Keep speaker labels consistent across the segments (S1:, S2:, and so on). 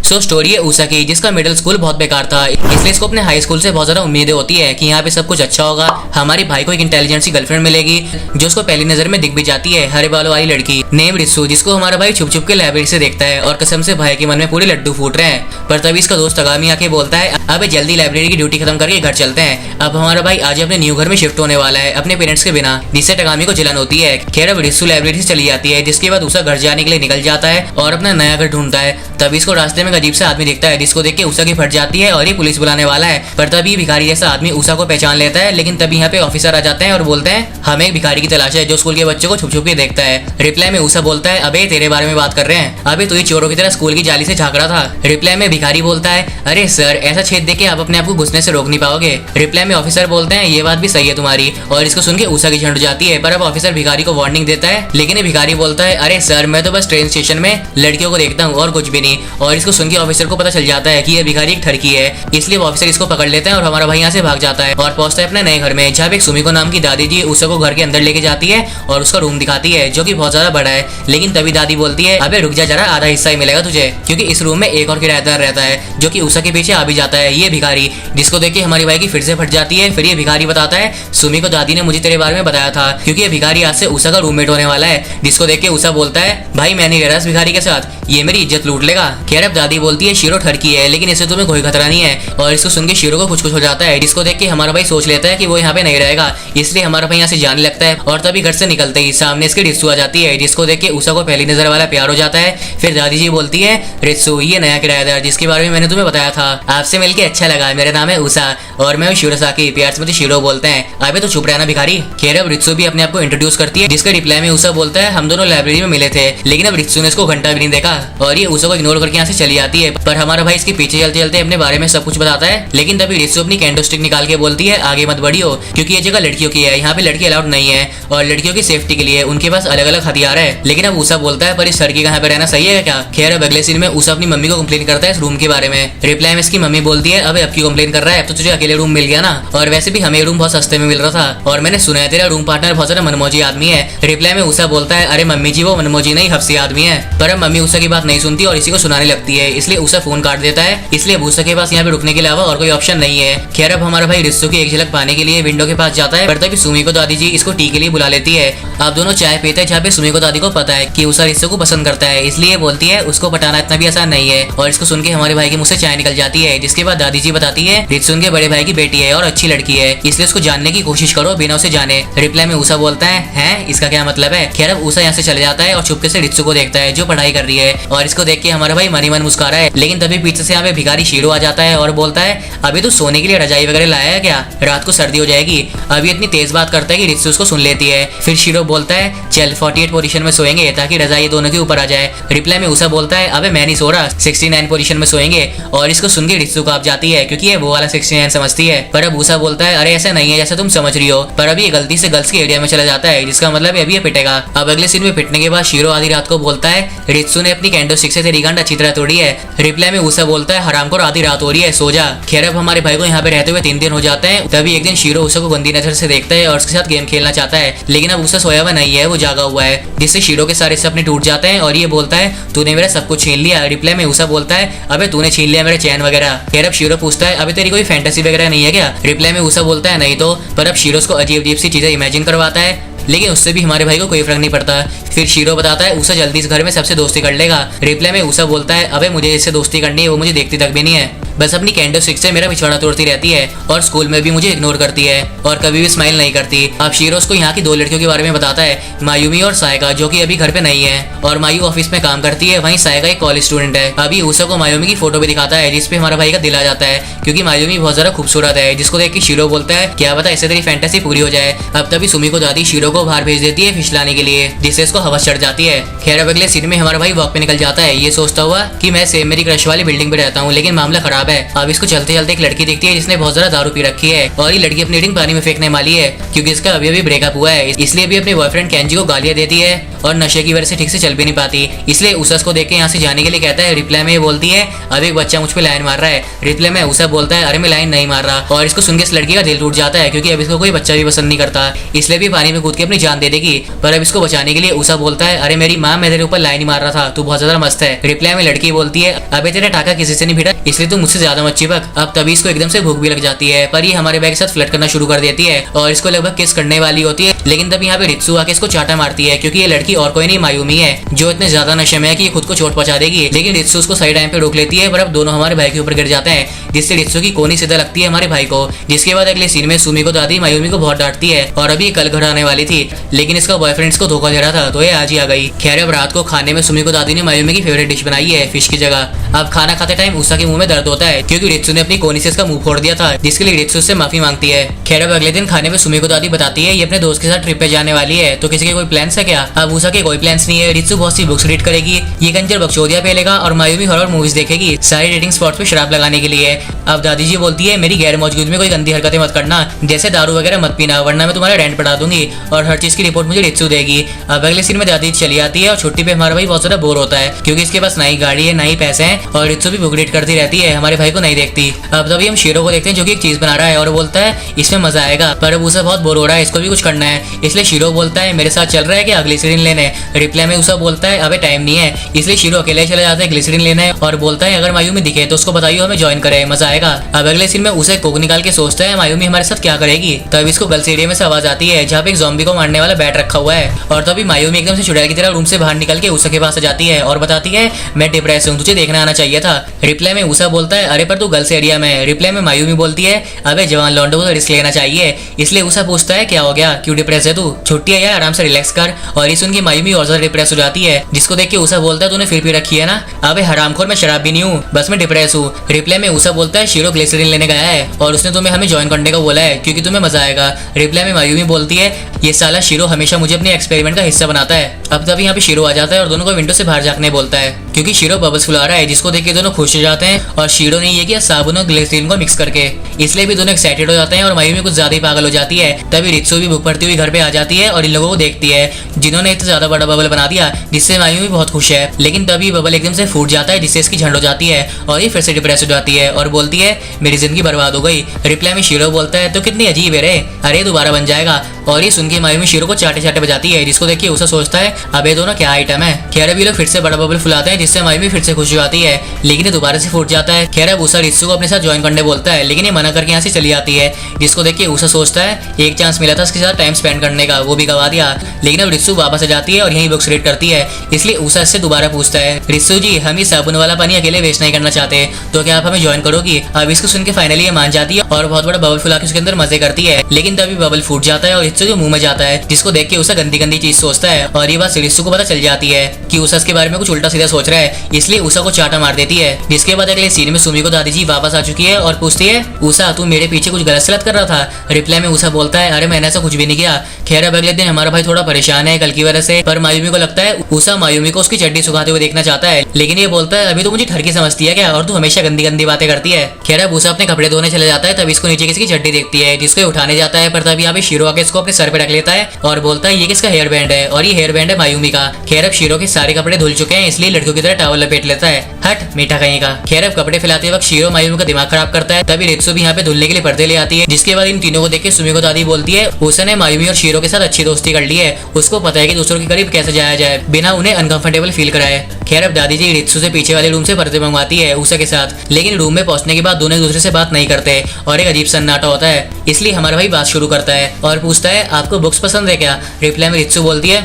S1: Story है ऊषा की, जिसका मिडिल स्कूल बहुत बेकार था, इसलिए इसको अपने हाई स्कूल से बहुत ज्यादा उम्मीदें होती है कि यहाँ पे सब कुछ अच्छा होगा। हमारे भाई को एक इंटेलिजेंट सी गर्लफ्रेंड मिलेगी जो उसको पहली नजर में दिख भी जाती है, हरे बालों वाली लड़की नेम रित्सु, जिसको हमारा भाई छुप छुप के लाइब्रेरी से देखता है और कसम से भाई के मन में पूरे लड्डू फूट रहे हैं। पर तभी इसका दोस्त अगामी आके बोलता है अबे जल्दी लाइब्रेरी की ड्यूटी खत्म करके घर चलते हैं। अब हमारा भाई आज अपने न्यू घर में शिफ्ट होने वाला है अपने पेरेंट्स के बिना, जिससे टगामी को जलन होती है। खैर अब रित्सु लाइब्रेरी से चली जाती है, जिसके बाद उषा घर जाने के लिए निकल जाता है और अपना नया घर ढूंढता है। तभी इसको रास्ते में एक अजीब सा आदमी दिखता है, जिसको देख के उषा की फट जाती है और ये पुलिस बुलाने वाला है। पर तभी भिखारी जैसा आदमी उषा को पहचान लेता है, लेकिन तभी यहाँ पे ऑफिसर आ जाते हैं और बोलते हैं हमें एक भिखारी की तलाश है जो स्कूल के बच्चों को छुप छुप के देखता है। रिप्लाई में उषा बोलता है अबे तेरे बारे में बात कर रहे हैं, अबे तू ही चोरों की तरह स्कूल की जाली से झांक रहा था। रिप्लाई में भिखारी बोलता है अरे सर ऐसा छेद देख के आप अपने आप को घुसने से रोक नहीं पाओगे। रिप्लाई में ऑफिसर बोलते हैं ये बात भी सही है तुम्हारी, और इसको सुन के उषा की झंड जाती है। पर अब ऑफिसर भिखारी को वार्निंग देता है, लेकिन ये भिखारी बोलता है अरे सर मैं तो बस ट्रेन स्टेशन में लड़कियों को देखता हूँ और कुछ भी नहीं। और इसको सुन के ऑफिसर को पता चल जाता है कि ये भिखारी एक ठरकी है, इसलिए ऑफिसर इसको पकड़ लेता है और हमारा भाई यहाँ से भाग जाता है और पहुंचता है अपने नए घर में, जहाँ पे एक सुमिको नाम की दादी जी उषा को घर के अंदर लेके जाती है और उसका रूम दिखाती है जो कि बहुत ज्यादा बड़ा है। लेकिन तभी दादी बोलती है अबे रुक जा जरा, आधा हिस्सा ही मिलेगा तुझे, क्योंकि इस रूम में एक और किराएदार रहता है जो कि उषा के पीछे आ भी जाता है, ये भिखारी, जिसको देख के हमारी भाई की फिर से फट जाती है। फिर ये भिखारी बताता है सुमिको दादी ने मुझे तेरे बारे में बताया था, क्योंकि ये भिखारी आज से उषा का रूममेट होने वाला है। जिसको देख के उषा बोलता है भाई मैं नहीं रह रहा इस भिखारी के साथ, ये मेरी इज्जत लूट लेगा। खैर अब दादी बोलती है शीरो ठरकी है, लेकिन इससे तुम्हें कोई खतरा नहीं है। और इसको सुन के शीरो को कुछ कुछ हो जाता है, जिसको देख के हमारा भाई सोच लेता है कि वो यहाँ पे नहीं रहेगा, इसलिए हमारा भाई यहाँ से जाने लगता है। और तभी घर से निकलते ही सामने इसकी रित्सु आ जाती है, जिसको देख के उषा को पहली नजर वाला प्यार हो जाता है। फिर दादी जी बोलती है रित्सु ये नया किराएदार जिसके बारे में मैंने तुम्हें बताया था, आपसे मिलके अच्छा लगा, मेरा नाम है उषा और मैं हूँ शिरोसाकी, प्यार से मुझे शीरो बोलते हैं। अबे तो चुप रहना भिखारी। खैर अब रित्सु भी अपने आप को इंट्रोड्यूस करती है, जिसके रिप्लाई में उषा बोलता है हम दोनों लाइब्रेरी में मिले थे, लेकिन अब रित्सु ने इसको घंटा भी नहीं देखा और ये उषा को इग्नोर करके यहाँ से चली जाती है। पर हमारा भाई इसके पीछे चलते चलते अपने बारे में सब कुछ बताता है, लेकिन तभी रित्सु अपनी कैंडो स्टिक निकाल के बोलती है आगे मत बढ़ियो, क्योंकि ये जगह लड़कियों की है, यहाँ पे लड़की अलाउड नहीं है और लड़कियों की सेफ्टी के लिए उनके पास अलग अलग हथियार है। लेकिन अब उषा बोलता है पर इस लड़की का यहाँ पे रहना सही है क्या। खैर अब अगले सीन में उषा अपनी मम्मी को कंप्लेन करता है इस रूम के बारे में। रिप्लाई में इसकी मम्मी बोलती है अब क्यों कंप्लेन कर रहा है, अब तो तुझे अकेले रूम मिल गया ना, और वैसे भी हमें रूम बहुत सस्ते में मिल रहा था और मैंने सुना है तेरा रूम पार्टनर बहुत ज्यादा मनमोजी आदमी है। रिप्लाई में उषा बोलता है अरे मम्मी जी वो मनमोजी नहीं हफ्सी आदमी है। पर अब मम्मी उषा की बात नहीं सुनती और इसी को सुनाने लगती है, इसलिए उषा फोन काट देता है, इसलिए उषा के पास यहाँ पे रुकने के अलावा और कोई ऑप्शन नहीं है। खैर अब हमारा भाई रित्सु की एक झलक पाने के लिए विंडो के पास जाता है, पर तभी सुमिको दादी जी इसको टी के लिए बुला लेती है। अब दोनों चाय पीते हैं, जहाँ पे सुमिको दादी को पता है कि उषा रित्सु को पसंद करता है, इसलिए बोलती है उसको पटाना इतना भी आसान नहीं है। और इसको सुन के हमारे भाई के मुंह से चाय निकल जाती है, जिसके बाद दादी जी बताती है रित्सु उनके बड़े भाई की बेटी है और अच्छी लड़की है, इसलिए उसको जानने की कोशिश करो बिना उसे जाने। रिप्लाई में उषा बोलता है इसका क्या मतलब है। खैर अब उषा यहाँ से चले जाता है और चुपके से रित्सु को देखता है जो पढ़ाई कर रही है, और इसको देख के हमारा भाई मन ही मन मुस्कुरा रहा है। लेकिन तभी पीछे से यहाँ पे भिखारी शीरो आ जाता है और बोलता है अभी तो सोने के लिए रजाई वगैरह लाया है क्या, रात को सर्दी हो जाएगी। अभी इतनी तेज बात करता है कि रित्सु उसको सुन लेती है। फिर शीरो बोलता है चल 48 पोजीशन में सोएंगे ताकि रजाई दोनों के ऊपर आ जाए। रिप्लाई में उषा बोलता है अबे मैं नहीं सो रहा, 69 पोजीशन में सोएंगे। और इसको सुन के रित्सु कांप जाती है, क्योंकि ये वो वाला 69 समझती है। पर अब उषा बोलता है अरे ऐसा नहीं है जैसा तुम समझ रही हो। पर अभी ये गलती से गर्ल्स के एरिया में चला जाता है, जिसका मतलब अभी ये पिटेगा। अब अगले सीन में पिटने के बाद शीरो आधी रात को बोलता है रित्सु ने अपनी कैंडो स्टिक से तेरी गांड अच्छी तरह तोड़ी है। रिप्लाई में उषा बोलता है हराम को आधी रात हो रही है सो जा। खैर अब हमारे भाई को यहाँ पे रहते हुए 3 दिन हो जाते हैं। तभी एक दिन शीरो उषा को गंदी नजर से देखता है और उसके साथ गेम खेलना चाहता है, लेकिन अब उषा सोया हुआ नहीं है, वो जागा हुआ है, जिससे शीरो के सारे सपने टूट जाते हैं और ये बोलता है तूने मेरा सब कुछ छीन लिया। रिप्लाई में उषा बोलता है अबे तूने छीन लिया मेरे चैन वगैरह। खैर अब शीरो पूछता है अबे तेरी कोई फैंटेसी वगैरह नहीं है क्या। रिप्लाई में उषा बोलता है नहीं तो। पर अब शीरो को अजीब अजीब सी चीजें इमेजिन करवाता है, लेकिन उससे भी हमारे भाई को कोई फर्क नहीं पड़ता। फिर शीरो बताता है उषा जल्दी इस घर में सबसे दोस्ती कर लेगा। रिप्लाई में उषा बोलता है अबे मुझे इससे दोस्ती करनी है, वो मुझे देखती तक भी नहीं है, बस अपनी कैंडो स्टिक से मेरा पिछवाड़ा तोड़ती रहती है और स्कूल में भी मुझे इग्नोर करती है और कभी भी स्माइल नहीं करती। अब शीरो को यहाँ की 2 लड़कियों के बारे में बताता है, मायूमी और सायका, जो कि अभी घर पे नहीं है और मायू ऑफिस में काम करती है, वहीं सायका एक कॉलेज स्टूडेंट है। अभी उषा को मायूमी की फोटो भी दिखाता है, जिसपे हमारा भाई का दिल आ जाता है, क्योंकि मायूमी बहुत ज्यादा खूबसूरत है, जिसको देख के शीरो बोलता है क्या पता इससे तेरी फैंटेसी पूरी हो जाए। अब तभी सुमिको दादी शीरो को बाहर भेज देती है फिसलाने के लिए, जिससे इसको हवस चढ़ जाती है। खैर अब अगले सीन में हमारा भाई वॉक पे निकल जाता है, ये सोचता हुआ कि मैं सेम मेरी क्रश वाली बिल्डिंग पे रहता हूँ, लेकिन मामला खराब खराब है। अब इसको चलते चलते एक लड़की दिखती है जिसने बहुत ज्यादा दारू पी रखी है और ये लड़की अपनी रिंग पानी में फेंकने वाली है क्योंकि इसका अभी अभी ब्रेकअप हुआ है, इसलिए भी अपने बॉयफ्रेंड केंजी को गालियां देती है और नशे की वजह से ठीक से चल भी नहीं पाती, इसलिए उषा को देख के यहाँ से जाने के लिए कहता है। रिप्लाई में ये बोलती है अब एक बच्चा मुझ पे लाइन मार रहा है। रिप्लाई में उषा बोलता है अरे मैं लाइन नहीं मार रहा, और इसको सुन के इस लड़की का दिल टूट जाता है क्योंकि अब इसको कोई बच्चा भी पसंद नहीं करता, इसलिए भी पानी में कूद के अपनी जान दे देगी। पर अब इसको बचाने के लिए उषा बोलता है अरे मेरी माँ मेरे ऊपर लाइन मार रहा था, तू बहुत ज्यादा मस्त है। रिप्लाई में लड़की बोलती है अबे तेरा टाका किसी से नहीं भिड़ा, इसलिए तू मुझसे ज्यादा मत चिपक। अब तभी इसको एकदम से भूख भी लग जाती है, पर ये हमारे भाई के साथ फ्लर्ट करना शुरू कर देती है और इसको लगभग किस करने वाली होती है, लेकिन तब यहाँ पे रित्सु आके इसको चाटा मारती है क्योंकि ये लड़की और कोई नहीं मायूमी है जो इतने ज्यादा नशे में है कि खुद को चोट पहुंचा देगी। लेकिन रित्सु उसको सही टाइम पे रोक लेती है, पर अब दोनों हमारे भाई के ऊपर गिर जाते हैं जिससे रित्सु की कोनी सीधा लगती है हमारे भाई को। जिसके बाद अगले सीन में सुमी को दादी मायूमी को बहुत डांटती है और अभी कल घर आने वाली थी, लेकिन इसका बॉयफ्रेंड इसको धोखा दे रहा था तो ये आज ही आ गई। खैर अब रात को खाने में सुमी को दादी ने मायूमी की फेवरेट डिश बनाई है, फिश की जगह। अब खाना खाते टाइम उषा के मुंह में दर्द होता है क्योंकि रित्सु ने अपनी कोनी से इसका मुंह फोड़ दिया था, जिसके लिए रित्सु से माफी मांगती है। खैर अब अगले दिन खाने में सुमी को दादी बताती है ये अपने दोस्त के साथ ट्रिप पे जाने वाली है, तो किसी के कोई प्लान्स है क्या? अब उषा के कोई प्लान्स नहीं है। रित्सु बहुत सी बुक्स रीड करेगी, ये कंजर बकचोदिया पेलेगा और मायूमी हॉरर मूवीज देखेगी सारी डेटिंग स्पॉट्स पे शराब लगाने के लिए। अब दादी जी बोलती है मेरी गैर मौजूदगी में कोई गंदी हरकतें मत करना, जैसे दारू वगैरह मत पीना वरना मैं तुम्हारा रेंट बढ़ा दूंगी और हर चीज की रिपोर्ट मुझे रित्सु देगी। अब अगले सीन में दादी चली आती है और छुट्टी पे हमारा भाई बहुत ज्यादा बोर होता है क्योंकि इसके पास नई गाड़ी है नई पैसे हैं और रित्सु भी बुक रीड करती रहती है, हमारे भाई को नहीं देखती। अब तभी हम शीरो को देखते हैं जो कि एक चीज बना रहा है और बोलता है इसमें मजा आएगा, पर अब उसे बहुत बोर हो रहा है, इसको भी कुछ करना है, इसलिए शीरो बोलता है मेरे साथ चल रहा है कि ग्लिसरीन लेने। रिप्लाई में उसे बोलता है अबे टाइम नहीं है, इसलिए शीरो अकेले चला जाता है ग्लिसरीन लेने और बोलता है अगर मायूमी दिखे तो उसको बताइए हमें ज्वाइन करे, मजा आएगा। अब अगले सीन में उसे कोक निकाल के सोचता है मायूमी हमारे साथ क्या करेगी, तब इसको गर्ल्स एरिया में से आवाज आती है जहाँ पे एक ज़ॉम्बी को मारने वाला बैट रखा हुआ है और तभी मायूमी एकदम से चुड़ैल की तरह रूम से बाहर निकल के उषा के पास आ जाती है और बताती है मैं डिप्रेस हूँ, तुझे देखना आना चाहिए था। रिप्लाई में उषा बोलता है अरे पर तू गर्ल्स एरिया में। रिप्लाई में मायूमी बोलती है अबे जवान लौंडो को रिस्क लेना चाहिए, इसलिए उषा पूछता है क्या हो गया, क्यों डिप्रेस है तू, छुट्टी है यार आराम से रिलैक्स कर। और ये सुन के मायूमी और ज्यादा डिप्रेस हो जाती है, जिसको देख के उषा बोलता है तूने फिर पी रखी है ना, अबे हरामखोर मैं शराब भी नहीं हूँ, बस मैं डिप्रेस हूँ। रिप्लाई में उषा बोलता है शीरो ग्लिसरीन लेने गया है और उसने तुम्हें हमें ज्वाइन करने का बोला है क्योंकि तुम्हें मजा आएगा। रिप्लाई में मायूमी बोलती है ये साला शीरो हमेशा मुझे अपने एक्सपेरिमेंट का हिस्सा बनाता है। अब तभी यहाँ पे शीरो आ जाता है और दोनों को विंडो से बाहर झांकने बोलता है क्योंकि शीरो बबल्स फुला रहा है, जिसको देख के दोनों खुश हो जाते हैं और शीरो ने ये किया साबुन और ग्लिसरीन को मिक्स करके, इसलिए भी दोनों एक्साइटेड हो जाते हैं और मायूमी कुछ ज्यादा ही पागल हो जाती है। तभी रित्सु भी भूख पड़ती हुई घर पे आ जाती है और इन लोगों को देखती है जिन्होंने इतना ज्यादा बड़ा बबल बना दिया जिससे मायूमी बहुत खुश है, लेकिन तभी बबल एकदम से फूट जाता है जिससे इसकी झंड हो जाती है और ये फिर से डिप्रेस हो जाती है और बोलती है मेरी जिंदगी बर्बाद हो गई। रिप्लाई में शीरो बोलता है तो कितनी अजीब है रे, अरे दोबारा बन जाएगा। और ये सुन के मायूमी शीरो को चाटे चाटे बजाती है, जिसको देख के उसे सोचता है अब ये दोनों क्या आइटम है। खैर अब ये लोग फिर से बड़ा बबल फुलाते हैं जिससे मायूमी फिर से खुश हो जाती है, लेकिन ये दोबारा से फूट जाता है। खैर अब उषा रित्सु को अपने साथ ज्वाइन करने बोलता है, लेकिन ये मना करके यहाँ से चली जाती है, जिसको देख के उषा सोचता है एक चांस मिला था उसके साथ टाइम स्पेंड करने का, वो भी गवा दिया। लेकिन अब रित्सु वापस आ जाती है और यही बुक्स रीड करती है, इसलिए उषा इससे दोबारा पूछता है रित्सु जी हम ये साबुन वाला पानी अकेले वेस्ट नहीं करना चाहते, तो क्या आप हमें ज्वाइन करोगी। अब इसको सुन के फाइनली ये मान जाती है और बहुत बड़ा बबल फुला के उसके अंदर मजे करती है, लेकिन तभी बबल फूट जाता है और रित्सु के मुंह में जाता है, जिसको देख के उषा गंदी गंदी चीज सोचता है और ये बात रित्सु को पता चल जाती है कि उषा इसके बारे में कुछ उल्टा सीधा सोच रहा है, इसलिए उषा को चाटा मार देती है। जिसके बाद अगले सीन में सुमी को दादी जी वापस आ चुकी है और पूछती है उषा तू मेरे पीछे कुछ गलत सलत कर रहा था। रिप्लाई में उषा बोलता है अरे मैंने ऐसा कुछ भी नहीं किया। खैर अब अगले दिन हमारा भाई थोड़ा परेशान है कल की वजह से, पर मायूमी को लगता है उषा मायूमी को उसकी चड्डी सुखाते हुए देखना चाहता है, लेकिन ये बोलता है अभी तो मुझे ठरकी समझती है क्या, और तू हमेशा गंदी गंदी बातें करती है। खैर अब उषा अपने कपड़े धोने चले जाता है, तब इसको नीचे किसी की चड्डी देखती है जिसको उठाने जाता है, पर तब यहाँ पे शीरो आके इसको अपने सर पे रख लेता है और बोलता है ये किसका हेयर बैंड है, और ये हेयर बैंड है मायूमी का। खैर अब शीरो के सारे कपड़े धुल चुके हैं, इसलिए लड़कियों की तरह टॉवल लपेट लेता है, हट मीठा कहीं का। खैर अब कपड़े फैलाते वक्त शीरो मायूमी का दिमाग खराब करता है, तभी रित्सु भी यहाँ पे धुलने के लिए पर्दे ले आती है, जिसके बाद इन तीनों को देख के सुमी को दादी बोलती है उषा ने मायूमी और शीरो के साथ अच्छी दोस्ती कर ली है, उसको पता है कि दूसरों के करीब कैसे जाया जाए बिना उन्हें अनकंफर्टेबल फील कराए। खैर अब दादी जी रित्सु से पीछे वाले रूम से पर्दे मंगवाती है उषा के साथ, लेकिन रूम में पहुंचने के बाद दोनों एक दूसरे से बात नहीं करते और एक अजीब सन्नाटा होता है, इसलिए हमारा भाई बात शुरू करता है और पूछता है आपको बुक्स पसंद है क्या। रिप्लाई में रित्सु बोलती है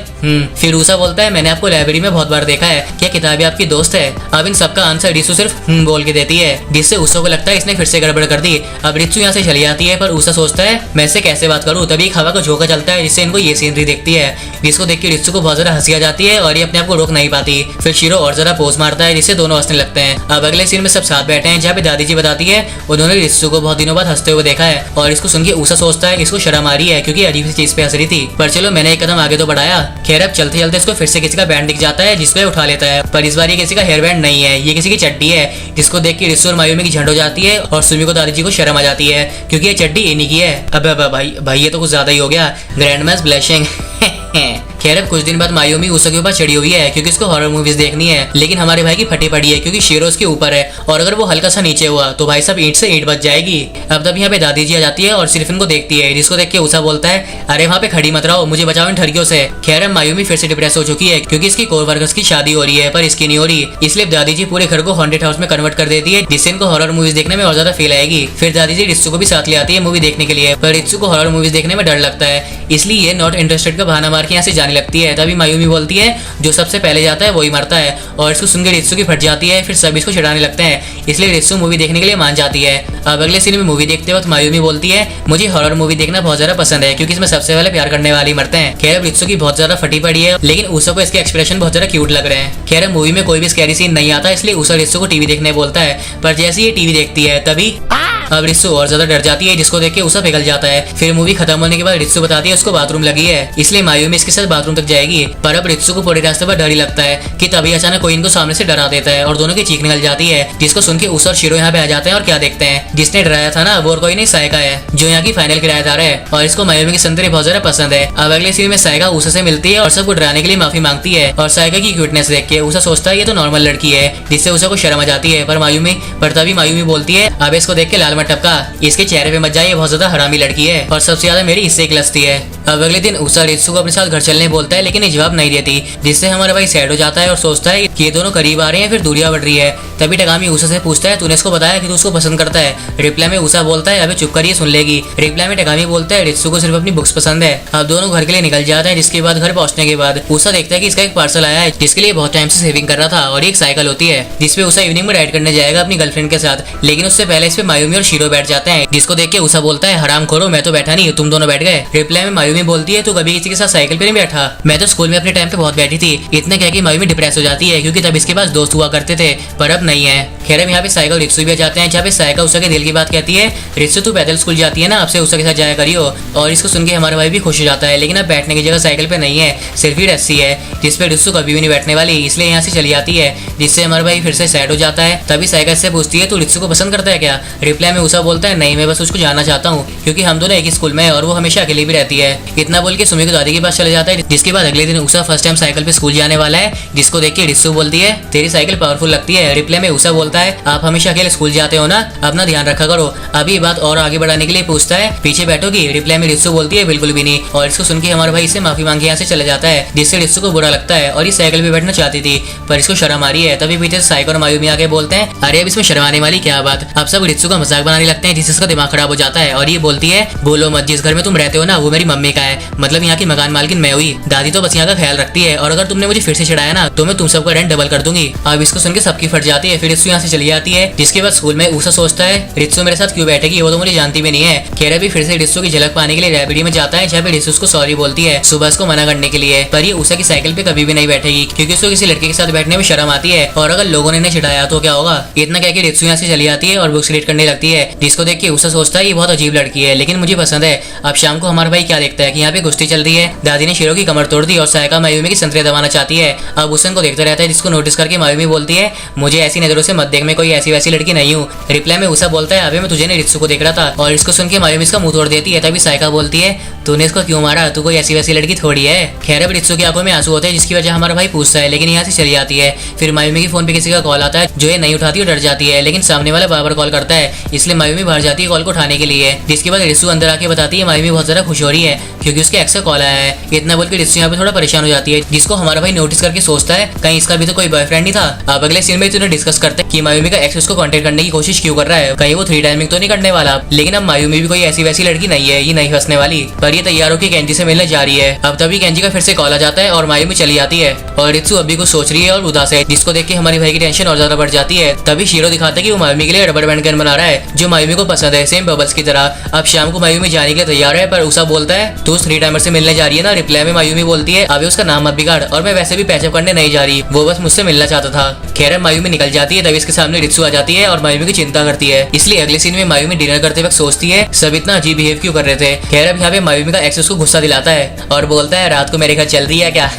S1: फिर उषा बोलता है मैंने आपको लाइब्रेरी में बहुत बार देखा है, क्या किताबें आपकी दोस्त है। अब इन सबका आंसर रित्सु सिर्फ बोल के देती है, जिससे उषा को लगता है इसने फिर से गड़बड़ कर दी। अब रित्सु यहाँ से चली जाती है, पर उषा सोचता है मैं इससे कैसे बात करूँ, तभी एक हवा का झोंका चलता है जिससे इनको ये सीनरी देखती है, जिसको देख के रित्सु को बहुत ज्यादा हंसी आ जाती है और ये अपने आप को रोक नहीं पाती। फिर शीरो और ज्यादा पोज मारता है जिससे दोनों हंसने लगते हैं। अब अगले सीन में सब साथ बैठे हैं जहाँ पे दादी जी बताती है उन्होंने रित्सु को बहुत दिनों बाद हंसते हुए देखा है और इसको सुन के उषा सोचता है इसको शर्म आ रही है क्योंकि अजीब सी चीज पे हंस रही थी, पर चलो मैंने एक कदम आगे तो बढ़ाया। खैर अब चलते चलते इसको फिर से किसी का बैंड दिख जाता है जिसको ये उठा लेता है, पर इस बार ये किसी का हेयर बैंड नहीं है, ये किसी की चड्डी है, जिसको देख के रित्सु और मायूमी की झंड हो जाती है और सुमिको दादी जी को शर्म आ जाती है क्योंकि ये चड्डी इन्हीं की है। अब भाई ये तो कुछ ज्यादा ही हो गया। Grand mess blushing. खैर अब कुछ दिन बाद मायूमी ऊसो के ऊपर चढ़ी हुई है क्योंकि उसको हॉरर मूवीज देखनी है, लेकिन हमारे भाई की फटी पड़ी है क्योंकि शेरो उसके ऊपर है और अगर वो हल्का सा नीचे हुआ तो भाई साहब ईंट से ईंट बच जाएगी। अब तब यहाँ पे दादी जी आ जाती है और सिर्फ इनको देखती है, जिसको देख के ऊसा बोलता है अरे वहाँ पे खड़ी मत रहो, मुझे बचाओ इन ठरकियों से। खैर अब मायूमी फिर से डिप्रेस हो चुकी है क्योंकि इसकी कोर वर्कर्स की शादी हो रही है पर इसकी नहीं हो रही, इसलिए दादी जी पूरे घर को हॉन्टेड हाउस में कन्वर्ट कर देती है जिससे इनको हॉरर मूवीज देखने में और ज्यादा फील आएगी। फिर दादी जी रित्सु को भी साथ ले आती है मूवी देखने के लिए, पर रित्सु को हॉरर मूवीज देखने में डर लगता है, इसलिए ये नॉट इंटरेस्टेड का बहाना मार के यहाँ से जाने लगती है। तभी मायूमी बोलती है जो सबसे पहले जाता है वही मरता है, और इसको सुनकर रित्सु की फट जाती है। फिर सभी इसको चिढ़ाने लगते हैं, इसलिए रित्सु मूवी देखने के लिए मान जाती है। अब अगले सीन में मूवी देखते वक्त मायूमी बोलती है मुझे हॉरर मूवी देखना बहुत ज्यादा पसंद है क्योंकि इसमें सबसे पहले प्यार करने वाले मरते हैं। खैर रित्सु की बहुत ज्यादा फटी पड़ी है, लेकिन ऊसा को इसके एक्सप्रेशन बहुत ज्यादा क्यूट लग रहे हैं। खैर मूवी में कोई भी स्कैरी सीन नहीं आता, इसलिए ऊसा रित्सु को टीवी देखने बोलता है, पर जैसे ये टीवी देखती है तभी अब रित्सु और ज्यादा डर जाती है जिसको देख के ऊसा पिघल जाता है। फिर मूवी खत्म होने के बाद रित्सु बताती है उसको बाथरूम लगी है, इसलिए मायूमी इसके साथ बाथरूम तक जाएगी, पर अब रित्सु को पूरे रास्ते पर डर ही लगता है कि तभी अचानक कोई इनको सामने से डरा देता है और दोनों की चीख निकल जाती है, जिसको सुन के ऊसा और शिरो यहाँ पे आ जाते हैं और क्या देखते हैं जिसने डराया था ना वो और कोई नहीं सायका है जो यहाँ की फाइनल किराएदार है और इसको मायूमी की संतरे बहुत ज्यादा पसंद है। अब अगले सीन में सायका ऊसा से मिलती है और सबको डराने के लिए माफी मांगती है और सायका की क्यूटनेस देख के ऊसा सोचता है ये तो नॉर्मल लड़की है, जिससे ऊसा को शर्म आ जाती है। पर तभी मायूमी बोलती है अब इसको देख के लाल मत टपका, इसके चेहरे पे मत जाइए, बहुत ज्यादा हरामी लड़की है और सबसे ज्यादा मेरी इससे क्लस्ती है। अब अगले दिन ऊसा रित्सु को अपने साथ घर चलने बोलता है, लेकिन ये जवाब नहीं देती, जिससे हमारा भाई सैड हो जाता है और सोचता है कि ये दोनों करीब आ रहे हैं फिर दूरियां बढ़ रही है। तभी टगामी ऊसा से पूछता है तूने इसको बताया कि तू उसको पसंद करता है? रिप्लाई में ऊसा बोलता है अबे चुप करिए सुन लेगी। रिप्लाई में टगामी बोलता है रित्सु को सिर्फ अपनी बुक्स पसंद है। अब दोनों घर के लिए निकल जाते हैं, जिसके बाद घर पहुंचने के बाद ऊसा देखता है कि इसका एक पार्सल आया है जिसके लिए बहुत टाइम से सेविंग कर रहा था, और एक साइकिल होती है जिसपे ऊसा इवनिंग में राइड करने जाएगा अपनी गर्लफ्रेंड के साथ, लेकिन उससे पहले इस पे मायूमी और शीरो बैठ जाते हैं, जिसको देख के ऊसा बोलता है हराम खोरो, मैं तो बैठा नहीं, तुम दोनों बैठ गए। रिप्लाई में मायूमी बोलती है तू कभी किसी के साथ साइकिल पे नहीं बैठा? मैं तो स्कूल में अपने टाइम पे बहुत बैठी थी। इतने कह के मायूमी डिप्रेस हो जाती है क्योंकि तब इसके पास दोस्त हुआ करते थे पर अब नहीं है। खैर यहाँ पे साइकिल रित्सु भी आ जाते हैं, जहाँ पे साइकिल ऊसा के दिल की बात कहती है रित्सु तू पैदल स्कूल जाती है ना, आपसे ऊसा के साथ जाया करियो। और इसको सुन के हमारा भाई भी खुश हो जाता है, लेकिन अब बैठने की जगह साइकिल पे नहीं है, सिर्फ ही रस्सी है जिसपे रित्सु कभी भी नहीं बैठने वाली, इसलिए यहाँ से चली जाती है, जिससे हमारा भाई फिर से सैड हो जाता है। तभी साइकिल से पूछती है तू रित्सु को पसंद करता है क्या? रिप्लाई में ऊसा बोलता है नहीं, मैं बस उसको जानना चाहता हूँ क्योंकि हम दोनों एक ही स्कूल में है और वो हमेशा अकेली भी रहती है। इतना बोल के सुमी की दादी के पास चले जाता है, जिसके बाद अगले दिन ऊसा फर्स्ट टाइम साइकिल पे स्कूल जाने वाला है, जिसको देख के रित्सु बोलती है तेरी साइकिल पावरफुल लगती है। रिप्लाई में ऊसा बोलता है आप हमेशा अकेले स्कूल जाते हो ना, अपना ध्यान रखा करो। अभी बात और आगे बढ़ाने के लिए पूछता है पीछे बैठोगी? रिप्लाई में रित्सु बोलती है बिल्कुल भी नहीं, और इसको सुन के हमारा भाई इससे माफी मांग के यहाँ से चला जाता है, जिससे रित्सु को बुरा लगता है और ये साइकिल पे बैठना चाहती थी पर इसको शर्म आ रही है। तभी पीछे साइकिल और मायूमी आके बोलते हैं अरे अब इसमें शर्माने वाली क्या बात। अब सब रित्सु का मजाक बनाने लगते हैं, जिससे इसका दिमाग खराब हो जाता है और ये बोलती है बोलो मत, जिस घर में तुम रहते हो ना वो मेरी मम्मी का है, मतलब यहाँ की मकान मालकिन मैं हुई, दादी तो बस यहाँ का ख्याल रखती है और अगर तुमने मुझे फिर से चिढ़ाया ना तो मैं तुम सबका रेंट डबल कर दूंगी। अब इसको सुन के सबकी फट जाती है, फिर रित्सु यहाँ से चली जाती है। जिसके बाद स्कूल में ऊसा सोचता है रित्सु मेरे साथ क्यों बैठेगी, वो तो मुझे जानती भी नहीं है। खेरा भी फिर से रित्सु की झलक पाने के लिए लाइब्रेरी में जाता है, जहाँ पे रित्सु उसको सॉरी बोलती है सुबह उसको मना करने के लिए, पर ये ऊसा की साइकिल पे कभी भी नहीं बैठेगी क्योंकि उसको किसी लड़के के साथ बैठने में शर्म आती है और अगर लोगों ने इन्हें चिढ़ाया तो क्या होगा। इतना कह के रित्सु यहाँ से चली जाती है और बुक्स रीड करने लगती है, जिसको देख के ऊसा सोचता है ये बहुत अजीब लड़की है लेकिन मुझे पसंद है। अब शाम को हमारा भाई क्या देखता है कि यहाँ पे कुश्ती चल रही है, दादी ने शीरो की कमर तोड़ दी और सायका मायूमी की संतरे दबाना चाहती है। अब उसन को देखता रहता है, जिसको नोटिस करके मायूमी बोलती है मुझे ऐसी नजरों से मत देख, मैं कोई ऐसी वैसी लड़की नहीं हूँ। रिप्लाई में ऊसा बोलता है अबे मैं तुझे नहीं रित्सु को देख रहा था, और इसको सुन के मायूमी इसका मुंह तोड़ देती है। तभी सायका बोलती है तूने इसको क्यों मारा, तू कोई ऐसी वैसी लड़की थोड़ी है। खैर अब रित्सु की आंखों में आंसू होते हैं, जिसकी वजह हमारा भाई पूछता है, लेकिन यहाँ से चली जाती है। फिर मायूमी के फोन पे किसी का कॉल आता है जो ये नहीं उठाती और डर जाती है, लेकिन सामने वाला बार बार कॉल करता है, इसलिए मायूमी बाहर जाती है कॉल को उठाने के लिए। जिसके बाद रित्सु अंदर आके बताती है मायूमी बहुत ज्यादा खुश हो रही है क्योंकि उसके एक्स का कॉल आया है। इतना बोल के रित्सु यहाँ पे थोड़ा परेशान हो जाती है, जिसको हमारा भाई नोटिस करके सोचता है कहीं इसका भी तो कोई बॉयफ्रेंड नहीं था। अब अगले सीन में तुमने डिस्कस करते हैं कि मायूमी का एक्स उसको कांटेक्ट करने की कोशिश क्यों कर रहा है, कहीं वो 3 टाइमिंग तो नहीं करने वाला। लेकिन अब मायूमी भी कोई ऐसी वैसी लड़की नहीं है, ये नहीं फंसने वाली, पर ये तैयार होकर केंजी से मिलने जा रही है। अब तभी केंजी का फिर से कॉल आ जाता है और मायूमी चली जाती है और रित्सु अभी कुछ सोच रही है और उदास है, जिसको देख के हमारे भाई की टेंशन और ज्यादा बढ़ जाती है। तभी शीरो दिखाता है कि वो मायूमी के लिए रबर बैंड गन बना रहा है जो मायूमी को पसंद है, सेम बबल्स की तरह। अब शाम को मायूमी जाने के लिए तैयार है, पर ऊसा बोलता है तो उस 3 टाइमर से मिलने जा रही है ना। रिप्लाई में मायूमी बोलती है अबे उसका नाम मत बिगाड़, और मैं वैसे भी पैचअप करने नहीं जा रही, वो बस मुझसे मिलना चाहता था। खैर मायूमी निकल जाती है, तभी इसके सामने रित्सु आ जाती है और मायूमी की चिंता करती है। इसलिए अगले सीन में मायूमी डिनर करते वक्त सोचती है सब इतना अजीब बिहेव क्यों कर रहे थे। खैर अब यहाँ पे मायूमी का एक्स उसको गुस्सा दिलाता है और बोलता है रात को मेरे घर चल रही है क्या,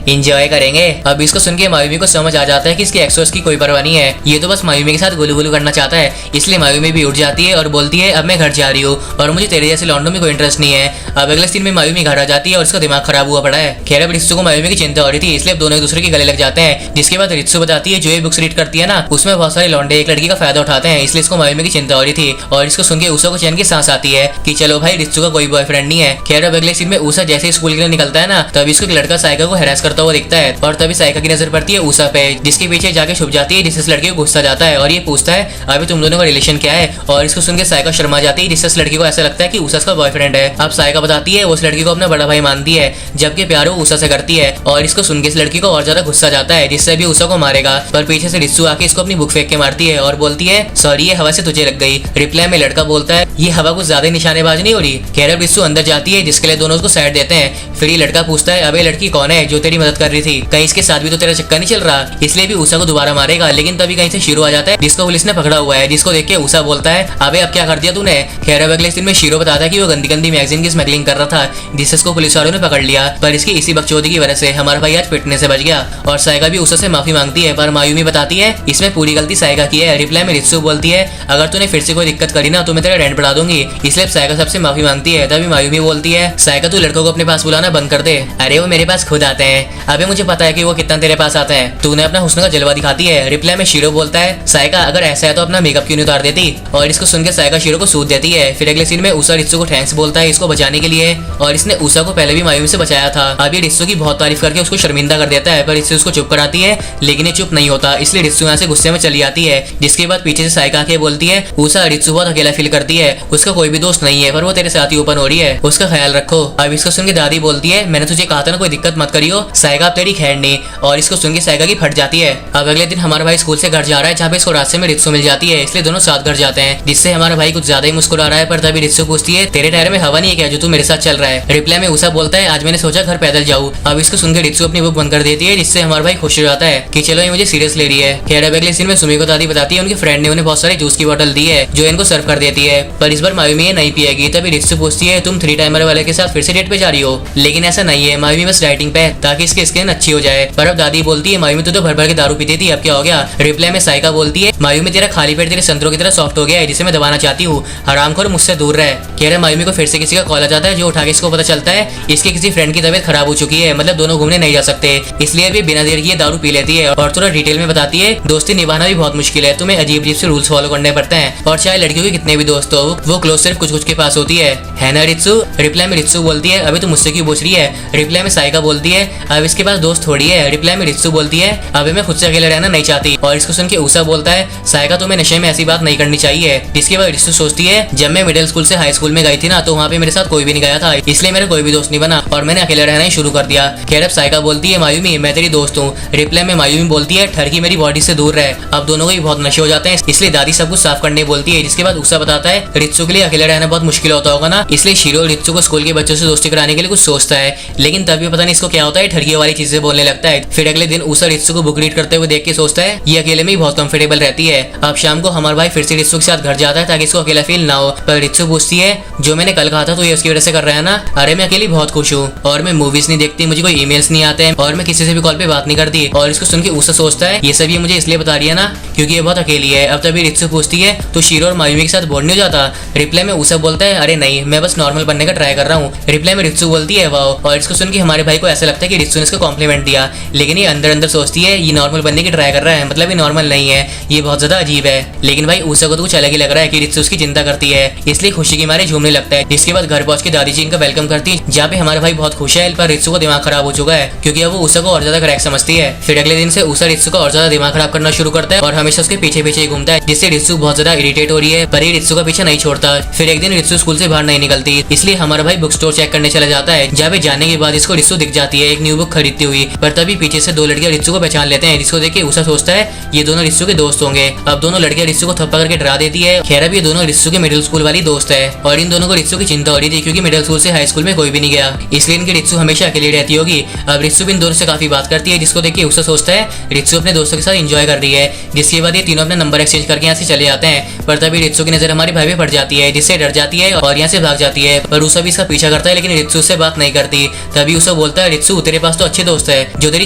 S1: इंजॉय करेंगे। अब इसको सुन के मायूमी को समझ आ जाता है कि इसके एक्सोस की कोई परवाह नहीं है, ये तो बस मायूमी के साथ गुलू गुलू करना चाहता है। इसलिए मायूमी भी उठ जाती है और बोलती है अब मैं घर जा रही हूँ और मुझे तेरे जैसे लौंडों में कोई इंटरेस्ट नहीं है। अब अगले सीन में मायूमी घर आ जाती है और उसका दिमाग खराब हुआ पड़ा है। खैर अब रित्सु को मायूमी की चिंता हो रही थी, इसलिए दोनों एक दूसरे के गले लग जाते हैं। जिसके बाद रित्सु बताती है जो ये बुक्स रीड करती है ना उसमें बहुत सारे लौंडे एक लड़की का फायदा उठाते हैं, इसलिए इसको मायूमी की चिंता हो रही थी। और इसको सुन के उषा को चैन की सांस आती है कि चलो भाई रित्सु का कोई बॉयफ्रेंड नहीं है। खैर अब अगले सीन में उषा जैसे स्कूल के लिए निकलता है ना तभी इसको एक लड़का साइका को हैरेस करता हुआ दिखता है और तभी साइका की नजर पड़ती है उषा पे, जिसके पीछे जाके छुप जाती है, जिससे इस लड़के को गुस्सा जाता है और ये पूछता है अभी तुम दोनों का रिलेशन क्या है। और इसको सुन के साइका शर्मा जाती है, जिससे इस लड़की को ऐसा लगता है कि उषा का बॉयफ्रेंड है। अब साइका बताती है वो उस लड़की को अपना बड़ा भाई मानती है, जबकि प्यार वो उषा से करती है। और इसको सुन के इस लड़की को और ज्यादा गुस्सा जाता है, जिससे भी उषा को मारेगा, पर पीछे से रित्सु आके इसको अपनी बुक फेंक के मारती है और बोलती है सॉरी ये हवा से तुझे लग गई। रिप्लाई में लड़का बोलता है ये हवा कुछ ज्यादा निशानेबाज नहीं हो रही। खैर अब रित्सु अंदर जाती है, जिसके लिए दोनों उसको साइड देते हैं। फिर ये लड़का पूछता है अबे लड़की कौन है जो तेरी मदद कर रही थी, कहीं इसके साथ भी तो तेरा चक्कर नहीं चल रहा। इसलिए भी उषा को दोबारा मारेगा, लेकिन तभी कहीं से शीरो आ जाता है जिसको पुलिस ने पकड़ा हुआ है, जिसको देख के उषा बोलता है अबे अब क्या कर दिया तूने। खैर अब अगले दिन में शीरो बताता है कि वो गंदी गंदी मैगजीन की स्मगलिंग कर रहा था, जिससे उसको पुलिस वालों ने पकड़ लिया, पर इसकी इसी बकचोदी की वजह से हमारा भाई आज पिटने से बच गया। और साइका भी उषा से माफी मांगती है, पर मायूमी बताती है इसमें पूरी गलती साइका की है। रिप्लाई में रित्सु बोलती है अगर तूने फिर से कोई दिक्कत करी ना तो मैं तेरा रेंट बढ़ा दूंगी, इसलिए साइका सबसे माफी मांगती है। तभी मायूमी बोलती है साइका तू लड़कों को अपने पास बुलाना बंद कर दे, अरे वो मेरे पास खुद आते हैं, अबे मुझे पता है कि वो कितना तेरे पास आते हैं, तूने अपना हुस्न का जलवा दिखाती है। रिप्लाई में शीरो बोलता है साइका अगर ऐसा है तो अपना मेकअप क्यों नहीं उतार देती, और इसको सुनकर साइका शीरो को सूद देती है। फिर अगले सीन में उषा रित्सु को थैंक्स बोलता है इसको बचाने के लिए, और इसने उषा को पहले भी मायूमी से बचाया था। अब ये रित्सु की बहुत तारीफ करके उसको शर्मिंदा कर देता है, पर रित्सु उसको चुप कराती है, लेकिन ये चुप नहीं होता, इसलिए रित्सु यहाँ से गुस्से में चली आती है। जिसके बाद पीछे से साइका आके बोलती है उषा रित्सु बहुत अकेला फील करती है, उसका कोई भी दोस्त नहीं है, पर वो तेरे साथ ही ओपन हो रही है, उसका ख्याल रखो। अब इसको सुन के दादी बोलती है मैंने तुझे कहा था ना कोई दिक्कत मत करियो, साइका अब तेरी खैर नहीं, और इसको सुन के साइका की फट जाती है। अब अगले दिन हमारा भाई स्कूल से घर जा रहा है, जहाँ पे इसको रास्ते में रित्सु मिल जाती है, इसलिए दोनों साथ घर जाते हैं, जिससे हमारा भाई कुछ ज्यादा ही मुस्कुरा रहा है। पर तभी रित्सु पूछती है तेरे टायर में हवा नहीं है क्या जो तू मेरे साथ चल रहा है। रिप्लाई में उषा बोलता है आज मैंने सोचा घर पैदल जाऊँ। अब इसको सुनकर रित्सु अपनी बुक बंद कर देती है, जिससे हमारा भाई खुश हो जाता है कि चलो ये मुझे सीरियस ले रही है। खैर अब अगले सीन में सुमी को दादी बताती है उनके फ्रेंड ने उन्हें बहुत सारी जूस की बोतल दी है जो इनको सर्व कर देती है, पर इस बार मायूमी ये नहीं पिएगी। तभी रित्सु पूछती है तुम 3 टाइमर वाले के साथ फिर से डेट पे जा रही हो, लेकिन ऐसा नहीं है, मायूमी बस डाइटिंग पे ताकि इसकी स्किन अच्छी हो जाए। पर अब दादी बोलती है मायूमी तू तो भर भर के दारू पीती थी, अब क्या हो गया। रिप्लाई में साइका बोलती है मायूमी तेरा खाली पेट तेरे संतरों की तरह सॉफ्ट हो गया है, जिसे मैं दबाना चाहती हूँ, हरामखोर मुझसे दूर रहे। कह रहे मायूमी को फिर से किसी का कॉल आ जाता है, जो उठा के इसको पता चलता है इसके किसी फ्रेंड की तबीयत खराब हो चुकी है, मतलब दोनों घूमने नहीं जा सकते, इसलिए भी बिना देर किए दारू पी लेती है और थोड़ा डिटेल में बताती है दोस्ती निभाना भी बहुत मुश्किल है, तुम्हें अजीब अजीब से रूल्स फॉलो करने पड़ते हैं, और चाहे लड़कियों के कितने भी दोस्त हो वो क्लोज सिर्फ कुछ कुछ के पास होती है ना रित्सु। रिप्लाई में रित्सु बोलती है अभी तुम मुझसे क्यों पूछ रही है। रिप्लाई में साइका बोलती है अब इसके पास दोस्त थोड़ी है। रिप्लाई में रित्सु बोलती है अभी मैं खुद से अकेले रहना नहीं चाहती, और इसको सुन के उषा बोलता है साइका तुम्हें नशे में ऐसी बात नहीं करनी चाहिए। जिसके बाद रित्सु सोचती है जब मैं मिडिल स्कूल से हाई स्कूल में गई थी ना तो वहाँ पे मेरे साथ कोई भी नहीं गया था, इसलिए मेरा कोई भी दोस्त नहीं बना और मैंने अकेले रहना ही शुरू कर दिया। खैर अब साइका बोलती है मायूमी मैं तेरी दोस्त हूँ। रिप्लाई में मायूमी बोलती है ठरकी मेरी बॉडी से दूर रहे। अब दोनों को ही बहुत नशे हो जाते हैं, इसलिए दादी सब कुछ साफ करने बोलती है। जिसके बाद उषा बताता है रित्सु के लिए अकेले रहना बहुत मुश्किल होता होगा ना, इसलिए शीरो रित्सु को स्कूल के बच्चों से दोस्ती कराने के लिए कुछ सोचता है, लेकिन तभी पता नहीं इसको क्या होता है ठरकी वाली चीजें बोलने लगता है। फिर अगले दिन उषा रित्सु को बुक रीड करते हुए देख के सोचता है ये अकेले में ही बहुत कंफर्टेबल रहती है। अब शाम को हमारा भाई फिर से रित्सु के साथ घर जाता है ताकि इसको अकेला फील ना हो, पर रित्सु पूछती है जो मैंने कल कहा था तो ये उसकी वजह से कर रहा है ना। अरे मैं अकेली बहुत खुश हूँ और मैं मूवीज नहीं देखती, मुझे कोई ईमेल्स नहीं आते हैं और मैं किसी से भी कॉल पे बात नहीं करती। और इसको सुन के उषा सोचता है ये सब ये मुझे इसलिए बता रही है ना क्योंकि ये बहुत अकेली है। अब तभी रित्सु पूछती है तो शीरो और मायूमी के साथ बोर नहीं हो जाता। रिप्लाई में उषा बोलता है अरे नहीं मैं बस नॉर्मल बनने का ट्राई कर रहा हूँ। रिप्लाई में रित्सु बोलती है वाओ, और इसको सुन के हमारे भाई को ऐसा लगता है कि रित्सु ने इसको कॉम्प्लीमेंट दिया, लेकिन ये अंदर अंदर सोचती है ये नॉर्मल बनने की ट्राई कर रहा है, मतलब ये नॉर्मल नहीं है, ये बहुत ज्यादा अजीब है। लेकिन भाई उषा को तो कुछ अलग ही लग रहा है कि रित्सु उसकी चिंता करती है, इसलिए खुशी की मारे झूमने लगता है। इसके बाद घर पहुंच के दादी जी इनका वेलकम करती है, जहाँ पे हमारा भाई बहुत खुश है, पर रित्सु का दिमाग खराब हो चुका है क्योंकि अब वो उषा को और ज्यादा क्रैक समझती है। फिर अगले दिन से उषा रित्सु का और ज्यादा दिमाग खराब करना शुरू करता है और हमेशा उसके पीछे पीछे घूमता है, जिससे रित्सु बहुत ज्यादा इरिटेट हो रही है, पर ये रित्सु का पीछा नहीं छोड़ता। फिर एक दिन रित्सु स्कूल से बाहर नहीं निकलती, इसलिए हमारा भाई बुक स्टोर चेक करने चला जाता है, जहाँ पे जाने के बाद इसको रित्सु दिख दिख जाती है एक न्यू बुक खरीदती हुई। पर तभी पीछे से दो लड़कियां रित्सु को पहचान लेते हैं, जिसको देख के उषा सोचता है ये दोनों रित्सु के दोस्त होंगे। अब दोनों लड़कियां रित्सु को थप्पा करके डरा देती है। खैर अब ये दोनों रित्सु के मिडिल स्कूल वाली दोस्त है और इन दोनों को रित्सु की चिंता हो रही थी क्योंकि मिडिल स्कूल से हाई स्कूल में कोई भी नहीं गया, इसलिए इनकी रित्सु हमेशा अकेली रहती होगी। अब रित्सु भी इन दोनों से काफी बात करती है, जिसको देख के उषा सोचता है रित्सु अपने दोस्तों के साथ एंजॉय कर रही है। जिसके बाद ये तीनों अपने नंबर एक्सचेंज करके यहाँ से चले जाते हैं। पर तभी रित्सु की नजर हमारे भाई पे पड़ जाती है, जिससे डर जाती है और यहाँ से भाग जाती है। पर उषा भी इसका पीछा करता है लेकिन रित्सु से बात नहीं करती। तभी उषा बोलता है रित्सु तेरे पास तो अच्छे दोस्त है जो तेरी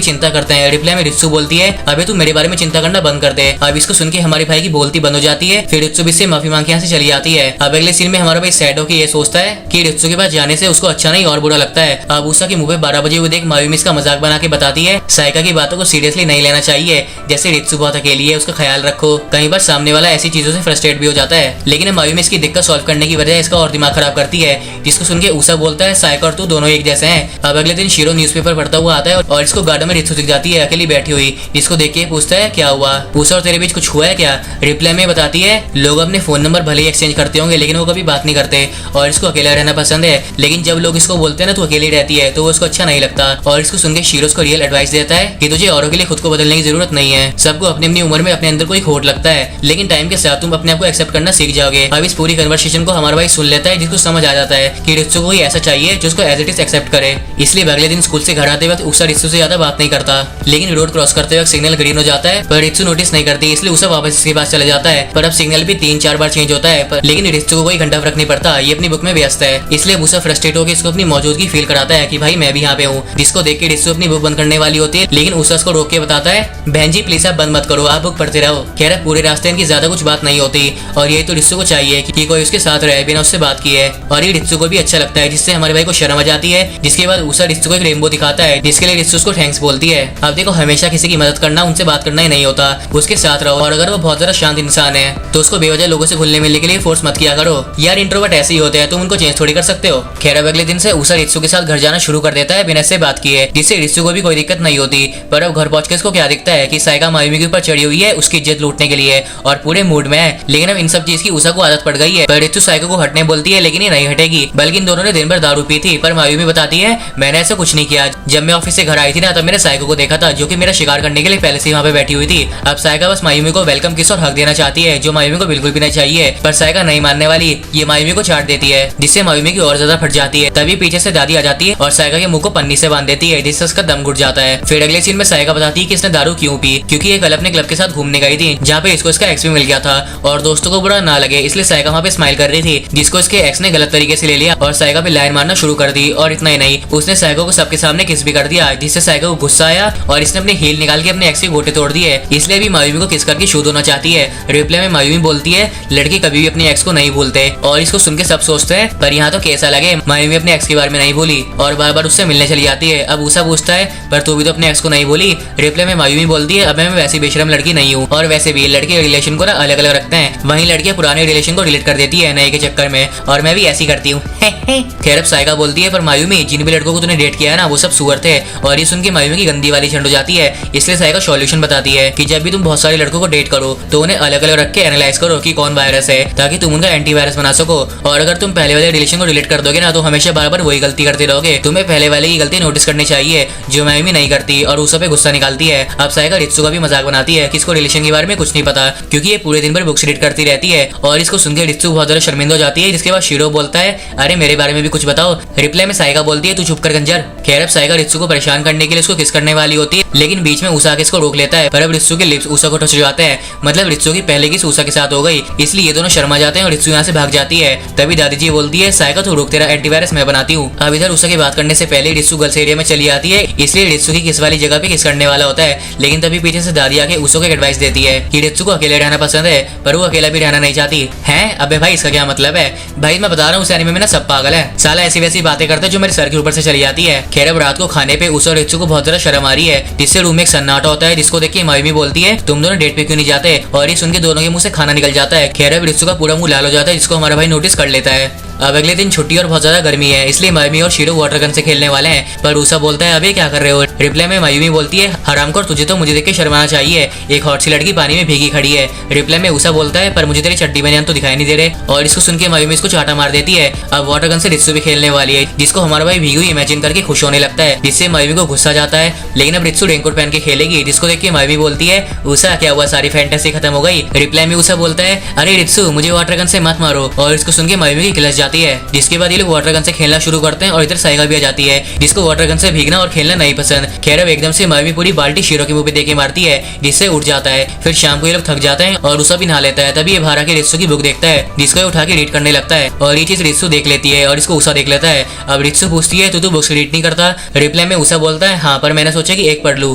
S1: चिंता करते हैं। रिप्लाई में रित्सु बोलती है अबे तू मेरे बारे में चिंता करना बंद कर दे। अब इसको सुन के हमारे भाई की बोलती बंद हो जाती है। फिर रित्सु भी इससे माफी मांग के यहाँ से चली जाती है। अब अगले सीन में हमारा भाई सैड होकर ये सोचता है कि रित्सु के पास जाने से उसको अच्छा नहीं और बुरा लगता है। अब उषा के मुंह पे 12 बजे हुए देख मायूमी इसका मजाक बना के बताती है साइका की बातों को सीरियसली नहीं लेना चाहिए, जैसे रित्सु बहुत अकेली है उसका ख्याल रखो। कई बार सामने वाला ऐसी चीजों से फ्रस्ट्रेट भी हो जाता है। लेकिन मायूमी इसकी दिक्कत सॉल्व करने की वजह इसका और दिमाग खराब करती है, जिसको सुन के उषा बोलता है साइका और तू दोनों एक जैसे हैं। अब अगले दिन शीरो न्यूज़पेपर पढ़ता हुआ आता है और इसको गार्डन में रित्सु दिख जाती है अकेली बैठी हुई, जिसको देख के पूछता है क्या हुआ, उषा और तेरे बीच कुछ हुआ है क्या। रिप्लाई में बताती है लोग अपने फोन नंबर भले ही एक्सचेंज करते होंगे लेकिन वो कभी बात नहीं करते और इसको अकेला रहना पसंद है। लेकिन जब लोग इसको बोलते हैं ना तू अकेली रहती है तो वो इसको अच्छा नहीं लगता। और इसको सुनकर शीरो को रियल एडवाइस देता है कि तुझे औरों के लिए खुद को बदलने की जरूरत नहीं है। सबको अपनी अपनी उम्र में अपने अंदर कोई खोट लगता है, लेकिन टाइम के साथ तुम अपने आप को एक्सेप्ट करना सीख जाओगे। अब इस पूरी कन्वर्सेशन को हमारा भाई सुन लेता है, जिसको समझ आ जाता है कि रित्सु को कोई ऐसा चाहिए जो उसको एज इट इज एक्सेप्ट करे। इसलिए अगले दिन स्कूल से घर आते वक्त उषा रित्सु से ज्यादा बात नहीं करता। लेकिन रोड क्रॉस करते वक्त सिग्नल ग्रीन हो जाता है पर रित्सु नोटिस नहीं करती, इसलिए उषा वापस इसके पास चले जाता है। पर अब सिग्नल भी 3-4 बार चेंज होता है लेकिन रित्सु को कोई घंटा फर्क नहीं पड़ता, ये अपनी बुक में व्यस्त है। इसलिए उषा फ्रस्ट्रेट होकर इसको अपनी मौजूदगी फील कराता है कि भाई मैं भी यहाँ पे हूँ, जिसको देख के रित्सु अपनी बुक बंद करने वाली होती है लेकिन उषा उसको रोक के बताता है बहन जी प्लीज आप बंद मत करो, आप बुक पढ़ते रहो। कह रहा पूरे रास्ते इनकी ज्यादा कुछ बात नहीं होती और यही तो रित्सु को चाहिए कि कोई उसके साथ रहे बिना उससे बात किए। और ये रित्सु को भी अच्छा लगता है, जिससे हमारे भाई को शर्म आ जाती है। जिसके बाद उषा रित्सु को एक रेनबो दिखाता है, जिसके लिए रित्सु उसको थैंक्स बोलती है। अब देखो हमेशा किसी की मदद करना उनसे बात करना ही नहीं होता, उसके साथ रहो। और अगर वो बहुत ज्यादा शांत इंसान है तो उसको बेवजह लोगों से घुलने मिलने के लिए फोर्स मत किया करो यार, इंट्रोवर्ट ऐसे ही होते हैं, तुम उनको चेंज थोड़ी कर सकते हो। खैर अब अगले दिन से उषा रित्सु के साथ घर जाना शुरू कर देता है बिना से बात किए, जिससे रित्सु को भी कोई दिक्कत नहीं होती। पर अब घर पहुंच के इसको क्या दिखता है कि साइका मायूमी के ऊपर चढ़ी हुई है उसकी इज्जत लूटने के लिए और पूरे मूड में है। लेकिन अब इन सब चीज की उषा को आदत पड़ गई है। पर रित्सु साइका को हटने बोलती है लेकिन ये नहीं हटेगी, बल्कि इन दोनों ने दिन भर दारू पी थी। पर मायूमी बताती है मैंने ऐसा कुछ नहीं किया, जब मैं ऑफिस से घर आई थी ना तब मैंने साइका को देखा था जो कि मेरा शिकार करने के लिए पहले से वहाँ पे बैठी हुई थी। अब साइका बस मायूमी को वेलकम किस और हक देना चाहती है, जो मायूमी को बिल्कुल भी नहीं चाहिए। पर साइका नहीं मानने वाली, ये मायूमी को चाट देती है, जिससे मायूमी की और ज्यादा फट जाती है। तभी पीछे से दादी आ जाती है और साइका के मुंह को पन्नी से बांध देती है, जिससे उसका दम घुट जाता है। फिर अगले सीन में साइका बताती है कि इसने दारू क्यों पी, क्योंकि ये कल अपने क्लब के साथ घूमने गई थी जहाँ पे इसको इसका एक्स भी मिल गया था और दोस्तों को बुरा ना लगे इसलिए साइका वहाँ पे स्माइल कर रही थी, जिसको इसके एक्स ने गलत तरीके से ले लिया और साइका पे लाइन मारना शुरू कर दी। और इतना ही नहीं, उसने साइका को सबके सामने किस भी कर दिया, जिससे साइका को गुस्सा आया और इसने अपने हील निकाल के अपने एक्स के गोटे तोड़ दिए। इसलिए भी मायूमी को किस करके शुद्ध होना चाहती है। रिप्लाई में मायूमी बोलती है लड़के कभी भी अपने एक्स को नहीं भूलते और इसको सुन के सब सोचते हैं पर यहाँ तो कैसा लगे मायूमी अपने एक्स के बारे में नहीं भूली और बार बार उससे मिलने चली जाती है। अब उषा पूछता है पर तू भी तो अपने एक्स को नहीं भूली। रिप्लाई में मायूमी बोलती है अब मैं वैसी बेशरम लड़की नहीं हूँ और वैसे भी लड़के रिलेशन को ना अलग अलग रखते हैं, वहीं लड़कियां पुराने रिलेशन को डिलीट कर देती है नए के चक्कर में और मैं भी ऐसी करती हूँ। खैर अब साइका बोलती है पर मायूमी जिन भी लड़कों को तूने डेट किया है ना वो सब सुअर थे। और ये सुन के मायूमी की गंदी वाली झंड हो जाती है। इसलिए साइका सॉल्यूशन बताती है कि जब भी तुम बहुत सारे लड़कों को डेट करो तो उन्हें अलग अलग रख के एनालाइज करो कि कौन वायरस है, ताकि तुम उनका एंटीवायरस बना सको। और अगर तुम पहले वाले रिलेशन को डिलीट कर दोगे ना तो हमेशा बार बार वही गलती करते रहोगे। तुम्हें पहले वाले की गलती नोटिस करनी चाहिए जो मायूमी नहीं करती और उस पे गुस्सा निकालती है। अब साइका रित्सु का भी मजाक बनाती है कि इसको रिलेशन के बारे में कुछ नहीं पता क्योंकि ये पूरे दिन भर बुक्स रीड करती रहती है। और इसको सुनकर रित्सु बहुत ज्यादा शर्मिंदा हो जाती है, जिसके बाद शीरो बोलता है अरे मेरे बारे में भी कुछ बताओ। रिप्लाई में साइका बोलती है तू चुप कर गंजर। खैर अब साइका रित्सु को परेशान करने के लिए उसको किस करने वाली होती है लेकिन बीच में उषा के इसको रोक लेता है। पर अब रित्सु के लिप्स उषा को टच हो जाते हैं, मतलब रित्सु की पहले की उषा के साथ हो गई, इसलिए ये दोनों शर्मा जाते हैं और रित्सु यहाँ से भाग जाती है। तभी दादी जी बोलती है साइका तू रुक, तेरा एंटीवायरस मैं बनाती हूँ। अब इधर उषा की बात करने से पहले रित्सु गर्ल्स एरिया में चली आती है, इसलिए रित्सु की किस वाली जगह पे किस करने वाला होता है। लेकिन तभी पीछे से दादी आके उषा को एक एडवाइस देती है कि रित्सु को अकेले रहना पसंद है पर वो अकेला भी रहना नहीं चाहती है। अबे भाई इसका क्या मतलब है? भाई मैं बता रहा हूँ उस एनीमे में ना सब पागल है, साला ऐसी वैसी बातें करते जो मेरे सर के ऊपर से चली जाती है। खैर अब रात को खाने पे उषा और रित्सु को बहुत ज्यादा शर्म आ रही है, जिससे रूम में एक सन्नाटा होता है, जिसको देख के मायूमी बोलती है तुम दोनों डेट पे क्यों नहीं जाते, और ये सुन के दोनों के मुंह से खाना निकल जाता है। खैर अब रित्सु का पूरा मुंह लाल हो जाता है, जिसको हमारा भाई नोटिस कर लेता है। अब अगले दिन छुट्टी और बहुत ज्यादा गर्मी है, इसलिए मायूमी और शीरो वाटर गन से खेलने वाले हैं। पर उषा बोलता है अबे क्या कर रहे हो। रिप्लाई में मायूमी बोलती है हरामखोर तुझे तो मुझे देख के शर्माना चाहिए, एक हॉट सी लड़की पानी में भीगी खड़ी है। रिप्लाई में उषा बोलता है पर मुझे तेरी चड्डी बनियान तो दिखाई नहीं दे रहे। और इसको सुन के मायूमी इसको चाटा मार देती है। अब वाटर गन से रित्सु भी खेलने वाली है, जिसको हमारा भाई भीगी हुई इमेजिन करके खुश खुश होने लगता है, जिससे मायूमी को गुस्सा जाता है। लेकिन अब रित्सु रेनकोट पहन के खेलेगी, जिसको देख के मायूमी बोलती है उषा क्या हुआ, सारी फैंटेसी खत्म हो गई। रिप्लाई में उषा बोलता है अरे रित्सु मुझे वाटर गन से मत मारो, और इसको सुन के मायूमी की क्लच जाती है। जिसके बाद ये लोग वाटर गन से खेलना शुरू करते हैं और इधर साइका भी आ जाती है, जिसको वाटर गन से भीगना और खेलना नहीं पसंद। खैर अब एकदम से मायूमी पूरी बाल्टी शीरो के मुंह पे देके मारती है, जिससे उठ जाता है। फिर शाम को ये लोग थक जाते हैं और उषा भी नहा लेता है। तभी ये बाहर आके रित्सु की बुक देखता है, जिसको ये उठा के रीड करने लगता है, और ये चीज रित्सु देख लेती है और इसको उषा देख लेता है। अब रित्सु पूछती है तू बुक्स रीड नहीं करता? रिप्लाई में उषा बोलता है हाँ, पर मैंने सोचा कि एक पढ़ लूं,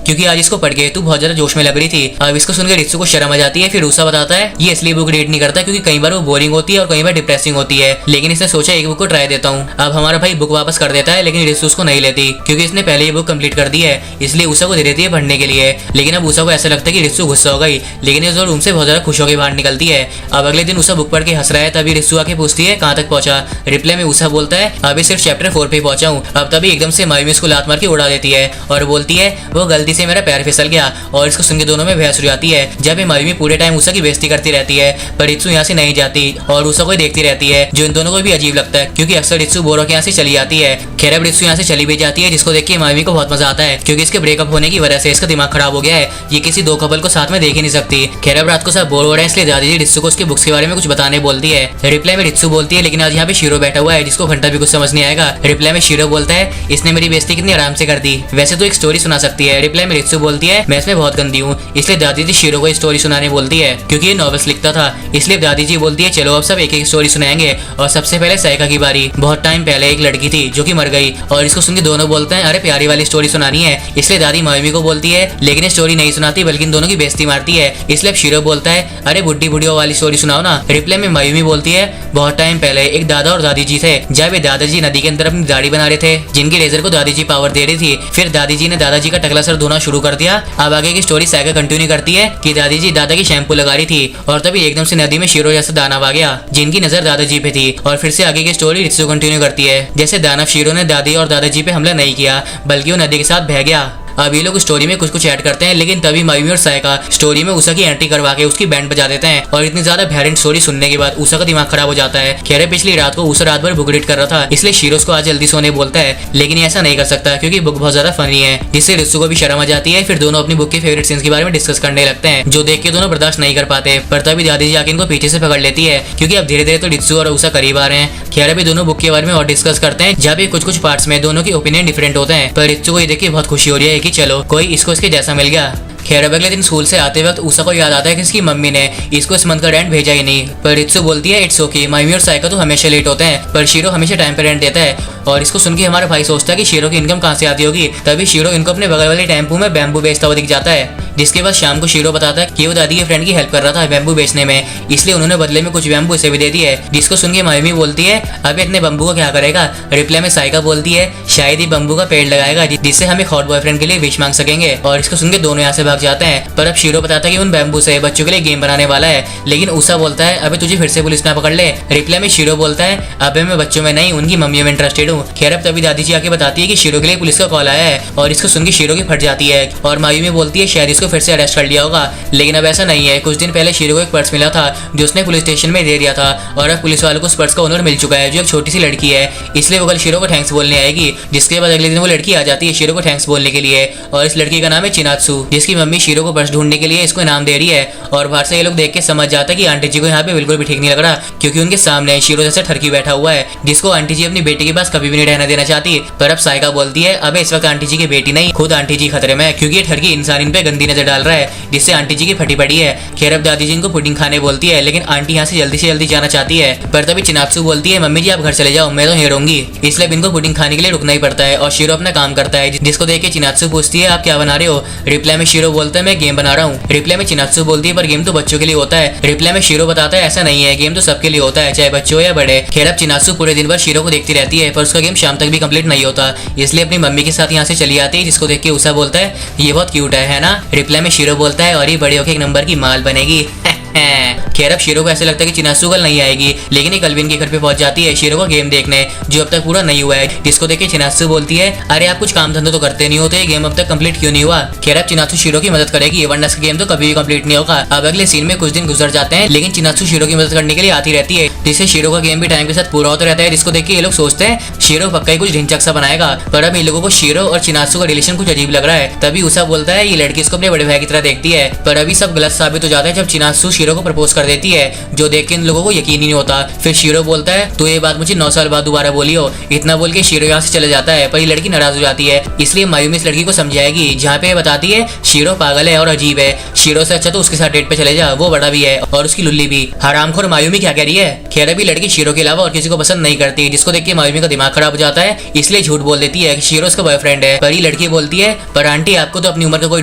S1: क्योंकि आज इसको पढ़ के तू बहुत ज्यादा जोश में लग रही थी। अब इसको सुनकर रित्सु को शर्म आ जाती है। फिर उषा बताता है ये इसलिए बुक रीड नहीं करता क्योंकि कई बार वो बोरिंग होती है और कई बार डिप्रेसिंग होती है, लेकिन इसने सोचा एक बुक को ट्राई देता हूँ। अब हमारा भाई बुक वापस कर देता है, लेकिन रित्सु उसको नहीं लेती क्योंकि इसने पहले ये बुक कंप्लीट कर दी है, इसलिए उषा को दे देती है पढ़ने के लिए। लेकिन अब उषा को ऐसा लगता है कि रित्सु गुस्सा हो गई, लेकिन इस रूम से बहुत ज्यादा खुश होकर बाहर निकलती है। अब अगले दिन उषा बुक पढ़ के हंस रहा है, तभी रित्सु आके पूछती है कहाँ तक पहुंचा? रिप्लाई में उषा बोलता है अभी सिर्फ चैप्टर 4 पे पहुंचा हूँ। अब तभी एकदम से मायूमी इसको लात मार के उड़ा देती है और बोलती है वो गलती से मेरा पैर फिसल गया, और इसको सुन के दोनों में बहस हो जाती है। जब ये मायूमी पूरे टाइम उषा की बेइज्जती करती रहती है, पर रित्सु यहाँ से नहीं जाती और उषा को देखती रहती है, जो इन दोनों को भी अजीब लगता है क्योंकि अक्सर रित्सु बोर होकर यहाँ से चली जाती है। खैर अब रित्सु यहाँ से चली भी जाती है, जिसको देख के मायूमी को बहुत मजा आता है क्योंकि इसके ब्रेकअप होने की वजह से इसका दिमाग खराब हो गया है, ये किसी दो कपल को साथ में देख ही नहीं सकती। खैर अब रात को सब बोर हो रहे हैं, इसलिए दादी जी रित्सु को उसकी बुक्स के बारे में कुछ बताने बोलती है। रिप्लाई में रित्सु बोलती है लेकिन आज यहाँ पे शीरो बैठा हुआ है, जिसको घंटा भी कुछ समझ नहीं आएगा। रिप्लाई में शीरो बोलता है इसने मेरी बेइज्जती कितनी आराम से कर दी, वैसे तो एक स्टोरी सुना सकती है। रिप्लाई में रित्सु बोलती है मैं इसमें बहुत गंदी हूँ, इसलिए दादी जी शीरो को स्टोरी सुनाने बोलती है क्योंकि ये नॉवेल्स लिखता था, इसलिए दादी जी बोलती है चलो अब सब एक एक स्टोरी सुनाएंगे। और सबसे पहले साइका की बारी। बहुत टाइम पहले एक लड़की थी जो कि मर गई, और इसको सुन के दोनों बोलते हैं अरे प्यारी वाली स्टोरी सुनानी है, इसलिए दादी मायूमी को बोलती है, लेकिन स्टोरी नहीं सुनाती बल्कि इन दोनों की बेइज्जती मारती है। इसलिए शीरो बोलता है अरे बुड्ढी बुढ़ियों वाली स्टोरी सुनाओ ना। रिप्लाई में मायूमी बोलती है बहुत टाइम पहले एक दादा और दादी जी थे, जब ये दादाजी नदी के अंदर अपनी दाढ़ी बना रहे थे, जिनकी रेजर को दादी जी पावर दे रही थी। फिर दादी जी ने दादाजी का टकला सर धोना शुरू कर दिया। अब आगे की स्टोरी साइका कंटिन्यू करती है कि दादी जी दादा की शैम्पू लगा रही थी और तभी एकदम से नदी में शीरो जैसा दानव आ गया, जिनकी नजर दादाजी पे थी। और फिर से आगे की स्टोरी रित्सु कंटिन्यू करती है, जैसे दानव शीरो ने दादी और दादाजी पे हमला नहीं किया बल्कि वो नदी के साथ बह गया। अब ये लोग स्टोरी में कुछ ऐड करते हैं, लेकिन तभी मायूमी और साइका स्टोरी में उषा की एंट्री करवा के उसकी बैंड बजा देते हैं, और इतनी ज्यादा भयानक स्टोरी सुनने के बाद उषा का दिमाग खराब हो जाता है। खैर पिछली रात को उषा रात भर बुक रीड कर रहा था, इसलिए शीरो को आज जल्दी सोने बोलता है, लेकिन ऐसा नहीं कर सकता क्योंकि बुक बहुत ज्यादा फनी है, जिससे रित्सु को भी शर्म आ जाती है। फिर दोनों अपनी बुक के फेवरेट सीन्स के बारे में डिस्कस करने लगते हैं, जो देख के दोनों बर्दाश्त नहीं कर पाते। पर तभी दादी जी आके इनको पीछे से पकड़ लेती है क्योंकि अब धीरे धीरे तो रित्सु और उषा करीब आ रहे हैं। खैर अभी दोनों बुक के बारे में और डिस्कस करते हैं, जहाँ भी कुछ पार्ट्स में दोनों की ओपिनियन डिफरेंट होते हैं, पर रित्सु को ये देख के बहुत खुशी हो रही है कि चलो कोई इसको इसके जैसा मिल गया। खैर अब अगले दिन स्कूल से आते वक्त उषा को याद आता है कि इसकी मम्मी ने इसको इस मंथ का रेंट भेजा ही नहीं, पर रित्सु बोलती है इट्स ओके, मायूमी और साइका तो हमेशा लेट होते हैं पर शीरो हमेशा टाइम पे रेंट देता है। और इसको सुन के हमारा भाई सोचता है कि शीरो की इनकम कहाँ से आती होगी। तभी शीरो इनको अपने बगल वाले टेम्पू में बैम्बू बेचता हुआ दिख जाता है, जिसके बाद शाम को शीरो बताता है कि वो दादी के फ्रेंड की हेल्प कर रहा था बैम्बू बेचने में, इसलिए उन्होंने बदले में कुछ बैम्बू इसे भी दे दिए। जिसको सुन के मायूमी बोलती है अब इतने बम्बू को क्या करेगा। रिप्लाई में साइका बोलती है शायद ही बम्बू का पेड़ लगाएगा जिससे हम एक हॉट बॉयफ्रेंड के लिए विश मांग सकेंगे। और इसको सुन के दोनों यहाँ से भाग जाते हैं। पर अब शीरो बताता है कि उन बैम्बू से बच्चों के लिए गेम बनाने वाला है, लेकिन उषा बोलता है अबे तुझे फिर से पुलिस ना पकड़ ले। रिप्लाई में शीरो बोलता है अबे मैं बच्चों में नहीं उनकी मम्मियों में इंटरेस्टेड हूँ। खैर अब तभी दादी जी आके बताती है कि शीरो के लिए पुलिस का कॉल आया है, और इसको सुन के शीरो की फट जाती है और मायूमी बोलती है शायद इसको फिर से अरेस्ट कर लिया होगा, लेकिन अब ऐसा नहीं है। कुछ दिन पहले शीरो को एक पर्स मिला था जो उसने पुलिस स्टेशन में दे दिया था, और अब पुलिस वालों को उस पर्स का ओनर मिल चुका है जो एक छोटी सी लड़की है, इसलिए वो कल शीरो को थैंक्स बोलने आएगी। जिसके बाद अगले दिन वो लड़की आ जाती है शीरो को थैंक्स बोलने के लिए, और इस लड़की का नाम है चिनात्सु, जिसकी मम्मी शीरो को पर्स ढूंढने के लिए इसको इनाम दे रही है। और बाहर से ये लोग देख के समझ जाता है कि आंटी जी को यहाँ पे बिल्कुल भी ठीक नहीं लग रहा, क्योंकि उनके सामने शीरो जैसा ठरकी बैठा हुआ है, जिसको आंटी जी अपनी बेटी के पास कभी भी नहीं रहना देना चाहती। पर अब साइका बोलती है अबे इस वक्त आंटी जी की बेटी नहीं खुद आंटी जी खतरे में, क्योंकि ये ठरकी इंसान इन पे गंदी नजर डाल रहा है, जिससे आंटी जी की फटी पड़ी है। खैर अब दादी जी इनको पुडिंग खाने बोलती है, लेकिन आंटी यहाँ से जल्दी जाना चाहती है। पर तभी चिनात्सु बोलती है मम्मी जी आप घर चले जाओ, मैं तो यहीं रहूंगी, इसलिए इनको पुडिंग खाने के लिए रुकना ही पड़ता है। और शीरो अपना काम करता है, जिसको देख के चिनात्सु पूछती है आप क्या बना रहे हो। रिप्लाई में शीरो बोलता है मैं गेम बना रहा हूँ। रिप्लाई में चिनात्सु बोलती है पर गेम तो बच्चों के लिए होता है। रिप्लाई में शीरो बताता है ऐसा नहीं है, गेम तो सबके लिए होता है, चाहे बच्चे हो या बड़े। खैर अब चिनात्सु पूरे दिन भर शीरो को देखती रहती है, पर उसका गेम शाम तक भी कंप्लीट नहीं होता, इसलिए अपनी मम्मी के साथ यहाँ से चली आती है, जिसको देख के उषा बोलता है ये बहुत क्यूट है ना। रिप्लाई में शीरो बोलता है और ये बड़े होकर एक नंबर की माल बनेगी। खैर अब शीरो को ऐसे लगता है कि चिनात्सु कल नहीं आएगी, लेकिन ये कल्विन के घर पे पहुंच जाती है शीरो का गेम देखने, जो अब तक पूरा नहीं हुआ है। जिसको देख के चिनात्सु बोलती है, अरे आप कुछ काम धंधा तो करते नहीं होते, गेम अब तक कंप्लीट क्यों नहीं हुआ। खैर अब चिनात्सु शीरो की मदद करेगी, वरना इसका गेम तो कभी भी कंप्लीट नहीं होगा। अब अगले सीन में कुछ दिन गुजर जाते हैं, लेकिन चिनात्सु शीरो की मदद करने के लिए आती रहती है, जिससे शीरो का गेम भी टाइम के साथ पूरा होता रहता है। जिसको देख के ये लोग सोचते हैं शीरो पक्का ही कुछ ढिंचक सा बनाएगा, पर अब इन लोगों को शीरो और चिनात्सु का रिलेशन कुछ अजीब लग रहा है। तभी उसा बोलता है ये लड़की इसको अपने बड़े भाई की तरह देखती है, पर अभी सब गलत साबित हो जाता है जब चिनात्सु शीरो को प्रपोज कर देती है, जो देख के इन लोगों को यकीन ही नहीं होता। फिर शीरो बोलता है तो ये बात मुझे 9 साल बाद दोबारा बोली हो। इतना बोल के शीरो यहाँ से चले जाता है, पर ये लड़की नाराज हो जाती है, इसलिए मायूमी इस लड़की को समझाएगी, जहाँ पे बताती है शीरो पागल है और अजीब है, शीरो से अच्छा तो उसके साथ डेट पे चले जा, वो बड़ा भी है और उसकी लुल्ली भी। हरामखोर मायूमी क्या कह रही है। खैर अभी लड़की शीरो के अलावा और किसी को पसंद नहीं करती, जिसको देख के मायूमी का दिमाग खराब हो जाता है, इसलिए झूठ बोल देती है कि शीरो उसका बॉयफ्रेंड है। पर ये लड़की बोलती है पर आंटी आपको तो अपनी उम्र का कोई